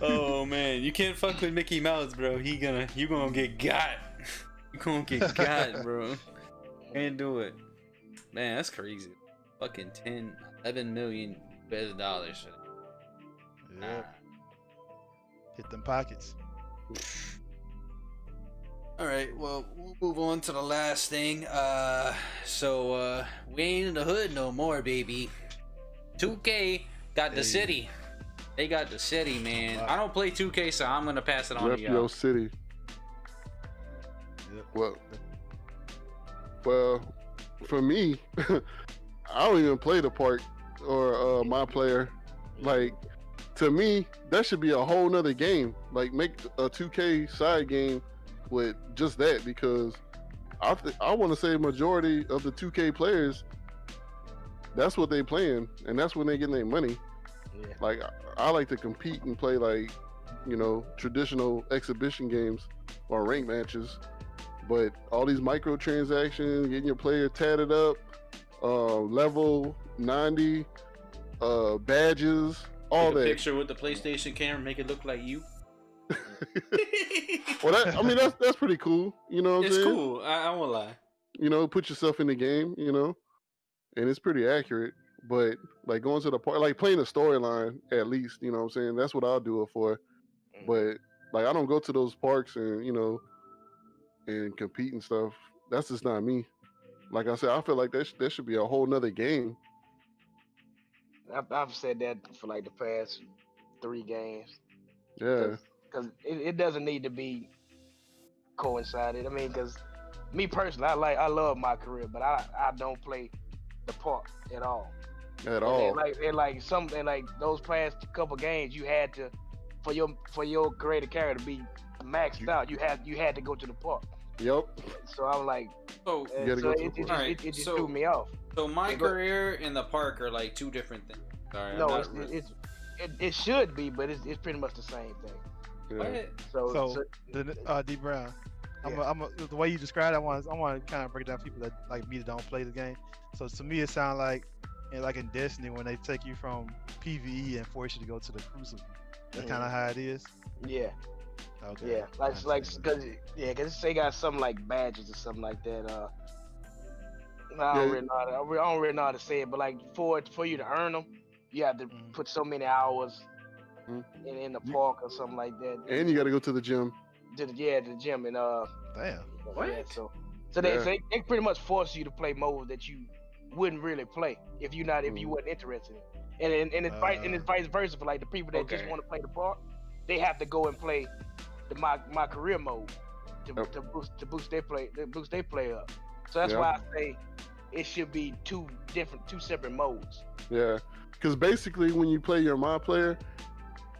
A: Oh man, you can't fuck with Mickey Mouse, bro. You gonna get got. You gonna get got, bro. Can't do it. Man, that's crazy. Fucking 11 million US dollars.
C: Yeah. Hit them pockets.
A: All right, well, we'll move on to the last thing. So we ain't in the hood no more, baby. 2K got the city. They got the city, man. I don't play 2K, so I'm gonna pass it on
B: Rep
A: to y'all.
B: your city.
C: Yep.
B: Well, for me, I don't even play the park or my player. Like, to me, that should be a whole nother game. Like, make a 2K side game with just that, because I want to say majority of the 2K players, that's what they playing, and that's when they getting their money.
D: Yeah.
B: Like, I like to compete and play, like, you know, traditional exhibition games or rank matches. But all these microtransactions, getting your player tatted up, level 90, badges, all
A: Take a
B: that.
A: picture with the PlayStation camera, make it look like you.
B: Well, I mean, that's pretty cool. You know what I'm
A: It's
B: saying?
A: cool. I won't lie.
B: You know, put yourself in the game, you know, and it's pretty accurate. But like going to the park, like playing a storyline at least, you know what I'm saying? That's what I'll do it for. But like, I don't go to those parks and, you know, and compete and stuff. That's just not me. Like I said, I feel like that should be a whole nother game.
D: I've said that for like the past 3 games.
B: Yeah.
D: Because it doesn't need to be coincided. I mean, because me personally, I love my career, but I don't play the part at all.
B: At all.
D: And like those past couple games, you had to, for your creative character to be maxed out, you had to go to the park.
B: Yep.
D: So I'm like,
A: So
D: it just threw me off.
A: So my career and the park are like 2 different things. Sorry,
D: No, it should be, but it's pretty much the same thing.
B: Yeah.
C: So D Brown, the way you described it, I want to kind of break down people that like me that don't play the game. So to me, it sounds like in Destiny when they take you from PvE and force you to go to the Crucible. That's kind of how it is.
D: Yeah.
C: Okay.
D: Yeah, because they got something like badges or something like that. I don't really know how to say it, but like for you to earn them, you have to put so many hours in the park or something like that.
B: And you got to go to the gym.
D: To the gym and
C: Damn.
D: What? Yeah, so they pretty much force you to play modes that you wouldn't really play if you wasn't interested in. And it's vice versa for like the people that just want to play the park, they have to go and play the my career mode to boost their play up. So that's why I say it should be 2 separate modes.
B: Yeah, because basically when you play your my player,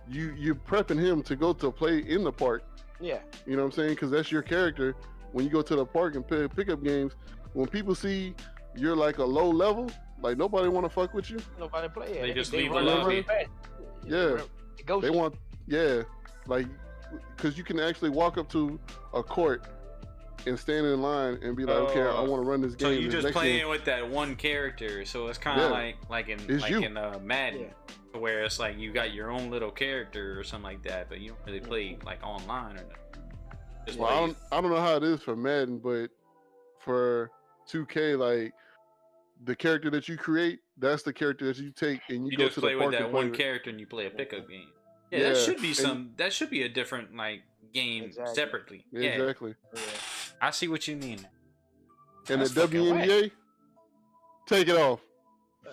B: you're prepping him to go to play in the park.
D: Yeah.
B: You know what I'm saying? Because that's your character. When you go to the park and pick up games, when people see you're like a low level, like nobody want to fuck with you.
D: Nobody play it.
A: They just leave the lobby.
B: Yeah. They want, like, because you can actually walk up to a court and stand in line and be like, okay, I want to run this game.
A: So you just playing with that one character. So it's kind of like in Madden, where it's like you got your own little character or something like that, but you don't really play like online or nothing.
B: Well, I don't know how it is for Madden, but for 2K, like the character that you create, that's the character that you take and you go
A: just
B: to
A: play
B: the park
A: with that
B: and play
A: one
B: with.
A: character and you play a pickup game. Yeah, that should be that should be a different like game separately. Yeah.
B: Exactly.
D: Yeah.
A: I see what you mean.
B: And the WNBA, take it off.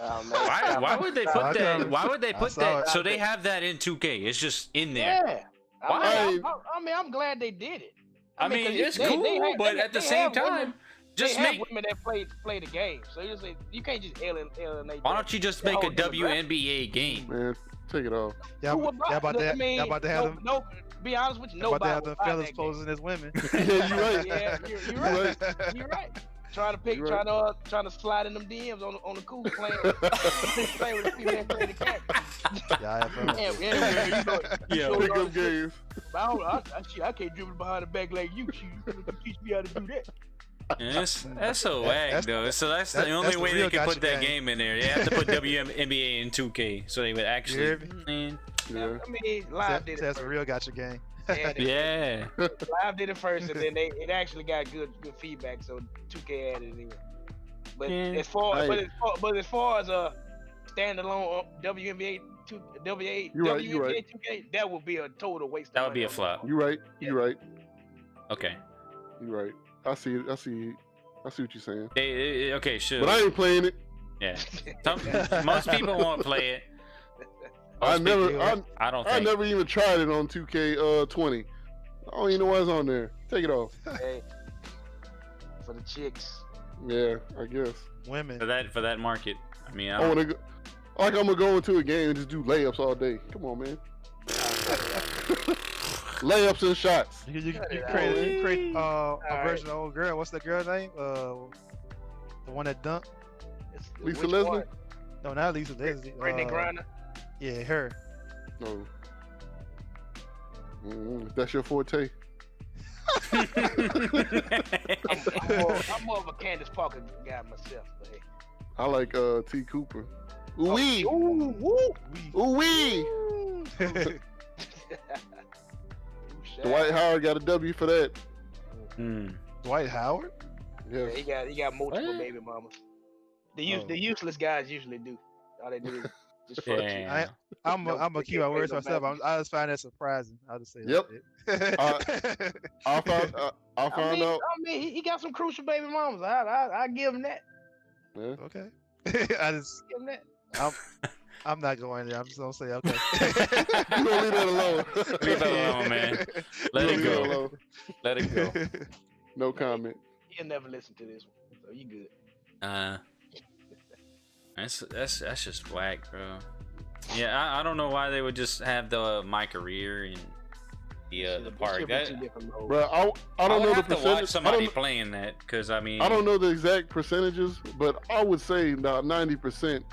D: Oh, man.
A: Why would they put that? Why would they put that? So
D: it.
A: they have that in 2K. It's just in there.
D: Yeah.
A: Why?
D: I mean, I'm glad they did it.
A: I mean, it's cool, but at the same time, just make
D: women that play the game. So you can't just alienate.
A: Why don't you just make a WNBA game?
B: Man, take it off.
C: Y'all about to have them.
D: No, be honest with you, nobody.
C: About to have the fellas posing as women.
B: Yeah, you're right.
D: Yeah, you're right. You're right. Trying to slide in them DMs on the cool playing with a female creative character.
B: Pick up games.
D: I can't dribble behind the back like you. You teach me how to do that.
A: Yeah, that's so whack though. So that's the only way they can put that game in there. They have to put WNBA in 2K so they would actually.
B: Yeah.
D: I mean, Live did it.
C: That's a real gotcha game.
A: Yeah.
D: Live did it first, and then it actually got good feedback. So 2K added it in. But as far as a standalone WNBA 2K, that would be a total waste.
A: That would be a flop.
B: You're right. You're right.
A: Okay.
B: You're right. I see what you're saying.
A: Okay, sure.
B: But I ain't playing it.
A: Yeah. Most people won't play it.
B: I
A: Most people-
B: never,
A: I don't
B: I
A: think.
B: never even tried it on 2K20. I don't even know what's on there. Take it off.
D: Hey, for the chicks.
B: Yeah, I guess.
C: Women.
A: For that market. I mean,
B: I want to go. Like I'm gonna go into a game and just do layups all day. Come on, man. Layups and shots.
C: You
D: Cut it
C: create a
D: Alright.
C: version of old girl. What's that girl name? The one that dunked?
D: It's-
B: Lisa
D: which
B: Leslie?
D: one?
C: No, not Lisa Leslie.
D: Brittany Griner.
C: Yeah, her.
B: No. That's your forte.
D: I'm more of a Candace Parker guy myself. But hey.
B: I like T. Cooper. Ooh wee.
D: Ooh, woo.
B: Ooh wee.
D: Ooh,
B: Dwight Howard got a W for that.
A: Hmm.
C: Dwight Howard?
B: Yes.
D: Yeah, he got multiple
A: What?
D: baby mamas. The
C: Oh.
D: useless guys usually do. All they do is just fuck you.
A: Yeah.
C: I'm
D: No,
C: gonna
D: they
C: keep
D: can't
C: my
D: pay
C: words
D: no
C: myself.
D: back.
C: I just find that surprising. I'll just say
B: Yep.
C: that.
B: I found out.
D: I mean, he got some crucial baby mamas. I give him that.
B: Yeah.
C: Okay. I just
D: Give him that.
C: I'm not going there. I'm just gonna say okay.
B: You gonna leave that alone.
A: Leave that alone, man. Let
B: You
A: it
B: gonna leave
A: go.
B: that alone.
A: Let it go.
B: No comment.
D: He'll never listen to this one, so you good.
A: That's just whack, bro. Yeah, I don't know why they would just have my career and the park. That,
B: Bro, I
A: I
B: don't
A: would
B: know the
A: have to watch
B: percentage.
A: somebody playing that, because I mean,
B: I don't know the exact percentages, but I would say about 90%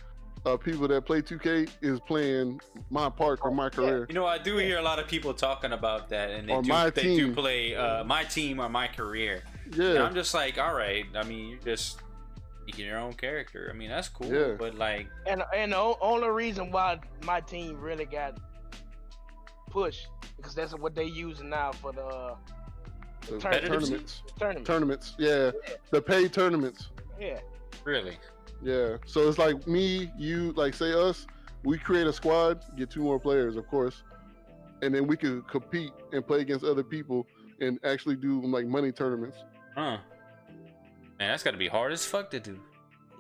B: of people that play 2K is playing my park or my career.
A: You know, I do hear a lot of people talking about that, and
B: Or
A: they
B: my
A: do
B: team.
A: play my team or my career. And
B: Yeah,
A: I'm just like, all right. I mean, you're just making your own character. I mean, that's cool,
B: Yeah.
A: but like,
D: And the only reason why my team really got pushed because that's what they using now for the
B: the
A: Competitive
B: tournaments. Yeah, the paid tournaments.
D: Yeah.
A: really,
B: Yeah, so it's like me, you, like say us. We create a squad, get 2 more players, of course, and then we could compete and play against other people and actually do like money tournaments.
A: huh? Man, that's got to be hard as fuck to do.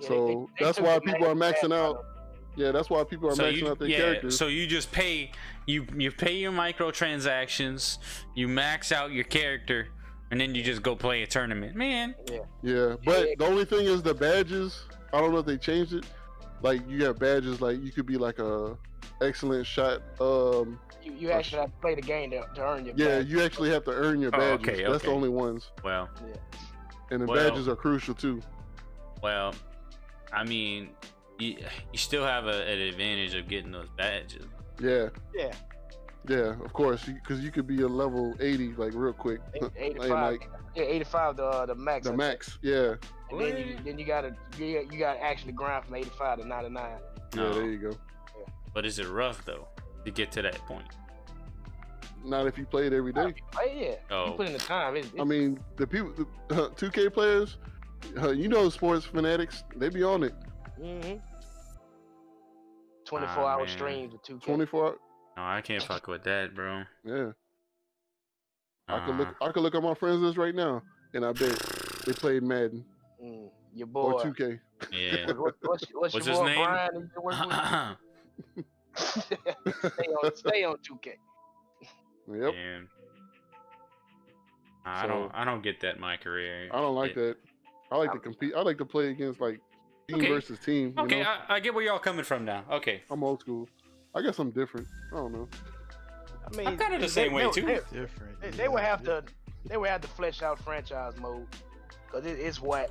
D: Yeah,
B: So
D: they
B: that's
D: took
B: why
D: the
B: people are
D: main
B: maxing
D: bad
B: out. Yeah, that's why people are maxing out their characters.
A: so you just pay you pay your microtransactions, you max out your character, and then you just go play a tournament, man.
B: Yeah, but the only thing is the badges. I don't know if they changed it. Like you got badges, like you could be like a excellent shot.
D: You actually have to play the game to earn your
B: Yeah,
D: badge.
B: you actually have to earn your
A: Oh,
B: badges.
A: okay,
B: That's the
A: okay.
B: only ones,
A: Well,
B: and the
A: Well-
B: badges are crucial too.
A: I mean, you still have an advantage of getting those badges.
B: Yeah,
D: Yeah.
B: yeah, of course, because you could be a level 80 like real quick.
D: 85.
B: like
D: Yeah, 85 the max.
B: the
D: I think.
B: max. Yeah,
D: And then you gotta actually grind from 85 to 99.
B: yeah,
A: No.
B: there you go.
A: But is it rough though to get to that point?
B: Not if you play it every day.
D: Yeah.
A: Oh.
D: You put in the time.
B: I mean, the people, the 2K players, you know, sports fanatics, they be on it.
D: 24-hour
A: man.
D: streams with 2K.
B: 24.
A: No, I can't fuck with that, bro.
B: Yeah, I could look at my friends list right now, and I bet they played Madden
D: Your boy.
B: or 2K.
A: Yeah.
D: What's
A: What's
D: your
A: his
D: boy,
A: name?
D: Brian? that you work with? stay on 2K.
B: Yep.
A: Man. I
B: So-
A: don't get that in my career.
B: I don't like that. I like to compete. I like to play against like team
A: Okay.
B: versus team. You
A: Okay,
B: know?
A: I get where y'all coming from now. Okay.
B: I'm old school. I guess I'm different. I don't know.
D: I mean,
A: I'm kinda the same way, too.
C: Different.
D: They would have to flesh out franchise mode because it's whack.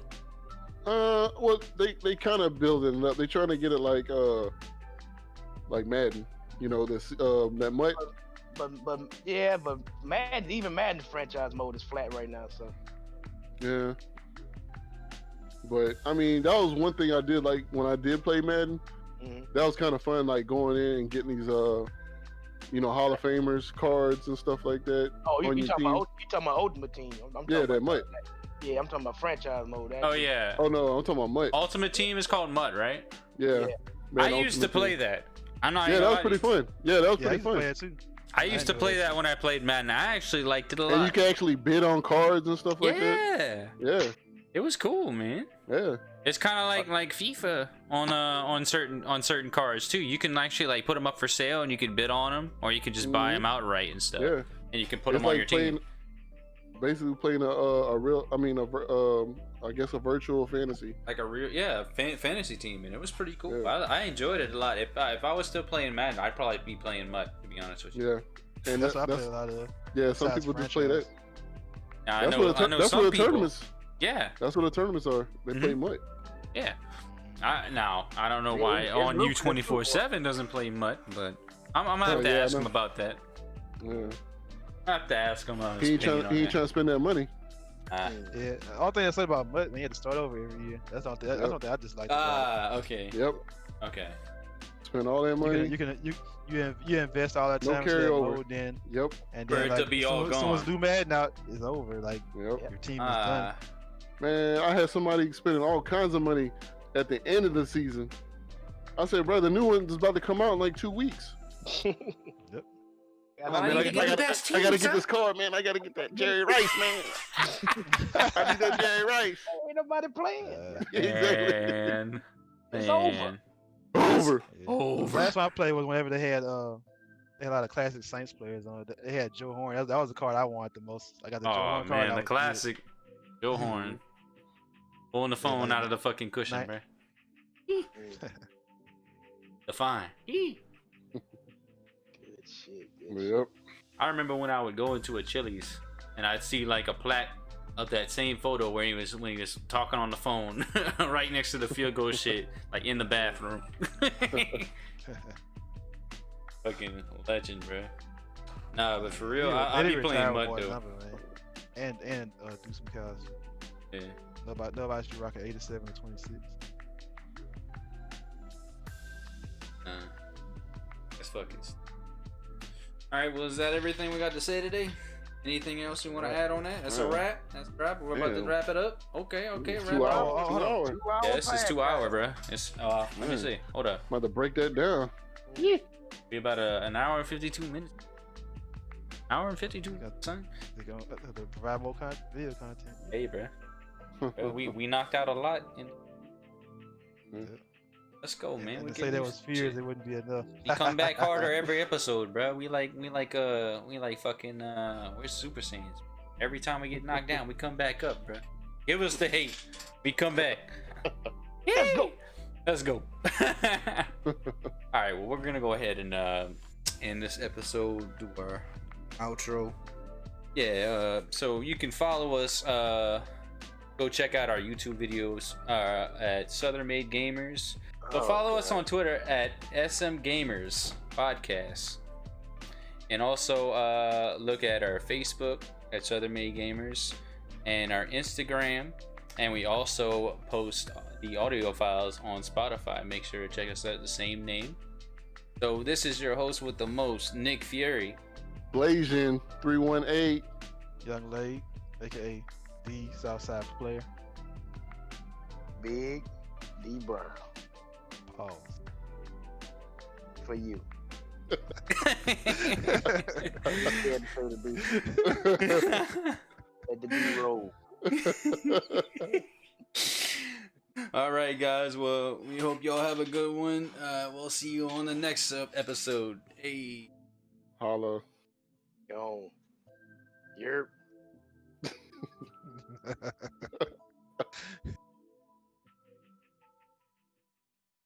B: Well, they kind of building it up. They trying to get it like Madden. You know, this that much.
D: But Madden franchise mode is flat right now. So
B: Yeah. But I mean, that was one thing I did like when I did play Madden. That was kind of fun, like going in and getting these Hall of Famers cards and stuff like that.
D: oh,
B: on
D: you
B: your
D: talking
B: team.
D: about Ultimate Team? I'm
B: Yeah,
D: talking
B: that
D: about,
B: mutt.
D: Yeah, I'm talking about franchise mode.
A: Oh
D: actually.
A: yeah.
B: Oh no, I'm talking about Mutt.
A: Ultimate Team is called Mutt, right?
B: Yeah.
D: Yeah.
B: Man,
A: I used to
B: Ultimate
A: play
B: Team.
A: that. I'm not.
B: Yeah,
A: even
B: that was
A: lying.
B: pretty fun. Yeah, that was
C: Yeah, I
B: pretty
C: used to play
B: fun.
C: that too.
A: I used to
C: enjoy
A: play
C: that
A: that when I played Madden. I actually liked it a
B: And you
A: lot.
B: can actually bid on cards and stuff like that.
A: Yeah.
B: Yeah,
A: It was cool, man.
B: yeah.
A: It's kind of like FIFA on certain cards too. You can actually like put them up for sale and you can bid on them, or you can just buy them outright and stuff.
B: Yeah.
A: And you can put
B: It's
A: them on
B: like
A: your team.
B: basically playing a real, I guess a virtual fantasy.
A: Like a real fantasy team, and it was pretty cool.
B: Yeah.
A: I enjoyed it a lot. If I was still playing Madden, I'd probably be playing MUT, to be honest with you.
B: Yeah, and
C: That's what I play a lot of.
B: yeah. Some
C: besides
B: people just play that.
A: Now,
B: That's
A: I know
B: what
A: some
B: the
A: people.
B: tournaments.
A: Yeah,
B: That's what the tournaments are. They play MUT.
A: yeah. I don't know
D: Yeah,
A: why
D: it's
A: on
D: real
A: you 24/7 doesn't play MUT, but I'm gonna have to
B: yeah, I
A: ask
B: know.
A: him about that.
B: Yeah.
A: I have to ask him.
B: He ain't trying to spend that money.
C: Yeah, the only thing I say about MUT, man, you had to start over every year. That's not that's one thing I just like.
A: Okay.
B: Yep.
A: Okay.
B: Spend all that money.
C: You invest all that
B: No
C: time to that
B: carryover.
C: mode, then
B: Yep.
C: and
A: For
C: then
A: it
C: like
A: to be all
C: as soon as
A: gone.
C: do Madden out is over. Like
B: Yep.
C: your team is done.
B: Man, I had somebody spending all kinds of money at the end of the season. I said, bro, the new one is about to come out in like 2 weeks.
C: Yep.
B: Oh,
A: Why
B: man,
A: you
B: I
A: get the
B: gotta
A: best
B: get
A: teams,
B: this card, man. I gotta get that Jerry Rice, man. I need that Jerry Rice.
D: Ain't nobody playing.
B: Exactly.
A: Man.
D: It's
A: Man.
B: Over.
C: The last one I played was whenever they had a lot of classic Saints players on it. They had Joe Horn. That was the card I wanted the most. I got the Joe
A: Oh
C: Horn card.
A: man,
C: that
A: the
C: was
A: classic Joe Horn. Pulling the phone
C: like
A: out of the fucking cushion,
C: night-
A: bro.
D: Good
A: Define.
D: shit. Good shit.
B: Yep.
A: I remember when I would go into a Chili's and I'd see like a plaque of that same photo where when he was talking on the phone right next to the field goal shit, like in the bathroom. Fucking legend, bro. Nah, but for real,
C: Yeah,
A: I'll
C: they
A: be
C: didn't
A: playing
C: retire
A: MUT
C: before
A: though.
C: number, man. And do some cows.
A: Yeah.
C: Nobody should rock an 87 or 26.
A: That's fucking. All right, well, is that everything we got to say today? Anything else you want to add on that? That's a wrap. That's a wrap. We're about to
B: Yeah.
A: wrap it up. Okay,
B: It's
A: wrap
B: 2
A: it up.
B: hours. 2 hours.
D: 2 hour
A: Yeah, this is 2 hour,
D: podcast.
A: bro. It's let me
B: Man.
A: see. Hold up.
B: I'm about to break that down.
A: Be about an hour and 52 minutes. Hour and 52, son.
C: They gonna provide more video content.
A: Hey, bro. We knocked out a lot. Let's go, man.
C: And
A: We
C: to say there was fears, it wouldn't be enough.
A: We come back harder every episode, bro. We like fucking we're Super Saiyans. Every time we get knocked down, we come back up, bro. Give us the hate. We come back.
D: Let's go.
A: Let's go. All right, well, we're gonna go ahead and end this episode, do our outro. Yeah, so you can follow us. Go check out our YouTube videos at Southern Made Gamers. So follow us on Twitter at SM Gamers Podcast, and also look at our Facebook at Southern Made Gamers and our Instagram. And we also post the audio files on Spotify. Make sure to check us out, the same name. So this is your host with the most, Nick Fury.
B: Blasian 318.
C: Young Lade, aka the Southside player.
D: Big D Brown
C: Pause.
D: for you. Scared to say the B. Let the B roll.
A: All right, guys. Well, we hope y'all have a good one. We'll see you on the next episode. Hey.
B: Holla.
D: Yo. Yerp.